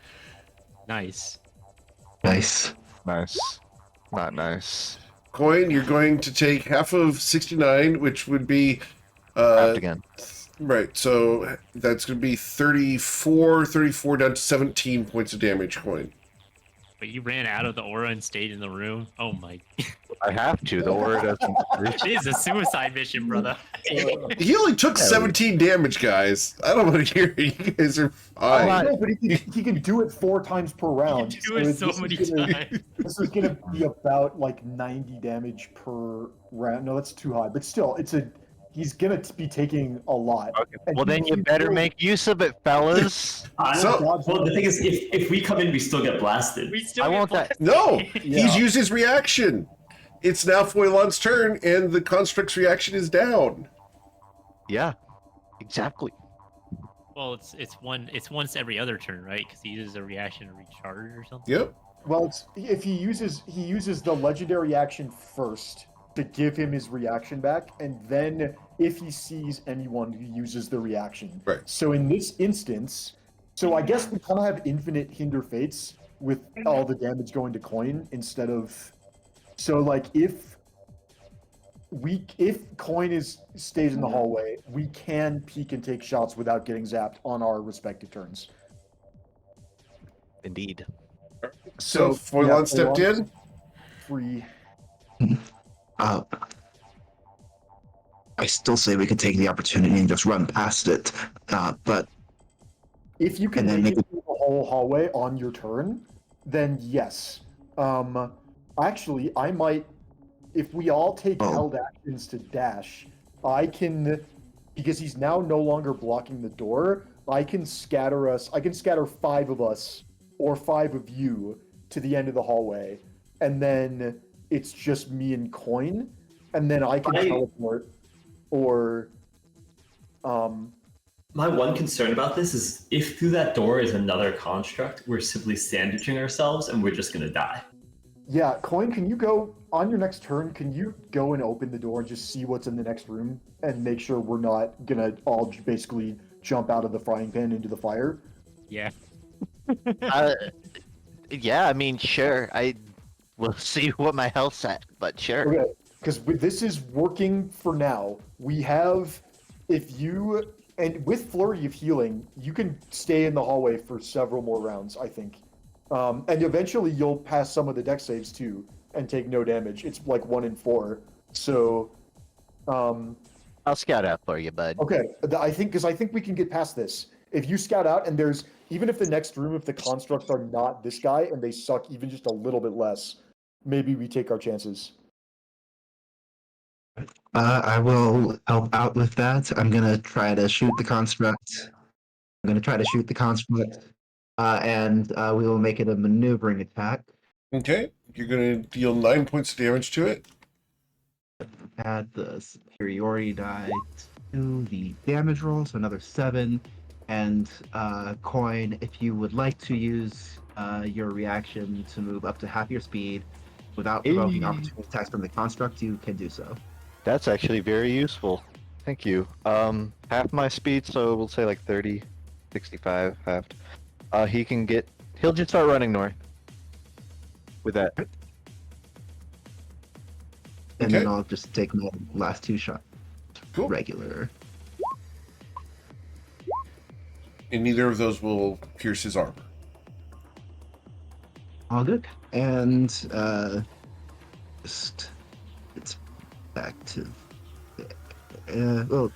Nice. Nice. Nice. Not nice. Coin, you're going to take half of 69, which would be... Halved again. Right, so that's going to be 34 down to 17 points of damage, Coin. But you ran out of the aura and stayed in the room. Oh my. I have to. The word doesn't. It is a suicide mission, brother. He only took 17 damage, guys. I don't want to hear it. You guys are fine. No, but he can do it 4 times per round. You do it so many times. This is gonna be about like 90 damage per round. No, that's too high. But still, he's gonna be taking a lot. Okay. Well, then you better make use of it, fellas. Well, the thing is, if we come in, we still get blasted. We still I get want that. No, Yeah. he's used his reaction. It's now Foilon's turn, and the construct's reaction is down. Yeah, exactly. Well, it's once every other turn, right? Because he uses a reaction to recharge or something. Yep. Well, if he uses the legendary action first to give him his reaction back, and then if he sees anyone, he uses the reaction. Right. So in this instance, I guess we kind of have infinite hinder fates with all the damage going to coin instead of. So like if coin stays in the hallway, we can peek and take shots without getting zapped on our respective turns. Indeed. So Foilon stepped in. Free. I still say we could take the opportunity and just run past it, but If you can And then make make it through the whole hallway on your turn, then yes. Actually, I might. If we all take held actions to dash, I can, because he's now no longer blocking the door. I can scatter us. I can scatter 5 of us or 5 of you to the end of the hallway, and then it's just me and Coin, and then I can teleport, or My one concern about this is if through that door is another construct, we're simply sandwiching ourselves and we're just gonna die. yeah, Coin, can you go on your next turn? Can you go and open the door and just see what's in the next room and make sure we're not gonna all basically jump out of the frying pan into the fire? Yeah. Yeah, I mean, sure. I will see what my health's at, but sure. Okay, because this is working for now. We have, and with Flurry of Healing, you can stay in the hallway for several more rounds, I think. And eventually you'll pass some of the dex saves too and take no damage. It's like 1 in 4. So, I'll scout out for you, bud. okay, I think we can get past this. If you scout out and there's, even if the next room, if the constructs are not this guy and they suck even just a little bit less, maybe we take our chances. I will help out with that. I'm gonna try to shoot the construct. And we will make it a maneuvering attack. Okay. You're going to deal 9 points of damage to it. Add the superiority die to the damage roll, so another 7. And Coin, if you would like to use your reaction to move up to half your speed without provoking opportunity attacks from the construct, you can do so. That's actually very useful. Thank you. Half my speed, so we'll say like 30, 65, halved. He'll just start running north with that. And Okay. then I'll just take my last 2 shots. Cool. Regular. And neither of those will pierce his armor. All good. And it's back to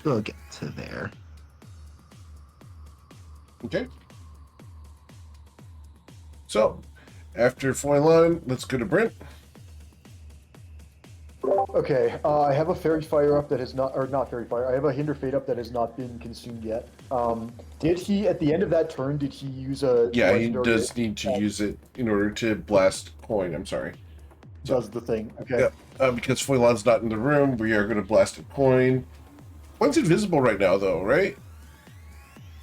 we'll get to there. Okay. So, after Foilon, let's go to Brent. Okay, I have a fairy fire up that has not, or not fairy fire. I have a hinder fate up that has not been consumed yet. Did he, at the end of that turn, did he use a? Yeah, he legendary does need to use it in order to blast coin. I'm sorry. Does the thing? Okay. Yeah, because Foilon's not in the room, we are going to blast a coin. Coin's invisible right now, though, right?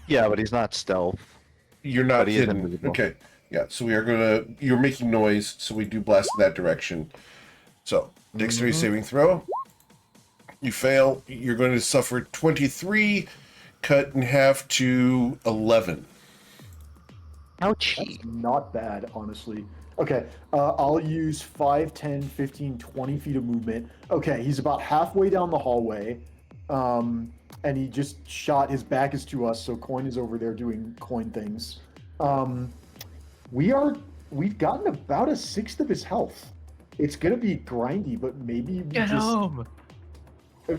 Yeah, but he's not stealth. You're not But he is hidden. invisible. Okay. Yeah, so we are going to. You're making noise, so we do blast in that direction. So, dexterity saving throw. You fail. You're going to suffer 23, cut in half to 11. Ouchie. That's not bad, honestly. Okay, I'll use 5, 10, 15, 20 feet of movement. Okay, he's about halfway down the hallway, and he just shot. His back is to us, so Coin is over there doing Coin things. We've gotten about a sixth of his health. It's gonna be grindy, but maybe we Get home.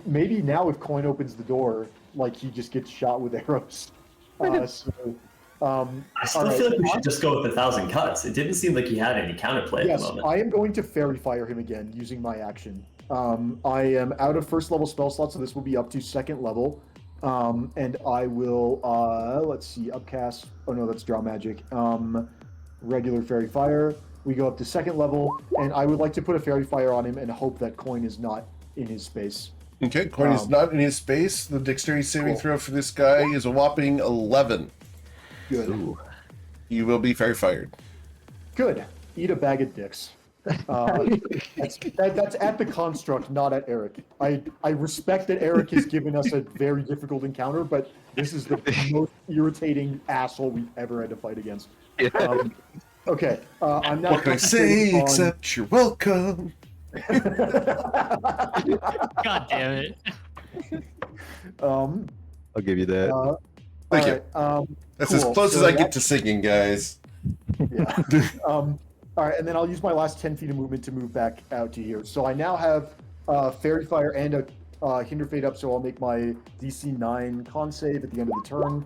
maybe now if Coin opens the door, like he just gets shot with arrows. I still alright. feel like we should just go with 1,000 cuts. It didn't seem like he had any counterplay at Yes, the moment. I am going to fairy fire him again using my action. I am out of first level spell slot, so this will be up to second level. And I will, let's see, upcast. Oh no, that's draw magic. Regular fairy fire. We go up to second level, and I would like to put a fairy fire on him and hope that Coin is not in his space. Okay, Coin is not in his space. The dexterity saving Cool. throw for this guy is a whopping 11. Good. Ooh. You will be fairy fired. Good. Eat a bag of dicks. That's at the construct, not at Eric. I respect that Eric has given us a very difficult encounter, but this is the most irritating asshole we've ever had to fight against. Okay, I'm now. What can I say concentrating on- except you're welcome? God damn it. I'll give you that. Thank you. alright, That's cool. as close So as I get that- to singing, guys. Yeah. All right, and then I'll use my last 10 feet of movement to move back out to here. So I now have Fairy Fire and a Hinder Fate up, so I'll make my DC 9 con save at the end of the turn.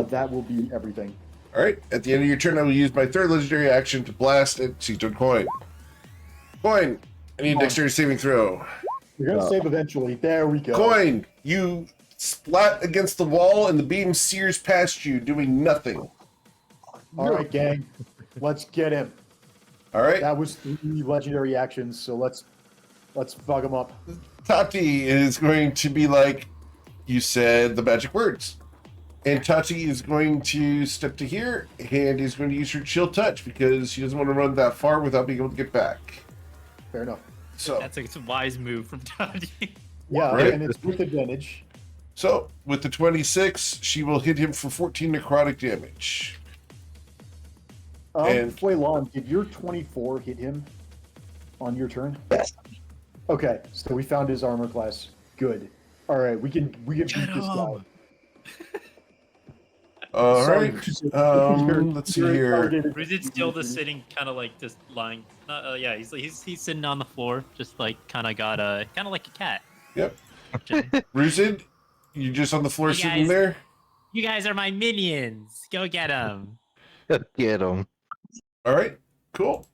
That will be everything. All right. At the end of your turn, I will use my third legendary action to blast at Seaton Coin. Coin, I need a dexterity saving throw. You're going to save eventually. There we go. Coin, you splat against the wall and the beam sears past you, doing nothing. All right, gang. Let's get him. All right. That was 3 legendary actions, so let's fuck him up. Tati is going to be like, you said the magic words. And Tati is going to step to here, and is going to use her chill touch because she doesn't want to run that far without being able to get back. Fair enough. So, That's a wise move from Toddy. Yeah, Right. and it's with advantage. so with the 26, she will hit him for 14 necrotic damage. And- Fuelon, did your 24 hit him on your turn? Yes. Okay, so we found his armor class. Good. All right, we can beat this guy. All Sorry. right. Let's see You're here. targeted. Or is it still just sitting, kind of like just lying? Yeah, he's sitting on the floor, just like kind of got a kind of like a cat. Yep. Chilling. Ruzid, you just on the floor Hey, sitting guys. there? You guys are my minions. Go get them. Get him. All right. Cool.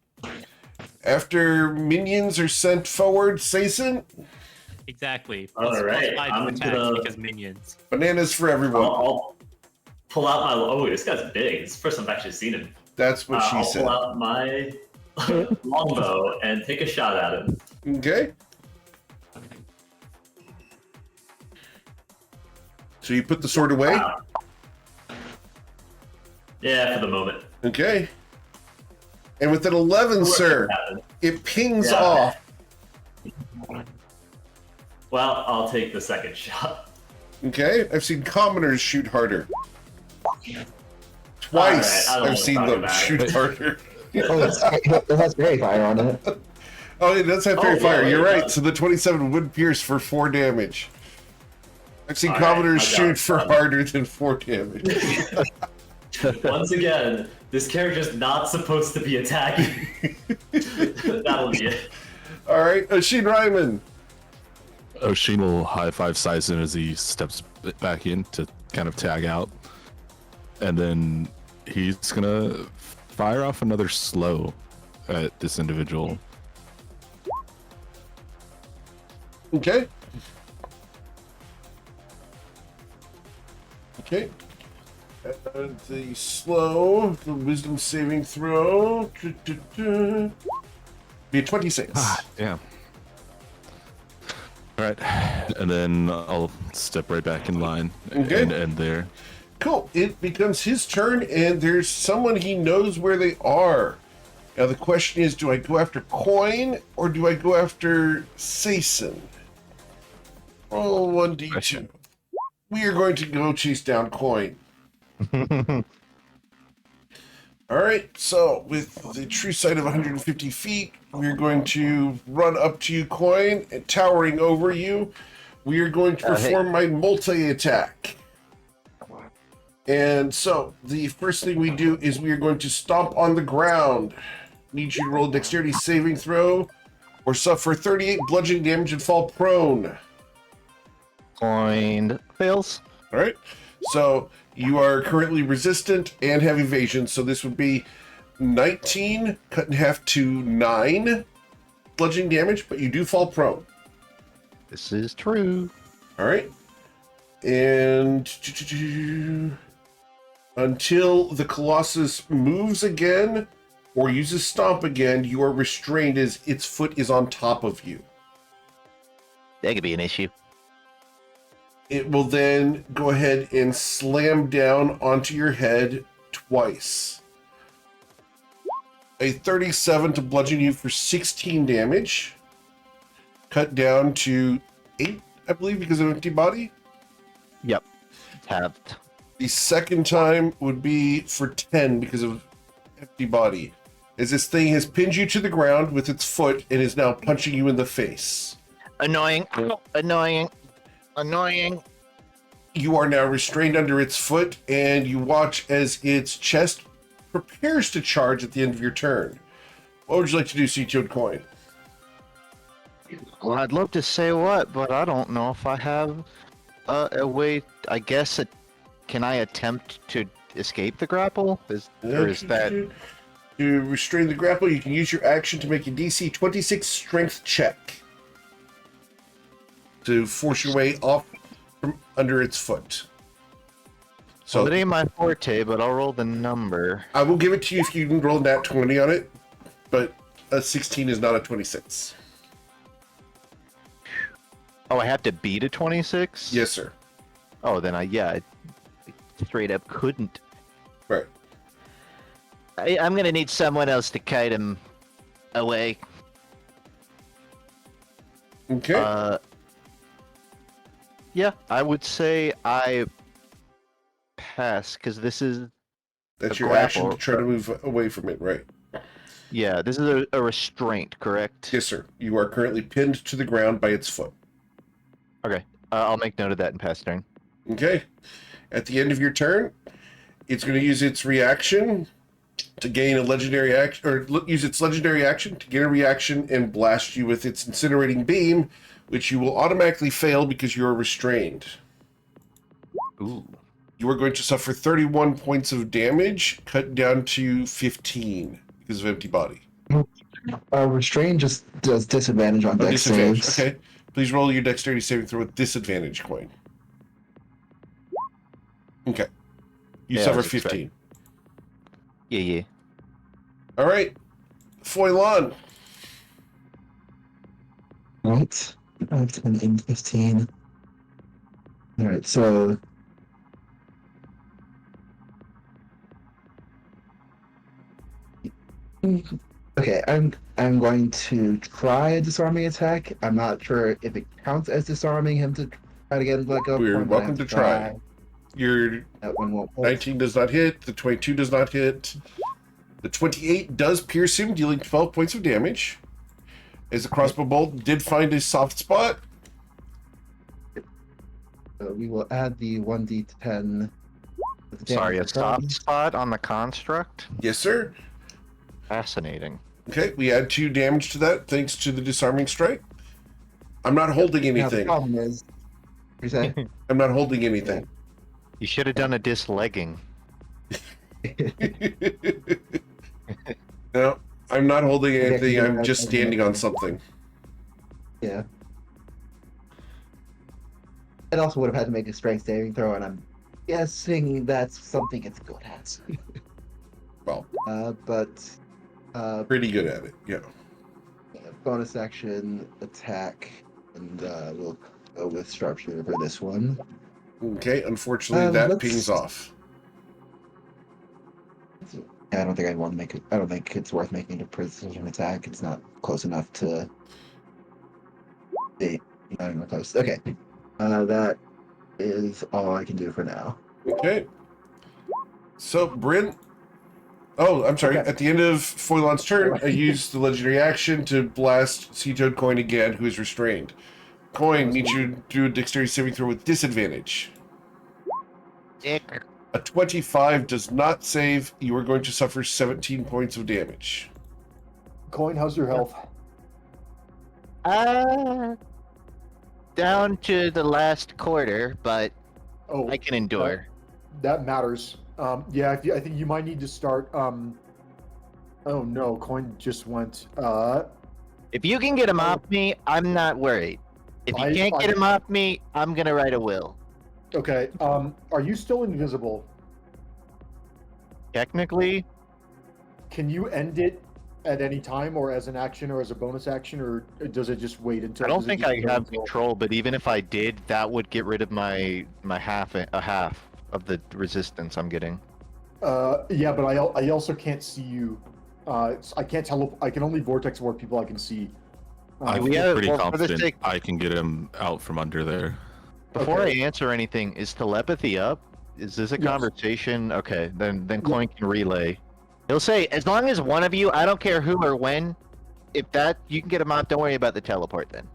After minions are sent forward, Saison, Exactly. All Plus right, 5 I'm attack gonna- because minions. bananas for everyone. I'll pull out my. Oh, this guy's big. It's the first time I've actually seen him. That's what she I'll said. pull out my longbow and take a shot at him. Okay. So you put the sword away? Wow. Yeah, for the moment. Okay. And with an 11, sir, it pings Yeah. off. Well, I'll take the second shot. Okay. I've seen commoners shoot harder. Twice All right, I don't I've wanna seen talk them about shoot it. harder. Oh, it has fairy fire on it. Oh, it does have fairy Oh, fire. yeah, You're it right. does. So the 27 would pierce for 4 damage. I've seen All right, commoners I got shoot it. for harder than 4 damage. Once again, this character's not supposed to be attacking. That'll be it. All right, Ashin Ryman. Oshin will high five Sizen as he steps back in to kind of tag out. And then he's gonna fire off another slow at this individual. Okay. Okay. The slow, the wisdom saving throw. Be a 26. Damn. All right, and then I'll step right back in line Okay. and end there. Cool. It becomes his turn, and there's someone he knows where they are. Now the question is, do I go after Coin or do I go after Sason? Roll 1d2. We are going to go chase down Coin. All right, so with the true sight of 150 feet, we're going to run up to you, Coin, and towering over you. We are going to perform my multi-attack. And so, the first thing we do is we are going to stomp on the ground. Need you to roll a dexterity saving throw, or suffer 38 bludgeoning damage and fall prone. Coined fails. All right, so you are currently resistant and have evasion, so this would be 19 cut in half to 9 bludgeoning damage, but you do fall prone. This is true. All right, and until the Colossus moves again or uses Stomp again, you are restrained as its foot is on top of you. That could be an issue. It will then go ahead and slam down onto your head twice. A 37 to bludgeon you for 16 damage. Cut down to 8, I believe, because of empty body. Yep. Halved. The second time would be for 10 because of empty body. As this thing has pinned you to the ground with its foot and is now punching you in the face. Annoying. Annoying. Annoying. You are now restrained under its foot, and you watch as its chest prepares to charge at the end of your turn. What would you like to do, Sea-Toad Coin? Well, I'd love to say what, but I don't know if I have a way. I guess can I attempt to escape the grapple? Or is that... To restrain the grapple, you can use your action to make a DC 26 strength check to force your way off from under its foot. So well, it ain't my forte, but I'll roll the number. I will give it to you if you can roll that 20 on it, but a 16 is not a 26. Oh, I have to beat a 26? Yes, sir. Oh, then I straight up couldn't. Right. I'm gonna need someone else to kite him away. Okay. Yeah, I would say I pass, because this is... That's a your action grapple. to try to move away from it, right? Yeah, this is a restraint, correct? Yes, sir. You are currently pinned to the ground by its foot. Okay, I'll make note of that and pass turn. Okay. At the end of your turn, it's going to use its reaction to gain a legendary action, or use its legendary action to gain a reaction and blast you with its incinerating beam, which you will automatically fail because you are restrained. Ooh. You are going to suffer 31 points of damage, cut down to 15 because of empty body. Restrain just does disadvantage on dex Disadvantage. saves. Okay. Please roll your dexterity saving throw with disadvantage, Coin. Okay. You Yeah, I suffer was 15. Yeah. All right. Foilon. Right. 5, 10, 8, 15. Alright, so... Okay, I'm going to try a disarming attack. I'm not sure if it counts as disarming him to try to get him to let go. You're but I welcome have to try. Your That one won't hold. 19 does not hit. The 22 does not hit. The 28 does pierce him, dealing 12 points of damage. As the crossbow bolt did find a soft spot. So we will add the 1d10. with the Sorry, a damage soft from- spot on the construct? Yes, sir. Fascinating. Okay, we add 2 damage to that thanks to the disarming strike. I'm not holding Now the anything. problem is, you say, I'm not holding anything. You should have done a dislegging. No, I'm not holding Okay, anything. yeah, I'm just I standing know. on something. yeah. It also would have had to make a strength saving throw, and I'm guessing that's something it's good at. Well, But pretty good at it. Yeah. bonus action attack, and we'll go with sharpshooter for this one. Okay. Unfortunately, that let's- pings off. I don't think I want to make it. I don't think it's worth making a precision attack. It's not close enough to be not even close. Okay, that is all I can do for now. Okay. So, Bryn. Oh, I'm sorry. Okay. At the end of Foilon's turn, I use the legendary action to blast Sea Toad Coin again, who is restrained. Coin needs you to do a dexterity saving throw with disadvantage. Dick. A 25 does not save. You are going to suffer 17 points of damage. Coin, how's your health? Down to the last quarter, but Oh, I can endure. that matters. Yeah, I think you might need to start. Oh no, Coin just went. If you can get him off me, I'm not worried. If you can't get him off me, I'm gonna write a will. Okay. Are you still invisible? Technically, Can you end it at any time, or as an action, or as a bonus action, or does it just wait until? I don't does it think just I wait have until- control, but even if I did, that would get rid of my half of the resistance I'm getting. Yeah, but I also can't see you. I can't tell. I can only vortex warp people I can see. I we feel have- pretty well, for the confident sake- I can get him out from under there. Before Okay. I answer anything, is telepathy up? Is this a Yes. conversation? Okay, then Coin can relay. He'll say, as long as one of you, I don't care who or when, if that you can get him out, don't worry about the teleport then.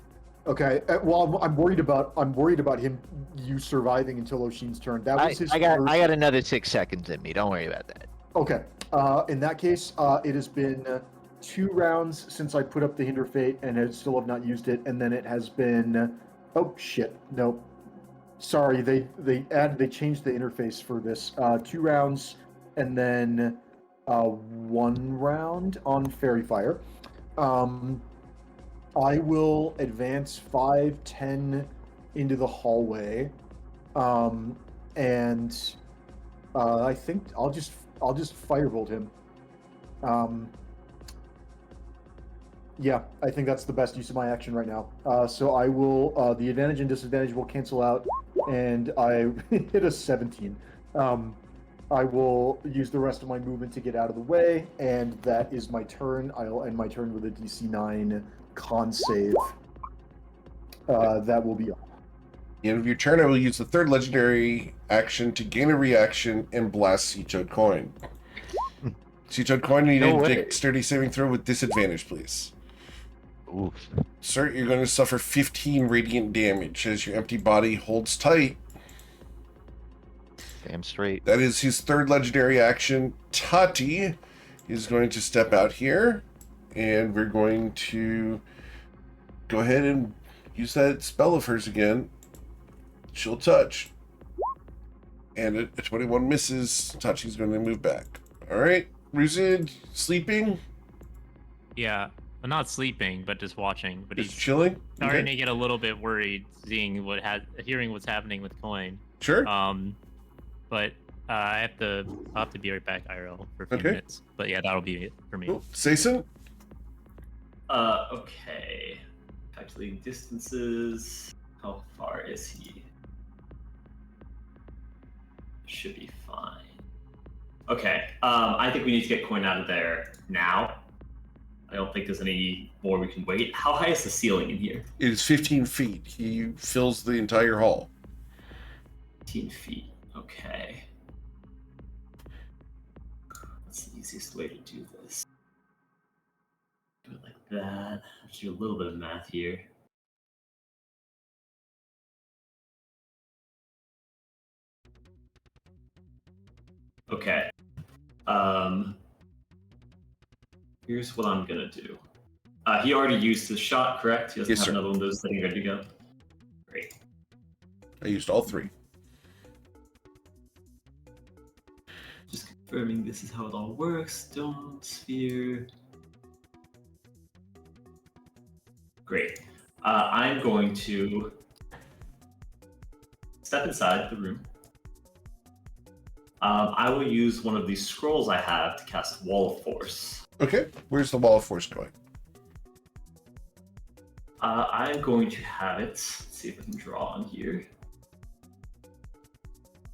Okay. Well, I'm worried about him. You surviving until Oshin's turn. That was his. I got first... another 6 seconds in me. Don't worry about that. Okay. In that case, it has been 2 rounds since I put up the Hinder Fate, and I still have not used it. And then it has been. Oh shit! No. Sorry, they changed the interface for this. 2 rounds, and then 1 round on Fairy Fire. I will advance 5, 10 into the hallway, and I think I'll just firebolt him. Yeah, I think that's the best use of my action right now. So I will. The advantage and disadvantage will cancel out, and I hit a 17. I will use the rest of my movement to get out of the way, and that is my turn. I'll end my turn with a DC 9 con save. That will be all. At the end of your turn, I will use the third legendary action to gain a reaction and blast Sea Toad Coin. Sea Toad Coin, you need No a way. dexterity saving throw with disadvantage, please. Oof. Sir, you're going to suffer 15 radiant damage as your empty body holds tight. Damn straight. That is his third legendary action. Tati is going to step out here, and we're going to go ahead and use that spell of hers again. She'll touch. And a 21 misses. Tati's going to move back. All right. Ruzid, sleeping? Yeah, I'm not sleeping, but just watching. But Just he's chilling? starting Okay. to get a little bit worried, hearing what's happening with Coin. Sure. But I'll have to be right back, IRL, for a few Okay. minutes. But yeah, that'll be it for me. Cool. Sason? Okay. Calculating distances. How far is he? Should be fine. Okay. I think we need to get Coin out of there now. I don't think there's any more we can wait. How high is the ceiling in here? It is 15 feet. He fills the entire hall. 15 feet. Okay. What's the easiest way to do this? Do it like that. Let's do a little bit of math here. Okay. Here's what I'm gonna do. He already used his shot, correct? He doesn't Yes, have sir. another one of those sitting ready to go. Great. I used all 3. Just confirming this is how it all works. Stone sphere. Great. I'm going to step inside the room. I will use one of these scrolls I have to cast Wall of Force. Okay, where's the wall of force going? I'm going to have it. Let's see if I can draw on here.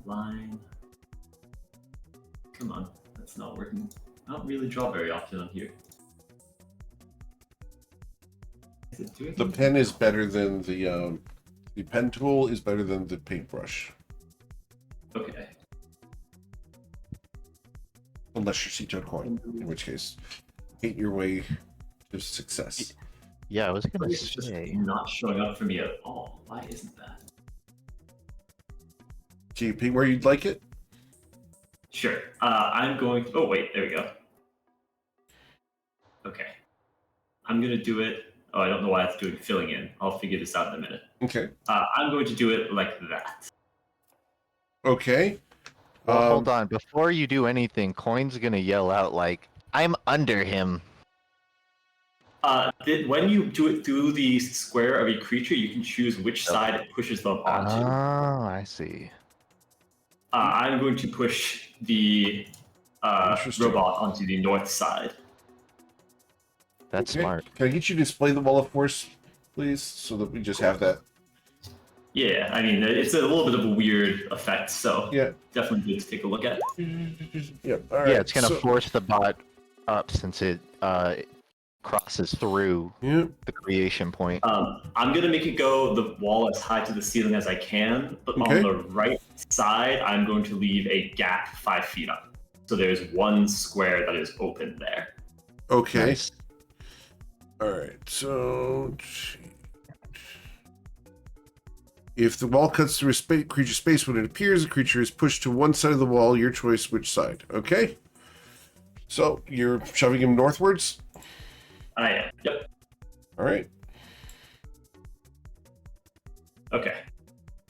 Line. Come on, that's not working. I don't really draw very often on here. Is it doing The pen is better than the pen tool is better than the paintbrush. Okay. Unless you're Sea-Toad Coin, in which case, paint your way to success. Yeah, I was gonna It's just say. not showing up for me at all. Why isn't that? Can you paint where you'd like it? Sure. I'm going to... Oh, wait. There we go. Okay. I'm going to do it... Oh, I don't know why it's doing filling in. I'll figure this out in a minute. Okay. I'm going to do it like that. Okay. Well, hold on. Before you do anything, Coin's gonna yell out like, "I'm under him." When you do it through the square of a creature, you can choose which side it pushes them onto. Oh, I see. I'm going to push the Interesting. robot onto the north side. That's Okay. smart. Can I get you to display the wall of force, please, so that we just have that? Yeah, I mean, it's a little bit of a weird effect, so Yeah. definitely good to take a look at. Yep. All right. Yeah, it's gonna so- force the bot up since it crosses through Yeah. the creation point. I'm gonna make it go the wall as high to the ceiling as I can, but Okay. on the right side, I'm going to leave a gap 5 feet up. So there's one square that is open there. Okay. Nice. All right. So, if the wall cuts through a creature space when it appears, the creature is pushed to one side of the wall. Your choice, which side? Okay. So you're shoving him northwards. I am. Yep. All right. Okay.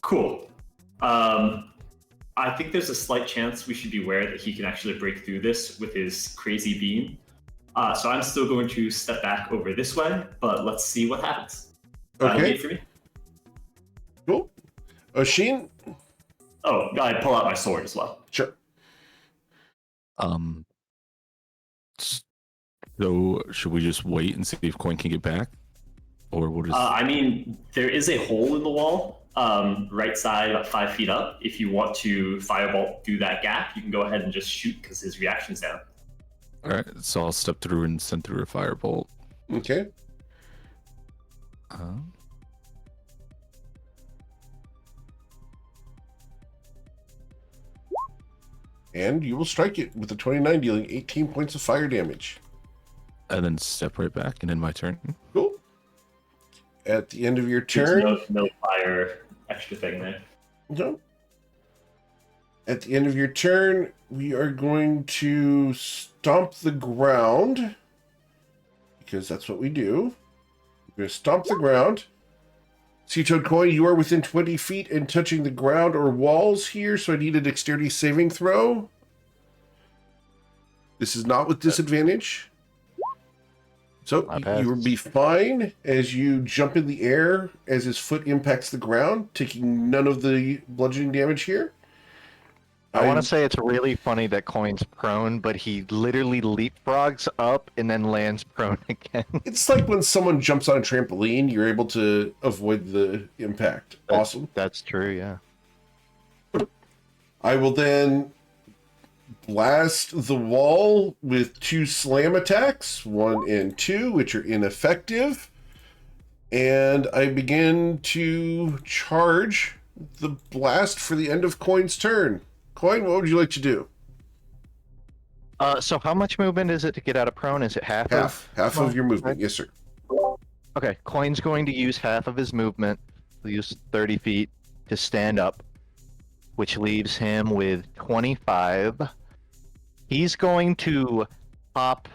Cool. I think there's a slight chance we should be aware that he can actually break through this with his crazy beam. So I'm still going to step back over this way, but let's see what happens. Okay. Wait for me. Cool. Oshin. Oh, I pull out my sword as well. Sure. So should we just wait and see if Coin can get back, or what is? I mean, there is a hole in the wall, right side, about 5 feet up. If you want to firebolt through that gap, you can go ahead and just shoot because his reaction's down. All right, so I'll step through and send through a firebolt. Okay. And you will strike it with a 29, dealing 18 points of fire damage. And then step right back and end my turn. Cool. At the end of your There's turn, no fire extra thing there. no. At the end of your turn, we are going to stomp the ground, because that's what we do. We're going to stomp the ground. Sea-Toad Coin, you are within 20 feet and touching the ground or walls here, so I need a dexterity saving throw. This is not with disadvantage. So Not bad. you will be fine as you jump in the air as his foot impacts the ground, taking none of the bludgeoning damage here. I want to say it's really funny that Coin's prone, but he literally leapfrogs up and then lands prone again. It's like when someone jumps on a trampoline, you're able to avoid the impact. Awesome. That's true, yeah. I will then blast the wall with 2 slam attacks, 1 and 2, which are ineffective. And I begin to charge the blast for the end of Coin's turn. Coin, what would you like to do? So how much movement is it to get out of prone? Is it half? Half of your movement. Yes, sir. Okay, Coin's going to use half of his movement. He'll use 30 feet to stand up, which leaves him with 25. He's going to hop.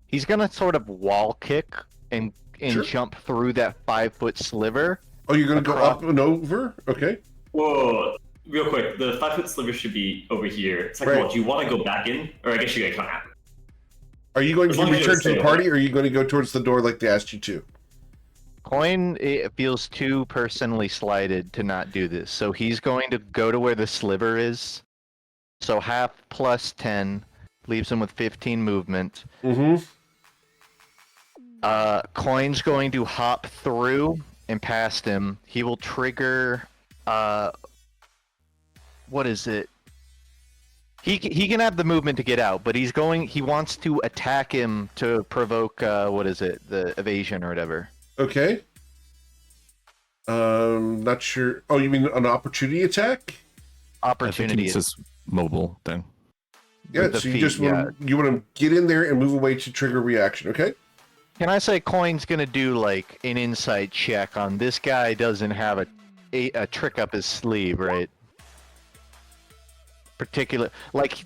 He's going to sort of wall kick and Sure. jump through that 5-foot sliver. Oh, you're going to go Across- up and over? Okay. Whoa, real quick, the 5-foot sliver should be over here. Second of all, Right. do you want to go back in? Or I guess you can't. Are you going As to long as you return to stay the over party, or are you going to go towards the door like they asked you to? Coin it feels too personally slighted to not do this, so he's going to go to where the sliver is. So half plus 10 leaves him with 15 movement. Mm-hmm. Coin's going to hop through and past him. He will trigger. What is it? He can have the movement to get out, but he wants to attack him to provoke. What is it? The evasion or whatever. Okay. Not sure. Oh, you mean an opportunity attack? I think Opportunity. it's this mobile thing. Yeah, With the so you feet, just want to get in there and move away to trigger reaction, okay? Can I say Coin's gonna do like an insight check on this guy? Doesn't have a trick up his sleeve, right? Particular, like,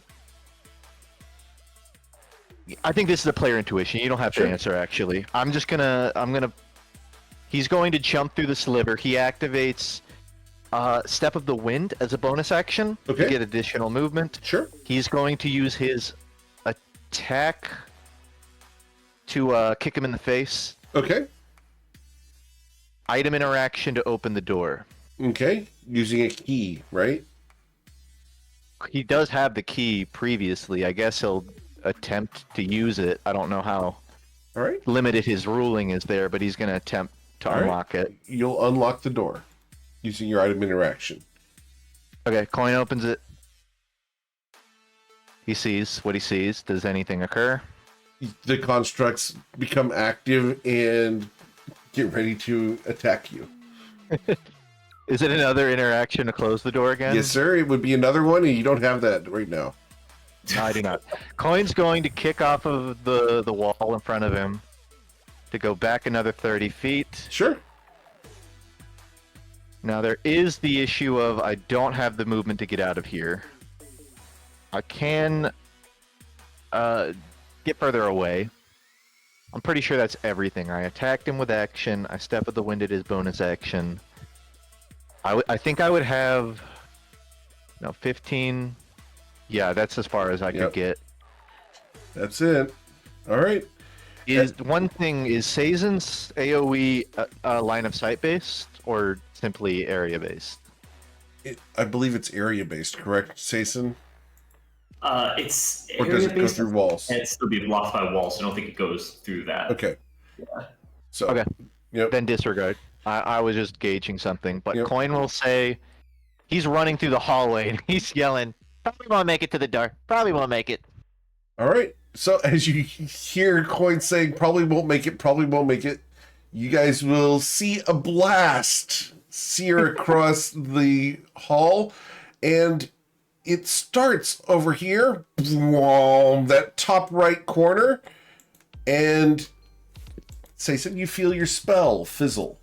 I think this is a player intuition. You don't have Sure. to answer actually. He's going to jump through the sliver. He activates Step of the Wind as a bonus action Okay. to get additional movement. Sure. He's going to use his attack to kick him in the face. Okay. Item interaction to open the door. Okay. Using a key, right? He does have the key previously. I guess he'll attempt to use it. I don't know how All right. limited his ruling is there, but he's going to attempt to All right. unlock it. You'll unlock the door using your item interaction. Okay, Coin opens it. He sees what he sees. Does anything occur? The constructs become active and get ready to attack you. Is it another interaction to close the door again? Yes, sir. It would be another one, and you don't have that right now. No, I do not. Coin's going to kick off of the wall in front of him to go back another 30 feet. Sure. Now there is the issue of I don't have the movement to get out of here. I can get further away. I'm pretty sure that's everything. I attacked him with action. I step at the wind at his bonus action. I think I would have 15. Yeah, that's as far as I Yep. could get. That's it. All right. Is one thing is Sazon's AOE line of sight based or simply area based? I believe it's area based, correct, Sason? It's Or does it go area-based, through walls? and it's still be blocked by walls, so I don't think it goes through that. Okay. Yeah. So. Okay. Yep. Then disregard. I was just gauging something, but Yep. Coin will say he's running through the hallway and he's yelling, "Probably won't make it to the door. Probably won't make it." All right. So as you hear Coin saying, "Probably won't make it. Probably won't make it," you guys will see a blast sear across the hall, and it starts over here, that top right corner, and Sason, you feel your spell fizzle.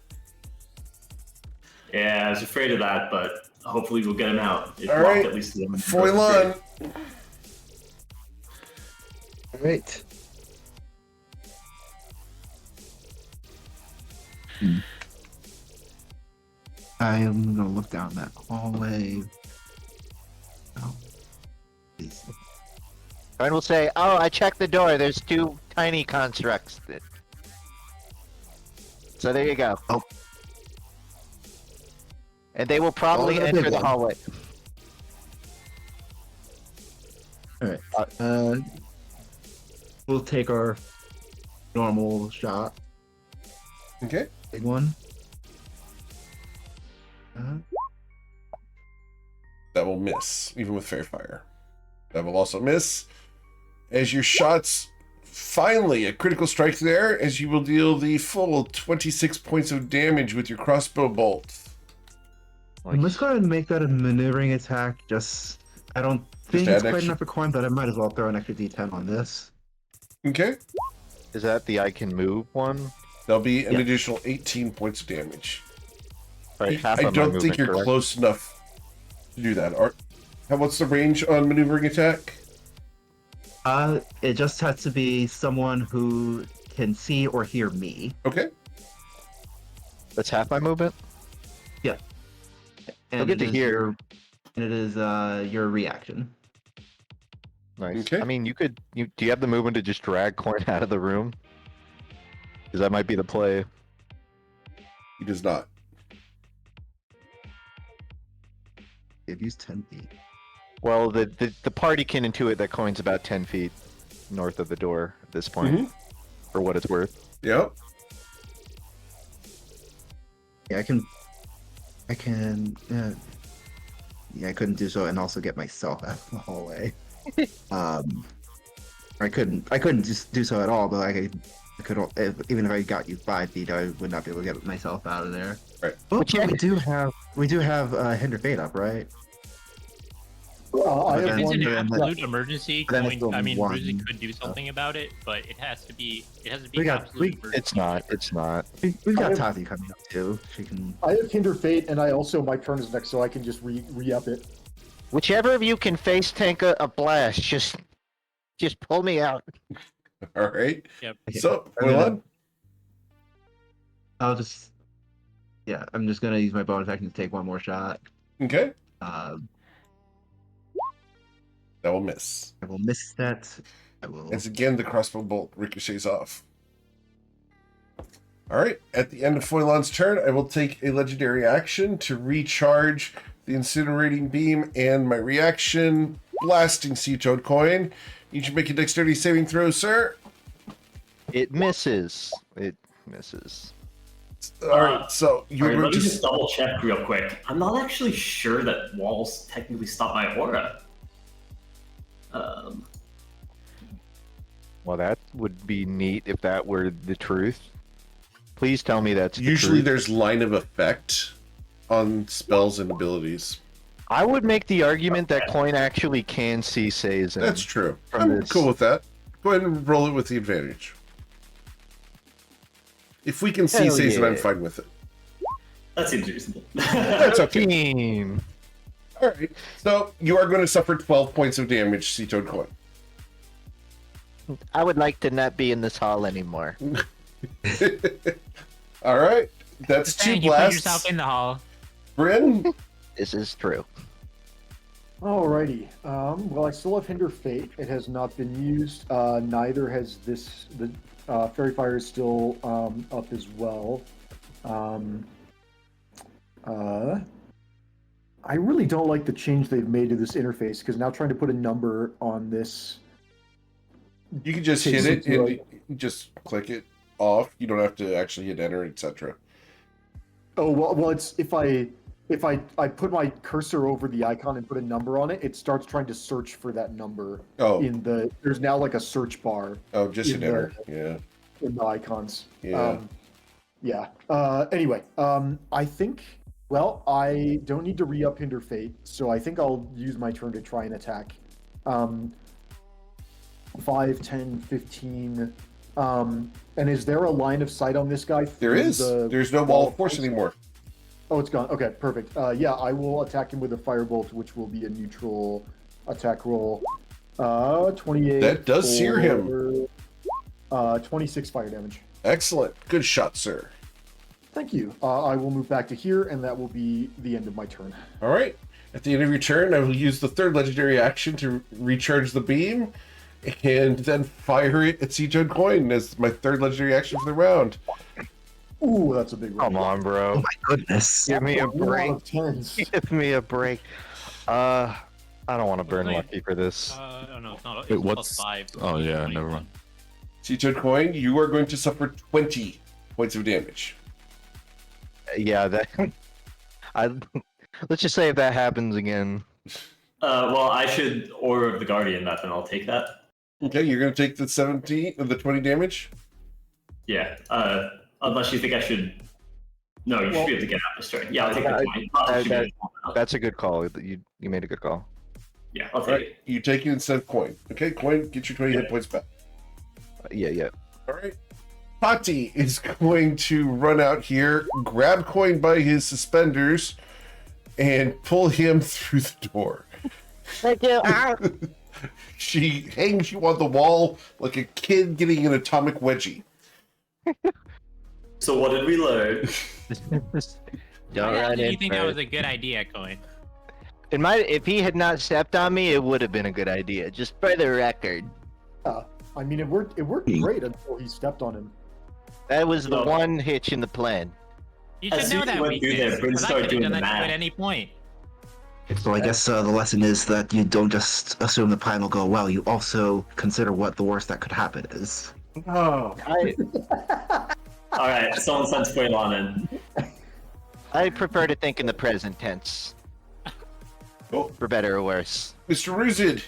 Yeah, I was afraid of that, but hopefully we'll get him out. It All blocked right. at least one. Foilan, All right. I am gonna look down that hallway. Oh, please. Coin will say, "Oh, I checked the door. There's 2 tiny constructs." So there you go. Oh. And they will probably Oh, that enter big the one. hallway. All right. We'll take our normal shot. okay. Big one. That will miss, even with fair fire. That will also miss. As your shots, finally a critical strike there, as you will deal the full 26 points of damage with your crossbow bolt. Let's go ahead and make that a maneuvering attack. I don't think add it's quite extra- enough for coin, but I might as well throw an extra D10 on this. Okay? Is that the I can move one? There'll be an Yeah. additional 18 points of damage. Right, half I of my don't think movement, you're correct? close enough to do that. What's the range on maneuvering attack? It just has to be someone who can see or hear me. Okay. That's half my movement. And get to it is hear. and it is your reaction. Nice. Okay. I mean, do you have the movement to just drag Coin out of the room? Because that might be the play. He does not. They've used 10 feet. Well, the party can intuit that Coin's about 10 feet north of the door at this point, for what it's worth. Yep. Yeah, I can. Yeah, I couldn't do so and also get myself out of the hallway. I couldn't just do so at all, but I could even if I got you 5 feet, I would not be able to get myself out of there. Right. But we do have Hinder Fate up, right? I If have it's one. an absolute emergency, but then it's Coin, I still mean, one, Ruzi could do something about it, but it has to be We got- absolute emergency. It's not. We've got I have- Tati coming up too. She can. I have Hinder Fate, and I also my turn is next, so I can just re-up it. Whichever of you can face tank a blast, just pull me out. All right. Yep. So, I'm gonna- Milan? I'll just. Yeah, I'm just gonna use my bonus action to take one more shot. Okay. I That will miss. will miss that. I will. As again, the crossbow bolt ricochets off. All right. At the end of Foilan's turn, I will take a legendary action to recharge the incinerating beam and my reaction, blasting Sea Toad Coin. You should make a dexterity saving throw, sir. It misses. It misses. All right. So you Alright, were let me just just double check real quick. I'm not actually sure that walls technically stop my aura. Well, that would be neat if that were the truth. Please tell me that's the usually truth. there's line of effect on spells and abilities. I would make the argument that Coin actually can see Seizen. That's true. From I'm this- cool with that. Go ahead and roll it with the advantage. If we can see Hell Seizen, I'm yeah. fine with it. That seems reasonable. That's okay. Team. All right. So you are going to suffer 12 points of damage, Sea Toad Coin. I would like to not be in this hall anymore. All right. That's Just two saying, you put blasts. yourself in the hall. Bryn, This is true. Alrighty. Well, I still have Hinder Fate. It has not been used. Neither has this. The Fairy Fire is still up as well. I really don't like the change they've made to this interface because now trying to put a number on this. you can just hit it and you just click it off. You don't have to actually hit enter, etc. Oh well, it's if I put my cursor over the icon and put a number on it, it starts trying to search for that number Oh, in the. There's now like a search bar just hit in enter. Yeah. in the icons. Yeah. Anyway, I think. Well, I don't need to re-up Hinder Fate, so I think I'll use my turn to try and attack. 5, 10, 15. And is there a line of sight on this guy? There through is. the There's no wall of force anymore. Oh, it's gone. Okay, perfect. Yeah, I will attack him with a firebolt, which will be a neutral attack roll. 28. That does sear him. 26 fire damage. Excellent. Good shot, sir. Thank you. I will move back to here, and that will be the end of my turn. All right. At the end of your turn, I will use the third legendary action to recharge the beam and then fire it at Sea Toad Coin as my third legendary action for the round. Ooh, that's a big one. Come on, bro. Oh my goodness. Give me a Ooh, break. of tens. Give me a break. I don't want to burn lucky for this. Oh no, it's not. It's Wait, plus what's- 5. oh, yeah, 21. never mind. Sea Toad Coin, you are going to suffer 20 points of damage. Yeah, that. Let's just say if that happens again. Well, I should Order of the Guardian that, then I'll take that. Okay, you're going to take the 20 damage? Yeah. Unless you think I should. No, you should be able to get out this turn. Yeah, I'll take the 20. I'll shoot it. That's a good call. You made a good call. Yeah, I'll All take right, it. you take it instead of Coin. Okay, Coin, get your 20 hit points back. Yeah. All right. Pati is going to run out here, grab Coin by his suspenders, and pull him through the door. Thank you. She hangs you on the wall like a kid getting an atomic wedgie. So what did we learn? Don't Why run did you in think that was first. a good idea, Coin? If he had not stepped on me, it would have been a good idea. Just for the record, I mean, it worked great until he stepped on him. that was the No. one hitch in the plan. You As should soon know as you that went through weakness. there, Bryn 'Cause I started could have doing done the that to you at math. any point. So I guess the lesson is that you don't just assume the plan will go well. You also consider what the worst that could happen is. Oh. All right, someone sent Toivoan in. I prefer to think in the present tense. Oh. For better or worse. Mr. Ruzid.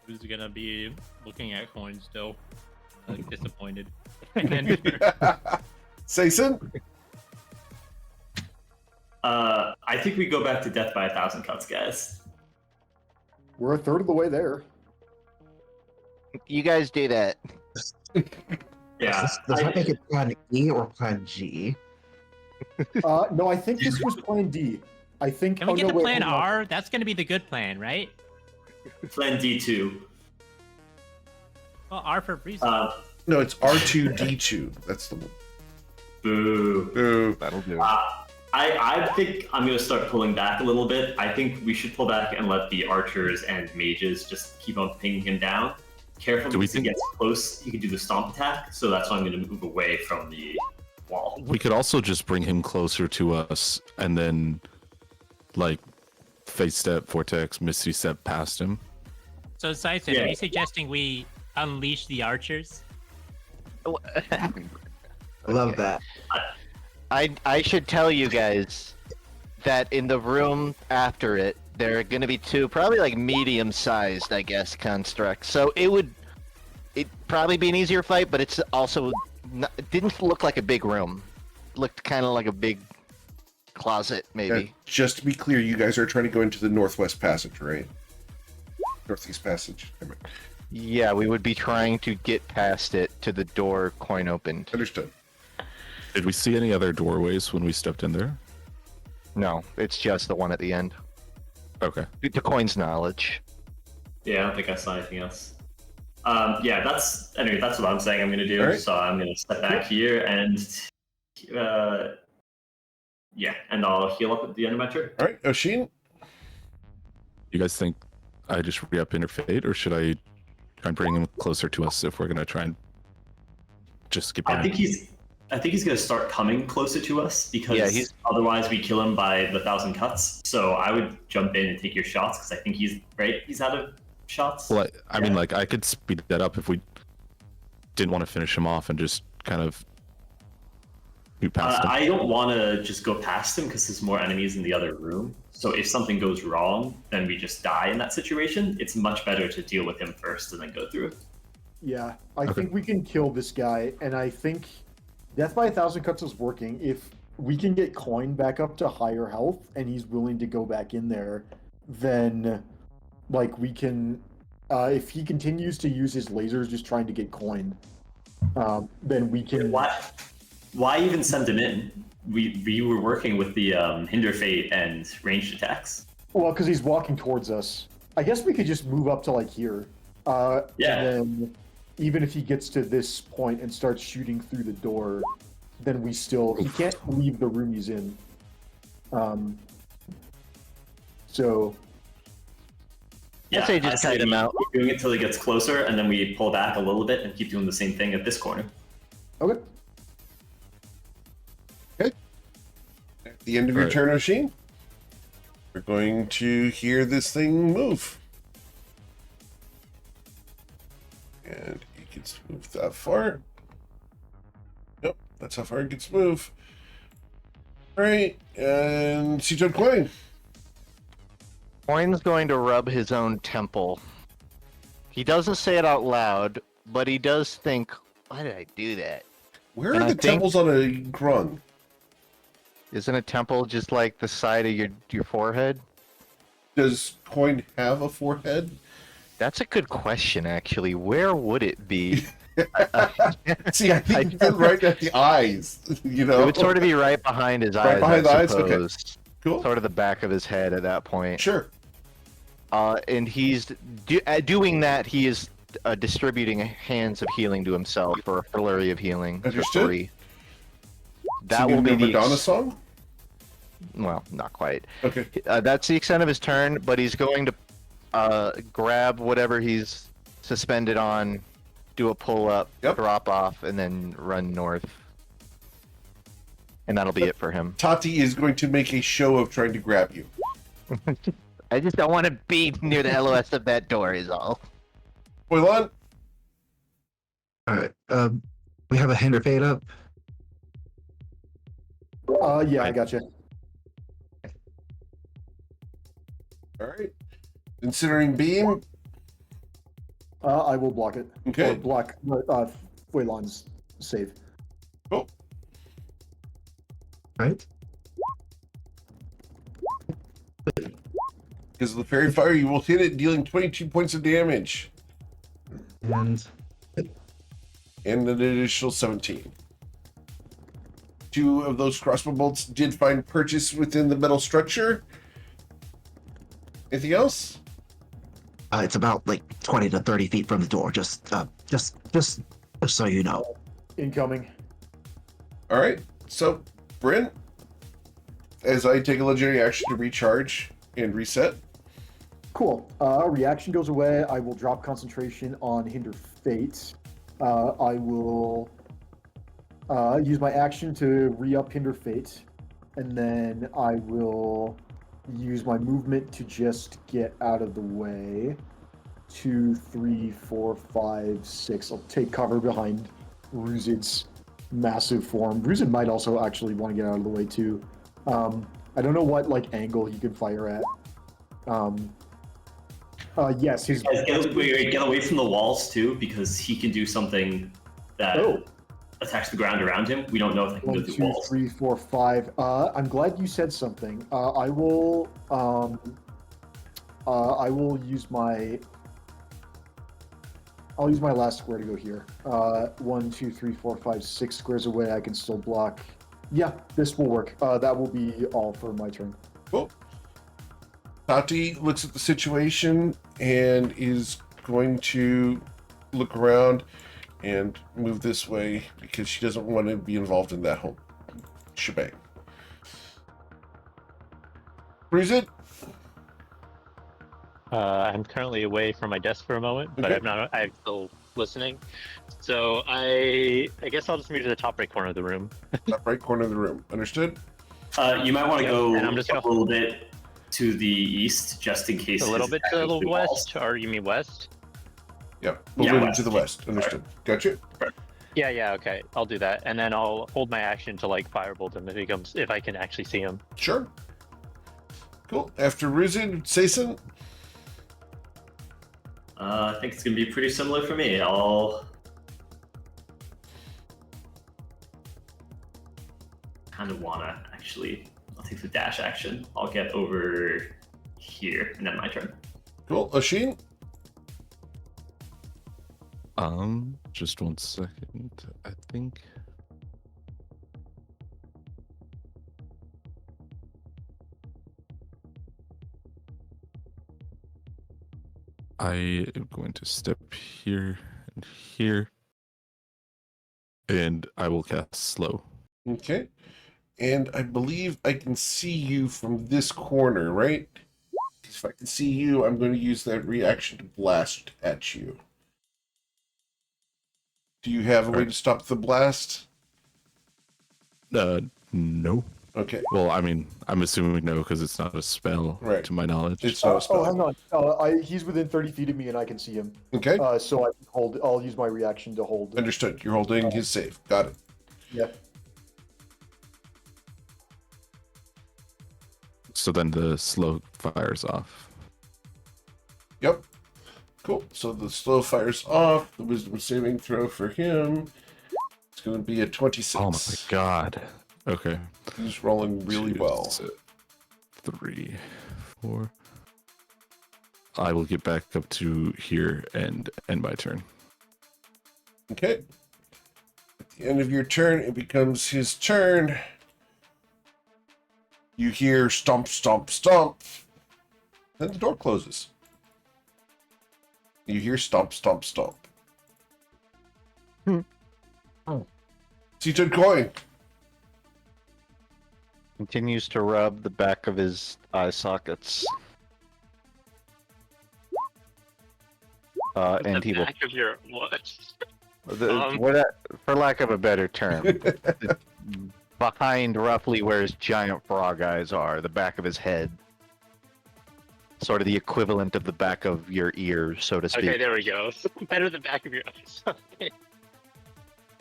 Who's gonna be looking at Coin still? Disappointed. And then Sayson? I think we go back to death by 1,000 cuts, guys. We're a third of the way there. You guys do that. Yeah. Does I- that make it plan E or plan G? No, I think this was plan D. I think. can we oh, get no, to wait, plan hold on. R? That's gonna be the good plan, right? Plan D2. Well, R for reason. No, it's R2D2. That's the one. Boo. Boo. That'll do. I think I'm going to start pulling back a little bit. I think we should pull back and let the archers and mages just keep on pinging him down. Careful, Do we because he think- gets close, he can do the stomp attack, so that's why I'm going to move away from the wall. We could also just bring him closer to us and then, like, face step, vortex, misty step past him. So, Sison, Yeah. are you suggesting we unleash the archers? I love that. I should tell you guys that in the room after it, there are going to be two, probably like medium-sized, I guess, constructs. So it'd probably be an easier fight, but it's also it didn't look like a big room. It looked kind of like a big closet, maybe. Just to be clear, you guys are trying to go into the Northwest Passage, right? Northeast Passage. Never mind. Yeah, we would be trying to get past it to the door Coin opened. Understood. Did we see any other doorways when we stepped in there? No, it's just the one at the end. Okay. To Coin's knowledge. Yeah, I don't think I saw anything else. Yeah, that's what I'm saying I'm going to do. All right. So I'm going to step back here and, yeah, and I'll heal up at the end of my turn. All right, Oshin. You guys think I just re-up Interfade, or should I try and bring him closer to us if we're gonna try and just skip I him? think he's going to start coming closer to us because otherwise we kill him by the 1,000 cuts. So I would jump in and take your shots because I think he's out of shots. Well, I mean, like, I could speed that up if we didn't want to finish him off and just kind of shoot past him. I don't want to just go past him because there's more enemies in the other room. So if something goes wrong, then we just die in that situation. It's much better to deal with him first and then go through. Yeah, I think we can kill this guy, and I think Death by 1,000 Cuts is working. If we can get Coin back up to higher health, and he's willing to go back in there, then, like, we can... if he continues to use his lasers just trying to get Coin, then we can... Why even send him in? We were working with the Hinder Fate and ranged attacks. Well, because he's walking towards us. I guess we could just move up to, like, here. Yeah. And then, even if he gets to this point and starts shooting through the door, then he can't leave the room he's in. So... Yeah, I'd say just I kite him out. Keep doing it till he gets closer, and then we pull back a little bit and keep doing the same thing at this corner. Okay. At the end of your Right. turn, Oshin, we're going to hear this thing move. And it gets moved that far. Nope, that's how far it gets moved. Alright, and Seaton Coin. Coin's going to rub his own temple. He doesn't say it out loud, but he does think, why did I do that? Where And are I the think- temples on a grung? Isn't a temple just like the side of your forehead? Does Coin have a forehead? That's a good question, actually. Where would it be? See, I think it's right at the eyes. You know, It would sort of be right behind his Right eyes. behind the I eyes? Okay. suppose. cool. Sort of the back of his head at that point. Sure. And he's doing that. He is distributing hands of healing to himself for a flurry of healing. For Understood. 3. That Singing will be the the Madonna song? well, not quite. Okay. That's the extent of his turn, but he's going to grab whatever he's suspended on, do a pull up, Yep. drop off, and then run north. And that'll be it for him. Tati is going to make a show of trying to grab you. I just don't want to be near the LOS of that door, is all. Toivoan? All right. We have a hinder fade up. Yeah, I got you. All right. Considering beam. I will block it. Okay. Or block Fuelan's save. Cool. Right. Because of the fairy fire, you will hit it, dealing 22 points of damage. And And an additional 17. 2 of those crossbow bolts did find purchase within the metal structure. Anything else? it's about like 20 to 30 feet from the door. Just so you know. Incoming. All right. So, Bryn, as I take a legendary action to recharge and reset. Cool. Reaction goes away. I will drop concentration on Hinder Fate. I will use my action to re-up Hinder Fate. And then I will use my movement to just get out of the way. 2, 3, 4, 5, 6. I'll take cover behind Ruzid's massive form. Ruzid might also actually want to get out of the way too. I don't know what like angle he can fire at. Yes, his. Guys, get away from the walls too, because he can do something that attacks the ground around him. We don't know if they can 1, go through 2, walls. 3, 4, 5. I'm glad you said something. I will use my. I'll use my last square to go here. 1, 2, 3, 4, 5, 6 squares away. I can still block. Yeah, this will work. That will be all for my turn. Cool. Tati looks at the situation and is going to look around and move this way because she doesn't want to be involved in that whole shebang. Ruzid? I'm currently away from my desk for a moment, but Okay. I'm still listening. So I guess I'll just move to the top right corner of the room. Top right corner of the room. Understood? You might want to go and I'm just gonna a little bit to the east, just in case. A little bit to the attacking through walls. west, or you mean west? Yep. Yeah, A little west. to the west. Understood. Gotcha. Yeah, okay. I'll do that, and then I'll hold my action to like firebolt him if I can actually see him. Sure. Cool. After Ruzid, Sason? I think it's gonna be pretty similar for me. I'll kind of wanna actually. I'll take the dash action. I'll get over here, and then my turn. Cool. Oshin? Just 1 second, I think. I am going to step here and here, and I will cast slow. Okay. And I believe I can see you from this corner, right? If I can see you, I'm going to use that reaction to blast at you. Do you have a way to stop the blast? No. Okay. Well, I mean, I'm assuming no because it's not a spell, Right. to my knowledge. It's not a spell. Hang on. He's within 30 feet of me, and I can see him. Okay. So I can hold. I'll use my reaction to hold. Understood. You're holding his save. Got it. Yeah. So then the slow fires off. Yep. Cool. So the slow fires off. The wisdom saving throw for him. It's going to be a 26. Oh my god. Okay. He's rolling really well. 3, 4. I will get back up to here and end my turn. Okay. At the end of your turn, it becomes his turn. You hear stomp, stomp, stomp. Then the door closes. You hear stomp, stomp, stomp. Seated coin. Continues to rub the back of his eye sockets. And he will, Back of your what? for lack of a better term, behind roughly where his giant frog eyes are, the back of his head. Sort of the equivalent of the back of your ear, so to speak. Okay, there we go. Better than back of your eyes. Okay.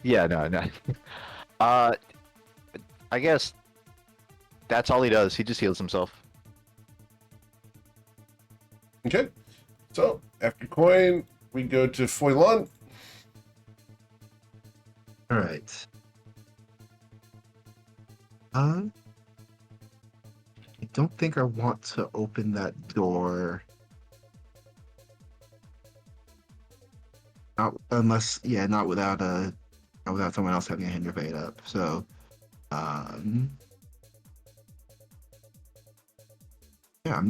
Yeah, no. I guess that's all he does. He just heals himself. Okay. So, after coin, we go to Foilon. All right. I don't think I want to open that door. Not unless, not without someone else having a hinder fade up. So, I'm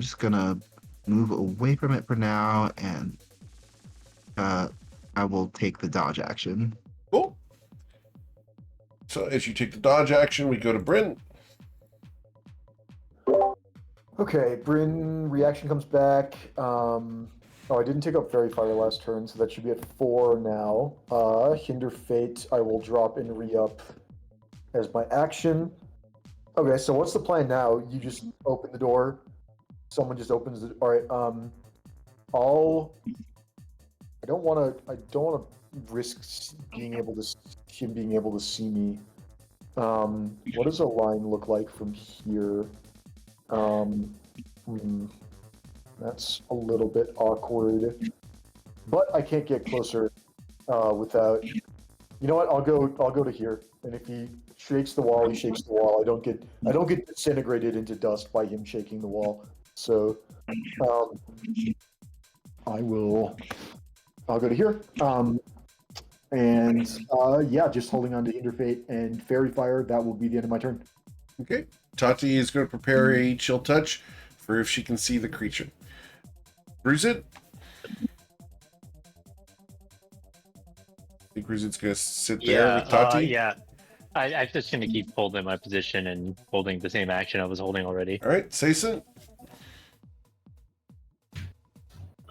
just gonna move away from it for now, and I will take the dodge action. Cool. So as you take the dodge action, we go to Bryn. Okay, Bryn reaction comes back. I didn't take up Fairy Fire last turn, so that should be at 4 now. Hinder Fate, I will drop and re-up as my action. Okay, so what's the plan now? You just open the door. Someone just opens the. All right. I don't want to risk him being able to see me. What does a line look like from here? That's a little bit awkward, but I can't get closer without. You know what? I'll go to here, and if he shakes the wall, he shakes the wall. I don't get disintegrated into dust by him shaking the wall. So, I'll go to here. Just holding on to Hinder Fate and Fairy Fire. That will be the end of my turn. Okay. Tati is going to prepare a chill touch for if she can see the creature. Ruzit? I think Ruzit's going to sit there with Tati. I'm just going to keep holding my position and holding the same action I was holding already. All right. Sayson?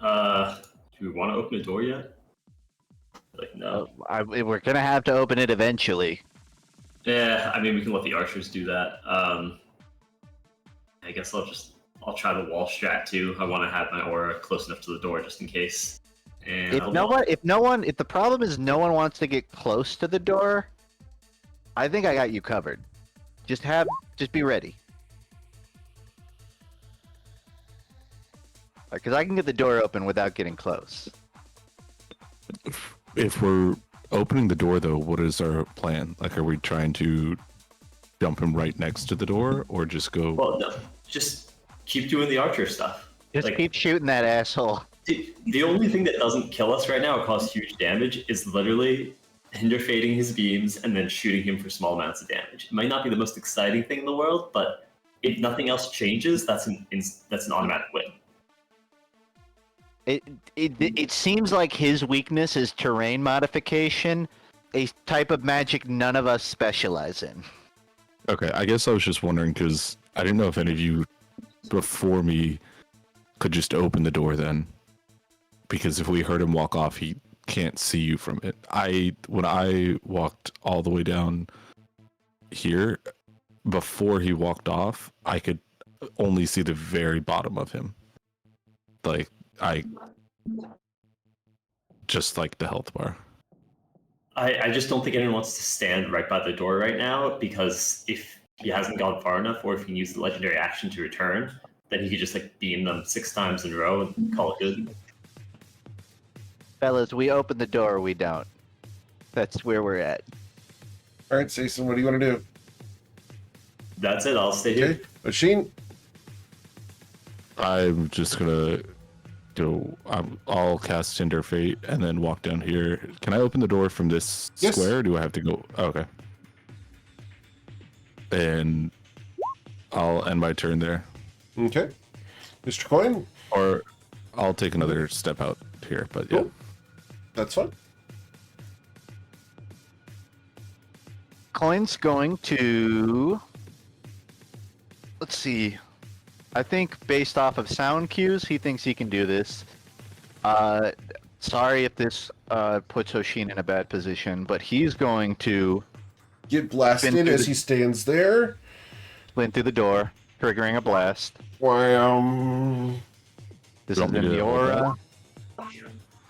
Do we want to open the door yet? Like, no. We're gonna have to open it eventually. Yeah, I mean, we can let the archers do that. I guess I'll try the wall strat too. I want to have my aura close enough to the door just in case. And If the problem is no one wants to get close to the door, I think I got you covered. Just be ready. Because I can get the door open without getting close. If we're opening the door, though, what is our plan? Like, are we trying to dump him right next to the door, or just go? Well, no, just keep doing the archer stuff. Just keep shooting that asshole. The only thing that doesn't kill us right now or cause huge damage is literally hinder fading his beams and then shooting him for small amounts of damage. It might not be the most exciting thing in the world, but if nothing else changes, that's an automatic win. It seems like his weakness is terrain modification, a type of magic none of us specialize in. Okay, I guess I was just wondering because I didn't know if any of you before me could just open the door then. Because if we heard him walk off, he can't see you from it. When I walked all the way down here, before he walked off, I could only see the very bottom of him. Like, just like the health bar. I just don't think anyone wants to stand right by the door right now, because if he hasn't gone far enough, or if he can use the legendary action to return, then he could just beam them 6 times in a row and call it good. Fellas, we open the door or we don't. That's where we're at. All right, Sayson, what do you want to do? That's it. I'll stay here. Machine? I'm just gonna I'll cast Cinder Fate and then walk down here. Can I open the door from this square, or do I have to go? Oh, okay. And I'll end my turn there. Okay. Mr. Coin? Or I'll take another step out. here, but yeah. Cool. That's fine. Coin's going to. Let's see. I think based off of sound cues, he thinks he can do this. Sorry if this puts Oshin in a bad position, but he's going to Get blasted Spin through as the- he stands there. spin through the door, triggering a blast. Wham. This Want is me in to the hold that? aura.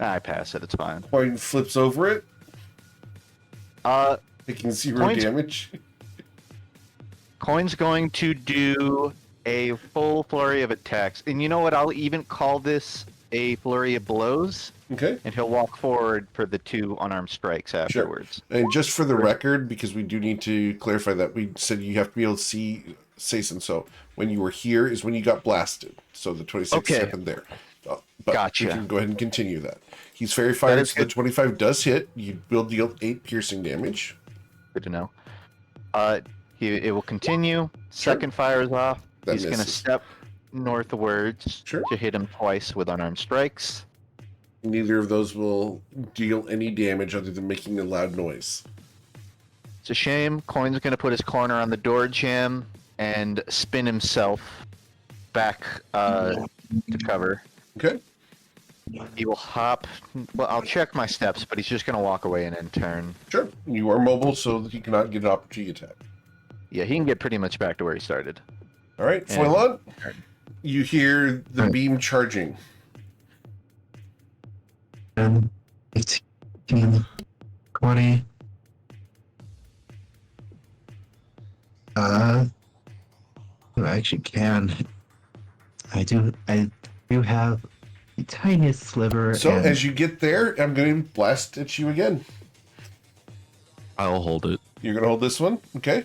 I pass it. It's fine. Coin flips over it, taking 0 Coin's- damage. Coin's going to do a full flurry of attacks, and you know what? I'll even call this a flurry of blows, Okay. and he'll walk forward for the 2 unarmed strikes afterwards. And just for the record, because we do need to clarify that we said you have to be able to see Sason. So when you were here is when you got blasted. So the 26 Okay. happened there. But Gotcha. we can go ahead and continue that. He's fairy fired, is so the good. 25 does hit. You will deal 8 piercing damage. Good to know. It will continue. Second fire is off. That He's going to misses. step northwards Sure. to hit him twice with unarmed strikes. Neither of those will deal any damage other than making a loud noise. It's a shame. Coin's going to put his corner on the door jam and spin himself back to cover. Okay. He will hop. Well, I'll check my steps, but he's just going to walk away and then turn. Sure. You are mobile, so that he cannot get an opportunity attack. Yeah, he can get pretty much back to where he started. All right, And- Foilon, you hear the beam charging. 10, 18, 20. I actually can. I do have the tiniest sliver. So and as you get there, I'm going to blast at you again. I'll hold it. You're going to hold this one? Okay.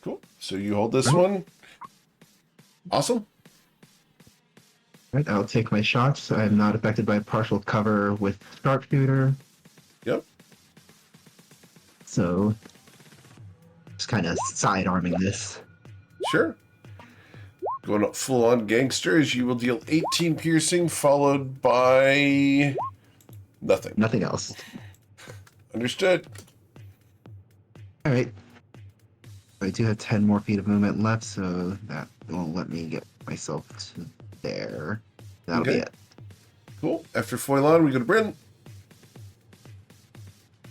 Cool. So you hold this one. Awesome. Right, I'll take my shots. I'm not affected by partial cover with sharpshooter. Yep. So just kind of sidearming this. Sure. Going up full on gangster as you will deal 18 piercing followed by nothing. Nothing else. Understood. All right. I do have 10 more feet of movement left, so that will let me get myself to there. That'll Okay. be it. Cool. After Foilon, we go to Bryn.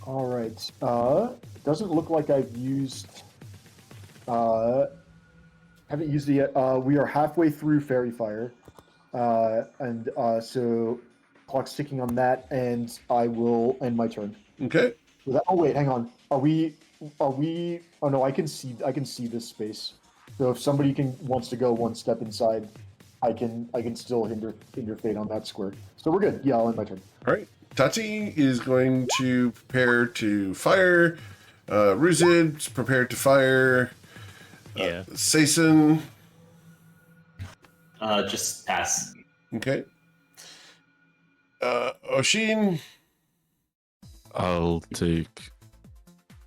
All right. Doesn't look like I've used. Haven't used it yet. We are halfway through Fairy Fire, and so clock's ticking on that, and I will end my turn. Okay. Oh wait, hang on. Are we? Oh no, I can see this space. So if somebody wants to go one step inside, I can still hinder fate on that square. So we're good. Yeah, I'll end my turn. All right. Tati is going to prepare to fire. Ruzid's prepared to fire. Yeah. Sason. Just pass. Okay. Oshin. I'll take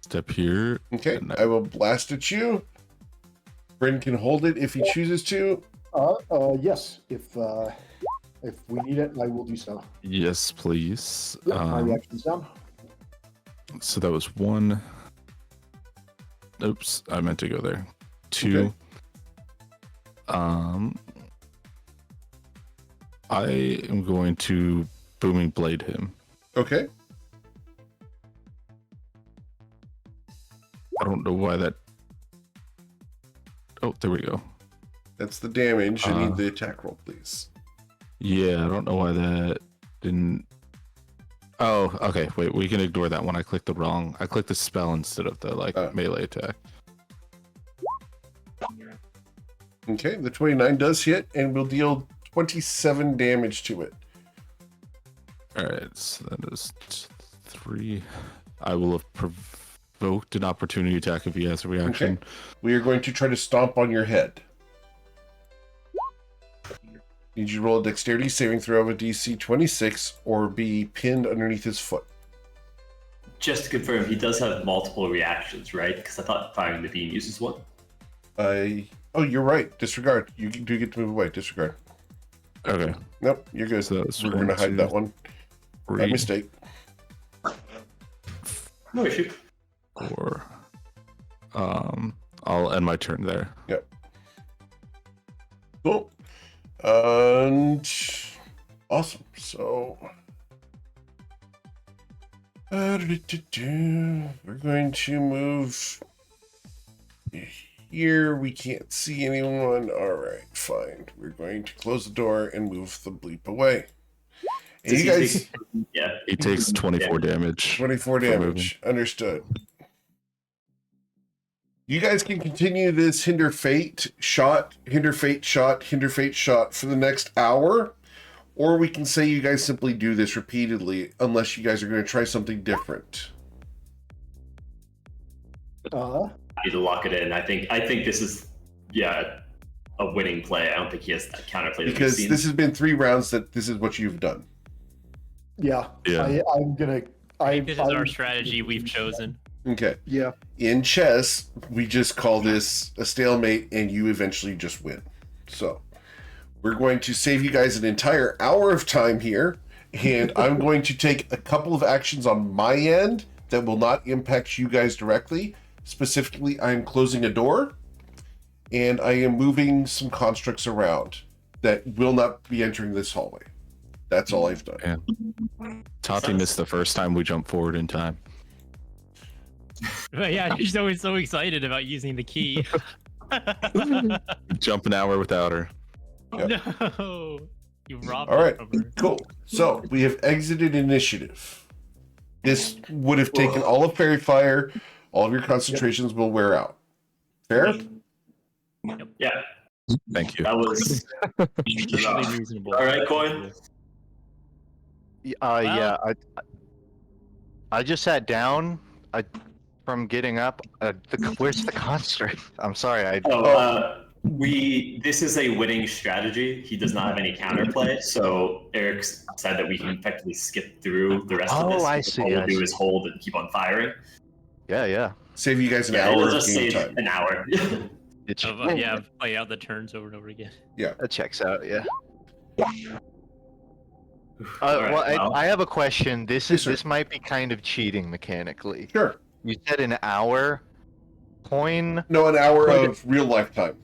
step here. Okay. And I will blast at you. Bryn can hold it if he chooses to. Yes. If we need it, I will do so. Yes, please. Yep, my reaction's down. So that was 1. Oops, I meant to go there. 2. Okay. I am going to booming blade him. Okay. I don't know why that. Oh, there we go. That's the damage. I need Uh, the attack roll, please. Yeah, I don't know why that didn't. Oh, okay. Wait, we can ignore that one. I clicked the spell instead of the melee attack. Okay, the 29 does hit and will deal 27 damage to it. All right, so that is 3. I will have provoked an opportunity attack if he has a reaction. We are going to try to stomp on your head. Need you to roll a dexterity saving throw of a DC 26 or be pinned underneath his foot. Just to confirm, he does have multiple reactions, right? Because I thought firing the beam uses one. Oh, you're right. Disregard. You do get to move away. Disregard. Okay. Nope, you're good. So that's We're going to 1, hide 2, that one. By 3, mistake. No issue. 4. I'll end my turn there. Yep. Cool. And awesome. So we're going to move here. We can't see anyone. All right, fine. We're going to close the door and move the bleep away. And Does you he guys, take- yeah. He takes 24 damage. 24 for damage. Understood. You guys can continue this hinder fate shot for the next hour, or we can say you guys simply do this repeatedly, unless you guys are going to try something different. Uh, I need to lock it in. I think this is a winning play. I don't think he has that counterplay that we've Because seen. this has been 3 rounds that this is what you've done. yeah. Yeah. I'm gonna. I think this is our strategy we've chosen. Okay. Yeah. In chess, we just call this a stalemate, and you eventually just win. So we're going to save you guys an entire hour of time here, and I'm going to take a couple of actions on my end that will not impact you guys directly. Specifically, I'm closing a door, and I am moving some constructs around that will not be entering this hallway. That's all I've done. Yeah. Tati missed the first time we jumped forward in time. But yeah, she's always so excited about using the key. Jump an hour without her. Yep. No, you robbed All it right, from her. cool. So we have exited initiative. This would have taken all of Fairy Fire. All of your concentrations will wear out. Fair? Yeah, Thank you. that was Totally reasonable. all right, Coin. Yeah, I just sat down. From getting up. Where's the construct? I'm sorry. This is a winning strategy. He does not have any counterplay, so Eric said that we can effectively skip through the rest of this. I see. All we'll I do see. is hold and keep on firing. Yeah. Save you guys an Yeah, hour it'll of just game save time. an hour. Yeah, play out the turns over and over again. That checks out. Yeah. All right, Well, I have a question. Yes, sir. This might be kind of cheating mechanically. Sure. You said an hour. Coin. No, an hour of real life time.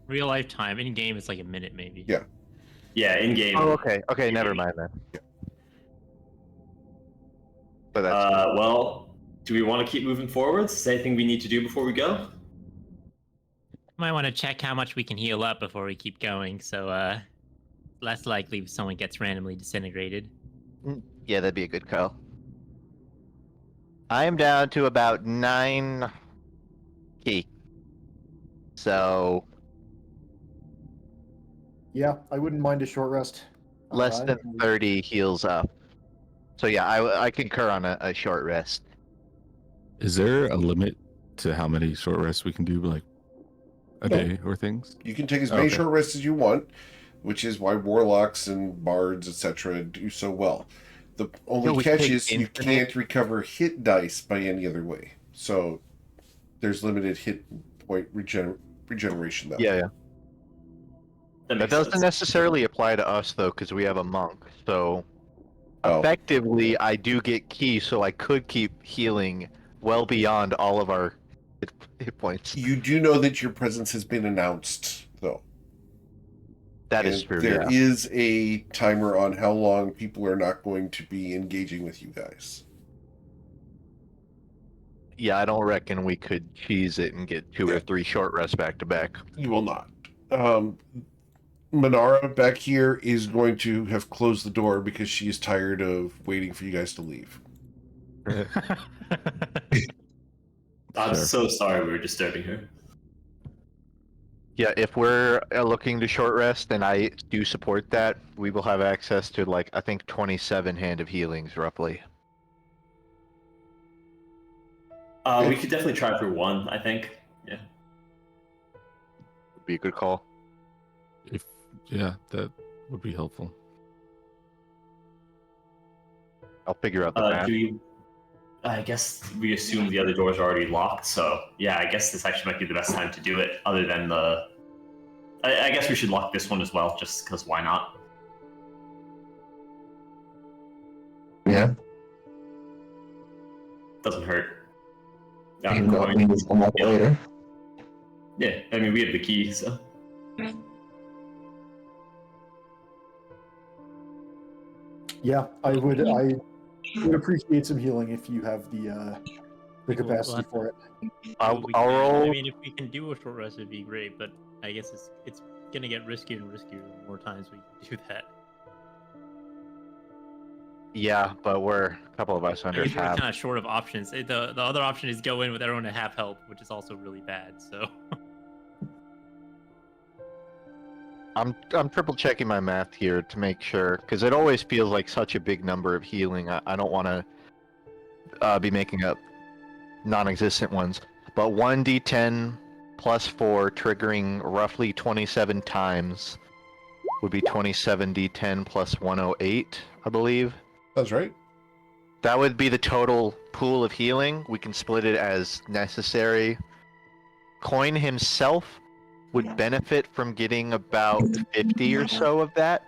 Real life time. In game, it's like a minute maybe. Yeah. Yeah, in game. Oh, okay. Okay, never mind then. But that's Well, do we want to keep moving forwards? Is there anything we need to do before we go? Might want to check how much we can heal up before we keep going, so less likely someone gets randomly disintegrated. yeah, that'd be a good call. I am down to about 9 key. So Yeah, I wouldn't mind a short rest. less than 30 heals up. So yeah, I concur on a short rest. Is there a limit to how many short rests we can do, like a No. day or things? You can take as many Okay. short rests as you want, which is why warlocks and bards, etc., do so well. The only we catch take is you infinite- can't recover hit dice by any other way. So there's limited hit point regeneration that way. Yeah. That That makes doesn't sense. necessarily apply to us though, because we have a monk. So Oh. effectively, I do get key, so I could keep healing well beyond all of our hit points. You do know that your presence has been announced, though. That is And true. There Yeah. is a timer on how long people are not going to be engaging with you guys. Yeah, I don't reckon we could cheese it and get 2 or 3 short rests back to back. You will not. Manara back here is going to have closed the door because she is tired of waiting for you guys to leave. I'm Sure. so sorry we were disturbing her. Yeah, if we're looking to short rest, and I do support that, we will have access to I think 27 hand of healings roughly. We could definitely try for 1, I think. Yeah. Would be a good call. Yeah, that would be helpful. I'll figure out the math. I guess we assume the other doors are already locked, so yeah, I guess this actually might be the best time to do it, other than I guess we should lock this one as well, just because why not? Yeah. Doesn't hurt. You can go and use them up later. Yeah, I mean, we have the key, so. Yeah, I would appreciate some healing if you have the capacity for it. I'll We can. roll. I mean, if we can do a short rest, it'd be great. But I guess it's gonna get riskier and riskier the more times we do that. Yeah, but we're a couple of us I under guess we're half. kind of short of options. The other option is go in with everyone at half health, which is also really bad. So I'm triple checking my math here to make sure, because it always feels like such a big number of healing. I don't want to be making up non-existent ones. But 1d10 plus 4, triggering roughly 27 times, would be 27d10 plus 108, I believe. That's right. That would be the total pool of healing. We can split it as necessary. Coin himself would benefit from getting about 50 or so of that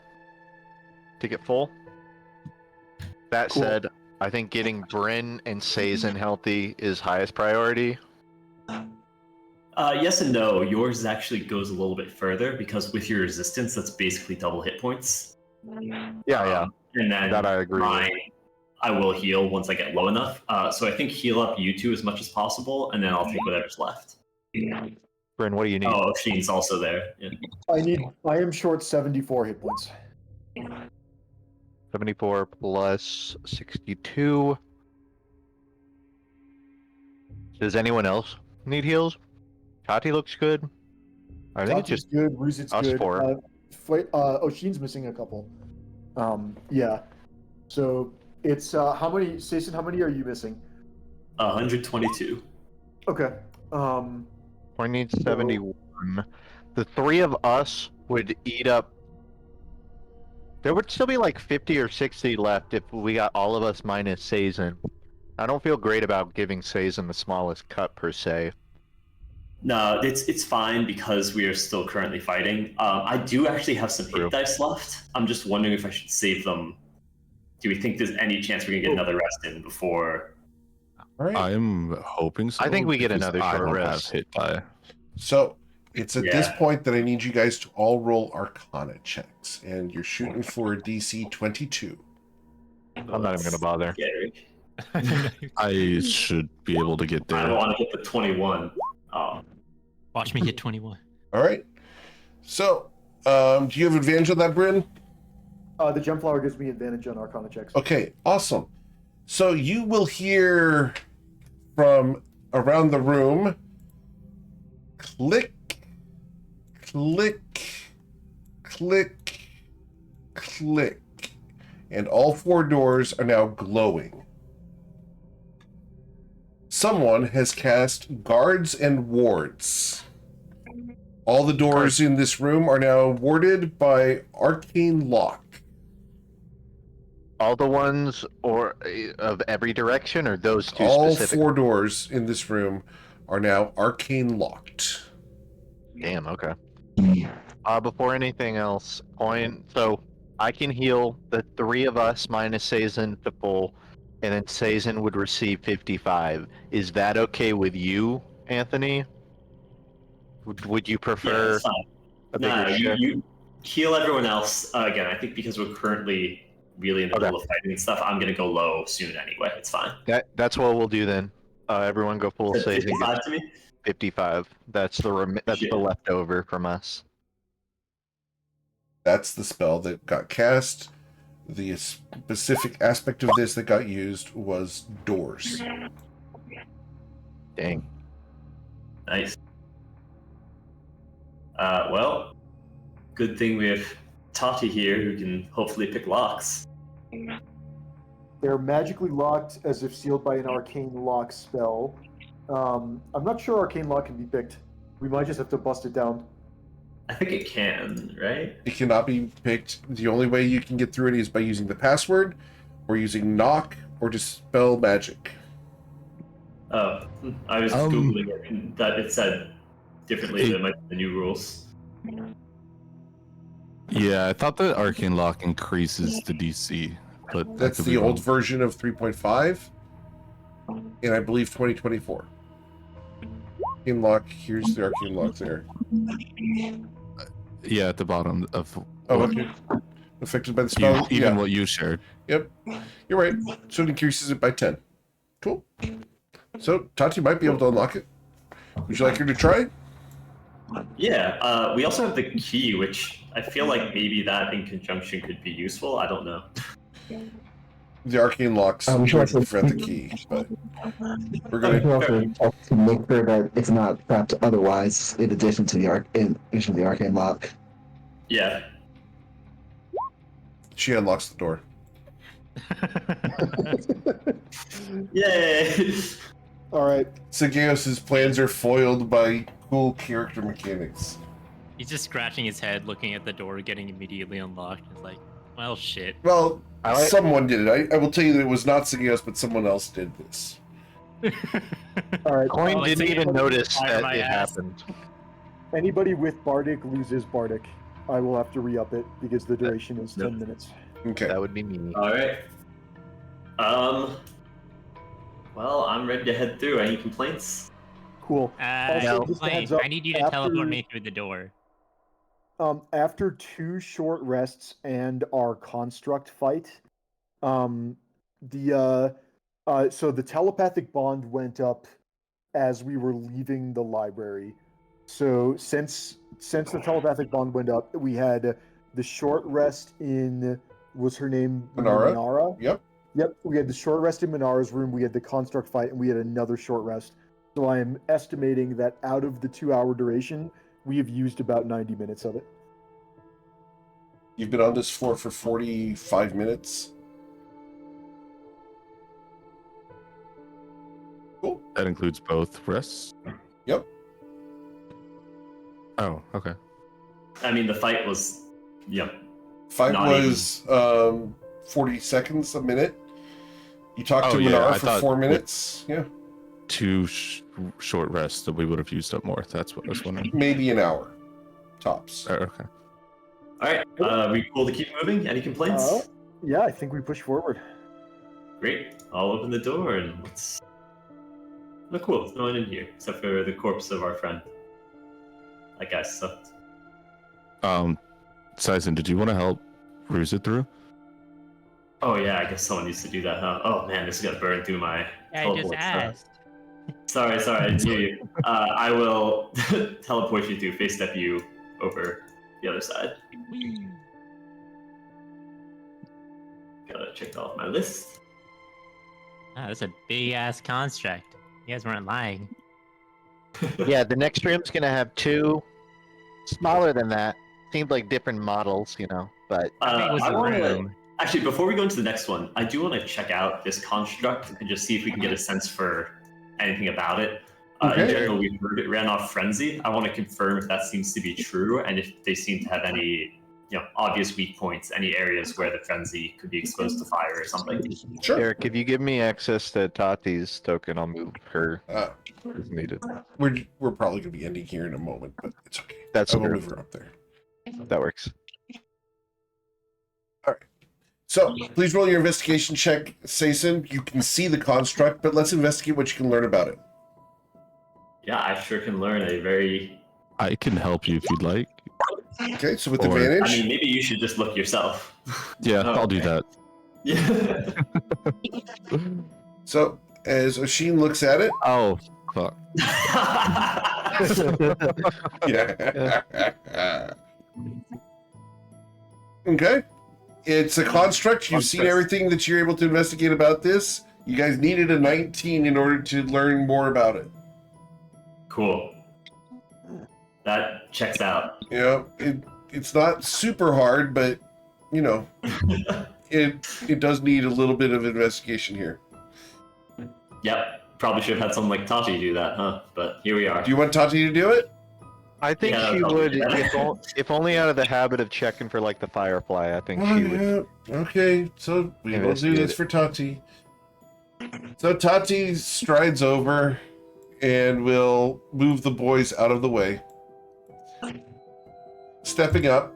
to get full. That Cool. said, I think getting Bryn and Sazen healthy is highest priority. Yes and no. Yours actually goes a little bit further because with your resistance, that's basically double hit points. Yeah. And then That I agree with. mine, I will heal once I get low enough. So I think heal up you two as much as possible, and then I'll take whatever's left. Bryn, what do you need? Oh, Sheen's also there. Yeah. I am short 74 hit points. 74 plus 62. Does anyone else need heals? Tati looks good. I think it's Tati's just good. Ruzit's us good. four. Sheen's missing a couple. Yeah. So it's how many? Sason, how many are you missing? 122. Okay. We need 71. The three of us would eat up. There would still be like 50 or 60 left if we got all of us minus Sazen. I don't feel great about giving Sazen the smallest cut per se. No, it's fine because we are still currently fighting. I do actually have some True. hit dice left. I'm just wondering if I should save them. Do we think there's any chance we can get another rest in before? All right. I'm hoping so. I think we get because another I short don't rest. have hit die. So it's at this Yeah. point that I need you guys to all roll Arcana checks, and you're shooting for a DC 22. I'm not even gonna bother. Scary. I should be able to get I don't there. want to hit the 21. Oh, watch me hit 21. All right. So, do you have advantage on that, Bryn? The Gemflower gives me advantage on Arcana checks. Okay, awesome. So you will hear from around the room click, click, click, click, and all four doors are now glowing. Someone has cast guards and wards. All the doors in this room are now warded by arcane lock. All the ones or of every direction, or those two All specific? four doors in this room are now arcane locked. Damn. Okay. Before anything else, so I can heal the three of us minus Sazen to full, and then Sazen would receive 55. Is that okay with you, Anthony? Would you yeah, prefer it's fine. a bigger No, shift? you heal everyone else. Again, I think because we're currently really in the middle of fighting and stuff, I'm going to go low soon anyway. It's fine. That's what we'll do then. Everyone go full Is it Sazen. 55 to me? 55. That's the Shit. leftover from us. That's the spell that got cast. The specific aspect of this that got used was doors. Dang. Nice. Well, good thing we have Tati here who can hopefully pick locks. They're magically locked as if sealed by an arcane lock spell. I'm not sure arcane lock can be picked. We might just have to bust it down. I think it can, right? It cannot be picked. The only way you can get through it is by using the password, or using knock, or dispel magic. Oh, I was Googling it and that it said differently Hey. than the new rules. Yeah, I thought the arcane lock increases the DC but That's could be the old wrong. version of 3.5, and I believe 2024. Arcane lock. Here's the arcane lock there. Yeah, at the bottom of. Oh, what okay. Affected by the spell. even yeah. what you shared. Yep. You're right. So it increases it by 10. Cool. So Tati might be able to unlock it. Would you like her to try? Yeah. We also have the key, which I feel like maybe that in conjunction could be useful. I don't know. The arcane locks we should would also- prevent the key, but we're We gonna. can also check to make sure that it's not trapped otherwise, in addition to the arcane lock. Yeah. She unlocks the door. Yay! All right. Sageos' plans are foiled by cool character mechanics. He's just scratching his head, looking at the door, getting immediately unlocked. It's like, well, shit. Well, someone did it. I will tell you that it was not Sageos, but someone else did this. All right. Coin Oh, didn't it's even a- notice fire that my it ass. happened. Anybody with Bardic loses Bardic. I will have to re-up it because the duration is 10 minutes. Okay. That would be me. All right. Well, I'm ready to head through. Any complaints? Cool. Also, just a Wait, heads up, I need you to after- teleport me through the door. After 2 short rests and our construct fight, so the telepathic bond went up as we were leaving the library. So since the telepathic bond went up, we had the short rest in, was her name Minara? Minara? Yep. Yep, we had the short rest in Minara's room, we had the construct fight, and we had another short rest. So I am estimating that out of the 2-hour duration, we have used about 90 minutes of it. You've been on this floor for 45 minutes. Cool. That includes both rests. Yep. Oh, okay. I mean, the fight was, Fight Not was 40 seconds, a minute. You talked Oh, to yeah, Minara I for thought 4 with- minute. Yeah. 2 short rests that we would have used up more. That's what I was wondering. Maybe an hour. Tops. Oh, okay. All right. We cool to keep moving? Any complaints? Yeah, I think we push forward. Great. I'll open the door and let's. Oh, cool. There's no one in here except for the corpse of our friend. That guy sucked. Sizen, did you want to help ruse it through? Oh yeah, I guess someone needs to do that, huh? Oh man, this is gonna burn through my. I just teleport stuff. asked. Sorry, I knew you. I will teleport you through, face step you over the other side. Gotta check off my list. Oh, that's a big ass construct. You guys weren't lying. Yeah, the next room's gonna have 2 smaller than that. Seemed like different models, but How big was I the wanna, room? actually, before we go into the next one, I do want to check out this construct and just see if we can get a sense for anything about it. In Okay. general, we heard it ran off frenzy. I want to confirm if that seems to be true and if they seem to have any, obvious weak points, any areas where the frenzy could be exposed to fire or something. Sure. Eric, if you give me access to Tati's token, I'll move her Uh, if needed. we're probably going to be ending here in a moment, but it's okay. That's I will fair. move her up there. That works. So, please roll your investigation check, Sason. You can see the construct, but let's investigate what you can learn about it. Yeah, I sure can learn a very. I can help you if you'd like. Okay, so with Or- advantage. I mean, maybe you should just look yourself. Yeah, Oh, I'll do that. Yeah. So, as Oshin looks at it, Oh, fuck. yeah. Okay. It's a construct. You've seen everything that you're able to investigate about this. You guys needed a 19 in order to learn more about it. Cool. That checks out. It's not super hard, but it does need a little bit of investigation here. Yep. Probably should have had someone like Tati do that, huh? But here we are. Do you want Tati to do it? I think Yeah, she I'll would, do that. if only out of the habit of checking for like the firefly. I think she would. Yeah. Okay, so we will do Investigate this it. for Tati. So Tati strides over and will move the boys out of the way. Stepping up,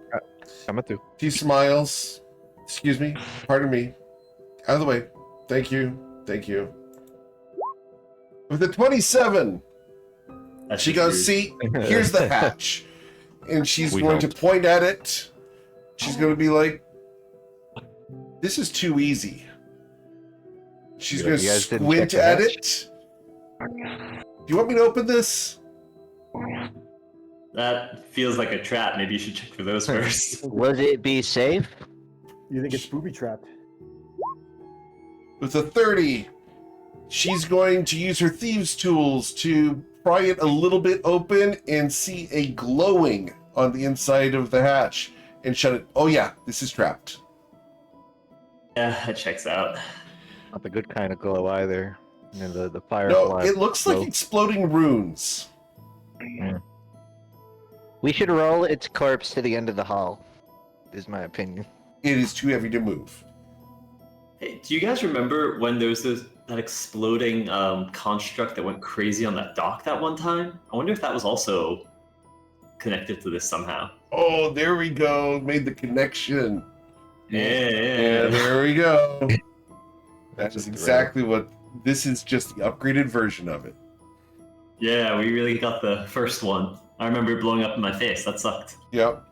I'm a 2. he smiles. Excuse me, pardon me. Out of the way. Thank you. Thank you. With a 27, That's she just goes, rude. see, here's the hatch. And she's We going to helped. point at it. She's going to be like, this is too easy. She's Yeah, going to you guys didn't squint check the at hatch? it. Do you want me to open this? That feels like a trap. Maybe you should check for those first. Would it be safe? You think it's booby trapped? With a 30, she's going to use her thieves' tools to pry it a little bit open and see a glowing on the inside of the hatch and shut it. Oh yeah, this is trapped. Yeah, that checks out. Not the good kind of glow either. You know, the No, firefly. it looks like glow. exploding runes. We should roll its corpse to the end of the hall. Is my opinion. It is too heavy to move. Hey, do you guys remember when there was that exploding construct that went crazy on that dock that one time? I wonder if that was also connected to this somehow. Oh, there we go. Made the connection. Yeah. There we go. That That's is a thrill. exactly what. This is just the upgraded version of it. Yeah, we really got the first one. I remember it blowing up in my face. That sucked. Yep.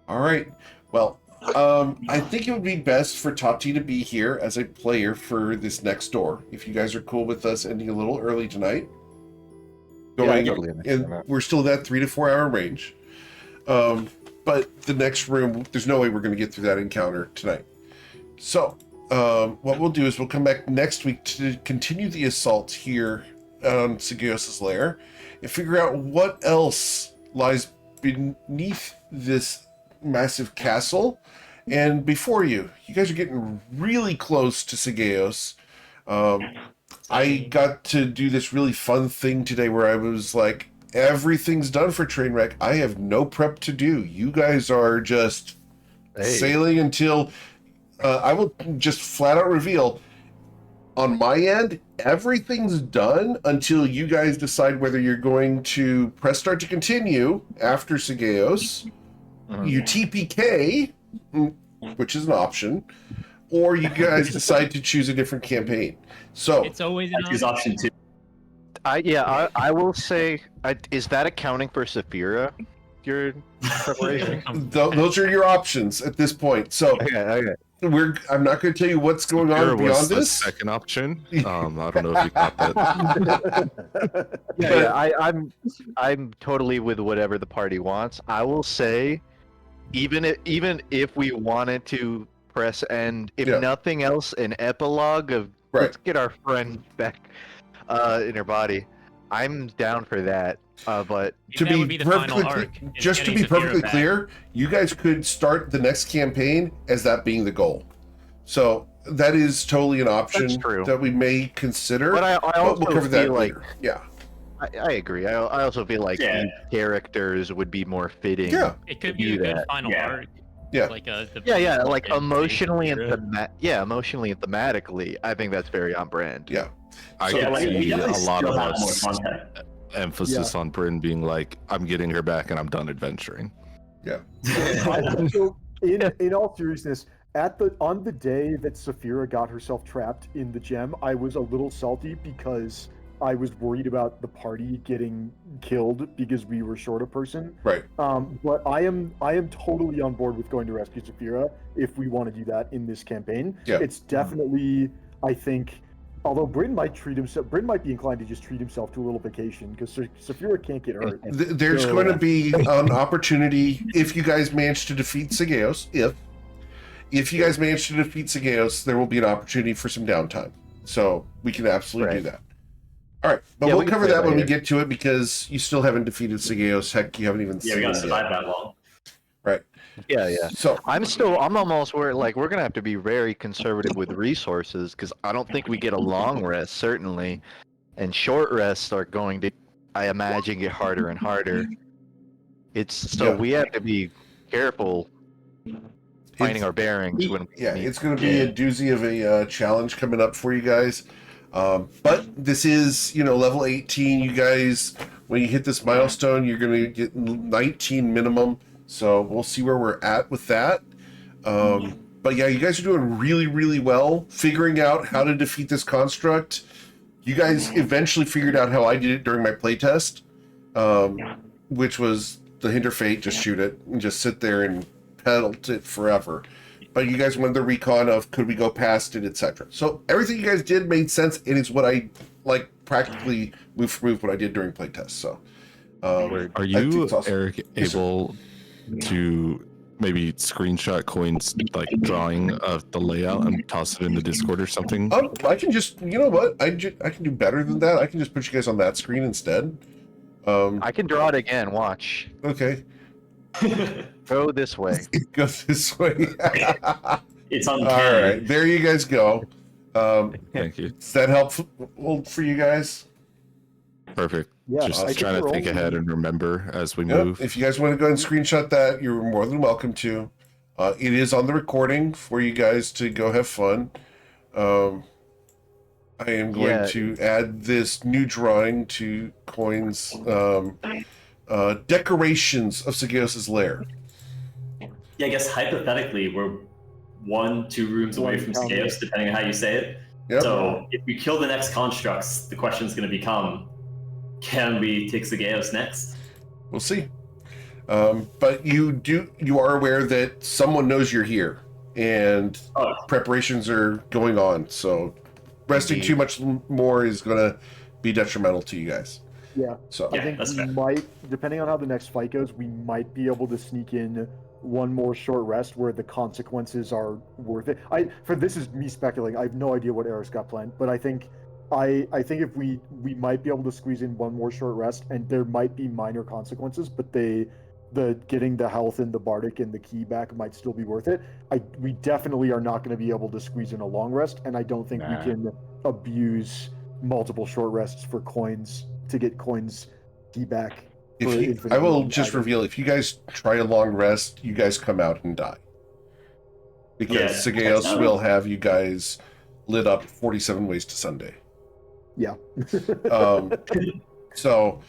All right. Well, I think it would be best for Tati to be here as a player for this next door. If you guys are cool with us ending a little early tonight, going, totally understand and that. we're still in that 3 to 4 hour range. But the next room, there's no way we're going to get through that encounter tonight. So, what we'll do is we'll come back next week to continue the assault here on Sagios' lair and figure out what else lies beneath this massive castle and before you. You guys are getting really close to Sagios. I got to do this really fun thing today where I was like, everything's done for Trainwreck. I have no prep to do. You guys are just sailing until I will just flat out reveal on my end, everything's done until you guys decide whether you're going to press start to continue after Sagios, you TPK, which is an option, or you guys decide to choose a different campaign. So It's always an I choose option. option 2. I will say, is that accounting for Saphira? Your preparation? those are your options at this point. So Okay. I'm not going to tell you what's going on There was beyond the this. second option. I don't know if you got that. I'm totally with whatever the party wants. I will say, even if we wanted to press end, if Yeah. nothing else, an epilogue of Right. let's get our friend back in her body. I'm down for that. But To That would be be the final perfectly arc, is just to getting be Saphira perfectly back. clear, you guys could start the next campaign as that being the goal. So that is totally an option That's true. that we may consider. I also we'll cover that feel like later. Yeah. I agree. I also feel like Yeah. these characters would be more fitting. Yeah. It could do be a good that. final Yeah. arc. Yeah. Like a Like emotionally and Saphira. emotionally and thematically, I think that's very on brand. Yeah. I So, can like, we see a definitely lot still of have more us content. emphasis on Bryn being like, I'm getting her back and I'm done adventuring. So, in all seriousness, on the day that Saphira got herself trapped in the gem, I was a little salty because I was worried about the party getting killed because we were short a person. Right. But I am totally on board with going to rescue Saphira if we want to do that in this campaign. Yeah. It's definitely, I think, although Bryn might be inclined to just treat himself to a little vacation because Saphira can't get hurt. There's So- going to be an opportunity if you guys manage to defeat Sagios. If you guys manage to defeat Sagios, there will be an opportunity for some downtime. So we can absolutely do Right. that. All right, but Yeah, we'll we can cover play that when we later. get to it because you still haven't defeated Sagios. Heck, you haven't even Yeah, seen we gotta him survive yet. that long. Right. Yeah. So I'm almost worried. Like, we're gonna have to be very conservative with resources because I don't think we get a long rest, certainly, and short rests are going to, I imagine, get harder and harder. Yeah. We have to be careful finding It's- our bearings when. we yeah, meet. it's going to be a doozy of a challenge coming up for you guys. But this is, level 18. You guys, when you hit this milestone, you're going to get 19 minimum. So we'll see where we're at with that. But But yeah, you guys are doing really, really well figuring out how to defeat this construct. You guys eventually figured out how I did it during my playtest, which was the Hinder Fate, just shoot it and just sit there and pedal it forever. But you guys wanted the recon of could we go past it, etc. So everything you guys did made sense, and it's what I like practically move for move what I did during playtest. So, Are I think you, it's awesome. Eric, Yes, sir. able to maybe screenshot Coin's like drawing of the layout and toss it in the Discord or something? I can just, you know what? I can do better than that. I can just put you guys on that screen instead. I can draw it again. Watch. Okay, Go this way. go this way. It's on All camera. right, there you guys go. Thank you. Does that help for you guys? Perfect. Yeah, I Just think trying to we're think only- ahead and remember as we Yep. move. If you guys want to go and screenshot that, you're more than welcome to. It is on the recording for you guys to go have fun. I am going Yeah. to add this new drawing to Coin's decorations of Sageos' lair. Yeah, I guess hypothetically, we're 1-2 rooms away One from counter. Scaeus, depending on how you say it. Yep. So if we kill the next constructs, the question is going to become, can we take Sagaeos next? We'll see. But you are aware that someone knows you're here, and Oh, preparations are going on. So resting too much more is going to be detrimental to you guys. Yeah. So Yeah, I think that's we fair. might, depending on how the next fight goes, we might be able to sneak in one more short rest where the consequences are worth it. This is me speculating. I have no idea what Eric's got planned, but I think if we might be able to squeeze in one more short rest, and there might be minor consequences, but the getting the health and the bardic and the key back might still be worth it. We definitely are not going to be able to squeeze in a long rest, and I don't think we can abuse multiple short rests for coins to get coins key back. if for you, infinite I will long just agony. reveal, if you guys try a long rest, you guys come out and die. Because Yeah, Sageos that's- will have you guys lit up 47 ways to Sunday. Yeah. So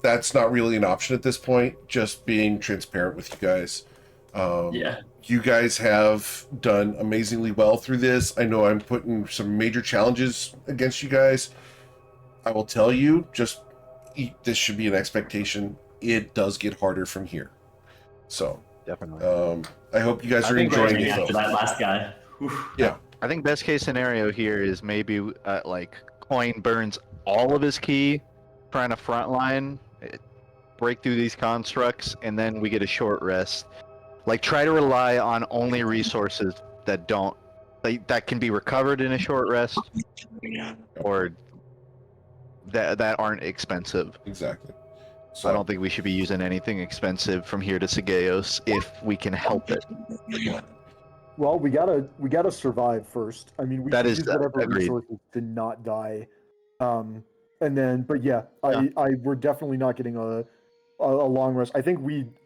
that's not really an option at this point, just being transparent with you guys. yeah. You guys have done amazingly well through this. I know I'm putting some major challenges against you guys. I will tell you, this should be an expectation. It does get harder from here. So Definitely. I hope you guys I are think enjoying Going it. after Though. that last guy. Whew. I think best case scenario here is maybe like Coin burns all of his key, trying to frontline, break through these constructs, and then we get a short rest. Like try to rely on only resources that that can be recovered in a short rest, or that aren't expensive. Exactly. So I don't think we should be using anything expensive from here to Sagaeos if we can help it. Well, we gotta survive first. I mean, we That can is use whatever agreed. resources to not die. And then, but yeah, we're definitely not getting a long rest. I think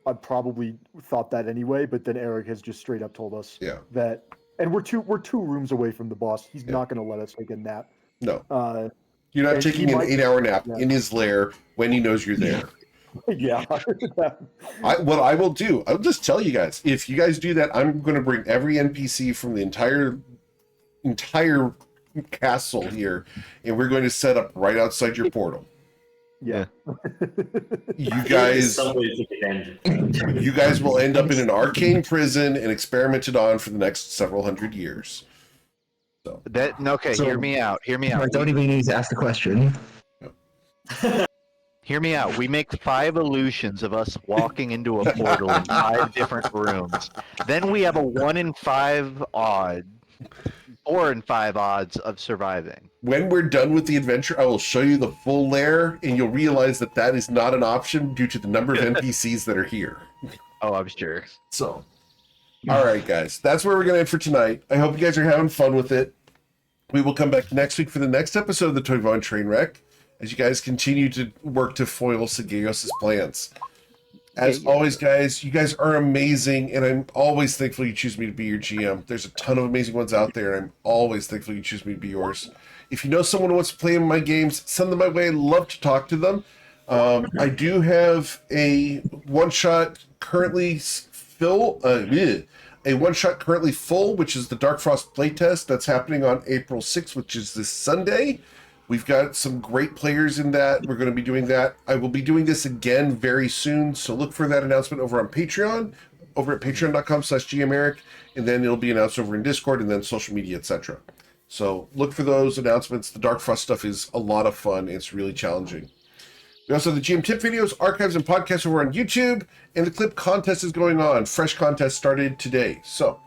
I probably thought that anyway, but then Eric has just straight up told us Yeah. that, and we're two rooms away from the boss. He's Yeah. not going to let us take a nap. No. Uh, You're not and taking he an might- 8-hour nap yeah. in his lair when he knows you're there. yeah. What I will do, I'll just tell you guys, if you guys do that, I'm going to bring every NPC from the entire castle here, and we're going to set up right outside your portal. yeah. You There's guys, some way to take advantage of it. you guys will end up in an arcane prison and experimented on for the next several hundred years. Okay, So- hear me out. Hear me I out. don't even need to ask the question. Hear me out. We make 5 illusions of us walking into a portal in 5 different rooms. Then we have a 1 in 5 odd, 4 in 5 odds of surviving. When we're done with the adventure, I will show you the full lair, and you'll realize that that is not an option due to the number of NPCs that are here. Oh, I'm sure. So, all right, guys, that's where we're going to end for tonight. I hope you guys are having fun with it. We will come back next week for the next episode of the Toivoan Trainwreck, as you guys continue to work to foil Sageos' plans. As always, guys, you guys are amazing, and I'm always thankful you choose me to be your GM. There's a ton of amazing ones out there, and I'm always thankful you choose me to be yours. If you know someone who wants to play in my games, send them my way. I'd love to talk to them. I do have a one-shot currently a one-shot currently full, which is the Dark Frost playtest. That's happening on April 6th, which is this Sunday. We've got some great players in that. We're going to be doing that. I will be doing this again very soon, so look for that announcement over on Patreon, over at patreon.com/gameric, and then it'll be announced over in Discord and then social media, etc. So look for those announcements. The Dark Frost stuff is a lot of fun. It's really challenging. We also have the GM tip videos, archives, and podcasts over on YouTube, and the clip contest is going on. Fresh contest started today. So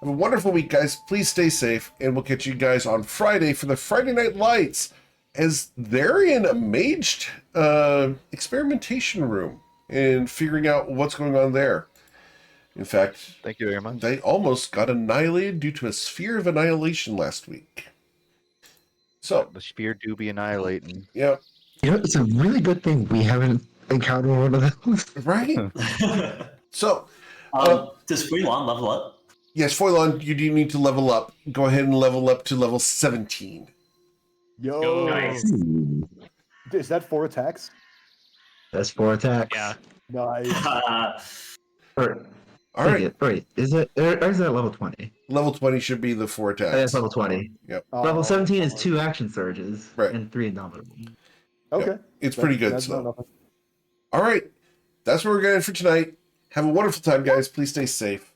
have a wonderful week, guys. Please stay safe, and we'll catch you guys on Friday for the Friday Night Lights, as they're in a maged experimentation room and figuring out what's going on there. In fact, Thank you very much. they almost got annihilated due to a sphere of annihilation last week. So, The spear do be annihilating. yeah, You know, it's a really good thing we haven't encountered one of those. right? So, Does Freelon level up? yes, Foilon, you do need to level up. Go ahead and level up to level 17. Yo, Nice. is that 4 attacks? That's 4 attacks. Yeah. Nice. Or, All right, Wait, is it? Or is that level 20? level 20 should be the 4 attacks. That's level 20. Yep. Level 17 is 2 action surges Right. and 3 indomitable. Okay. It's pretty good. That's So, not nothing. all right, that's what we're getting for tonight. Have a wonderful time, guys. Please stay safe.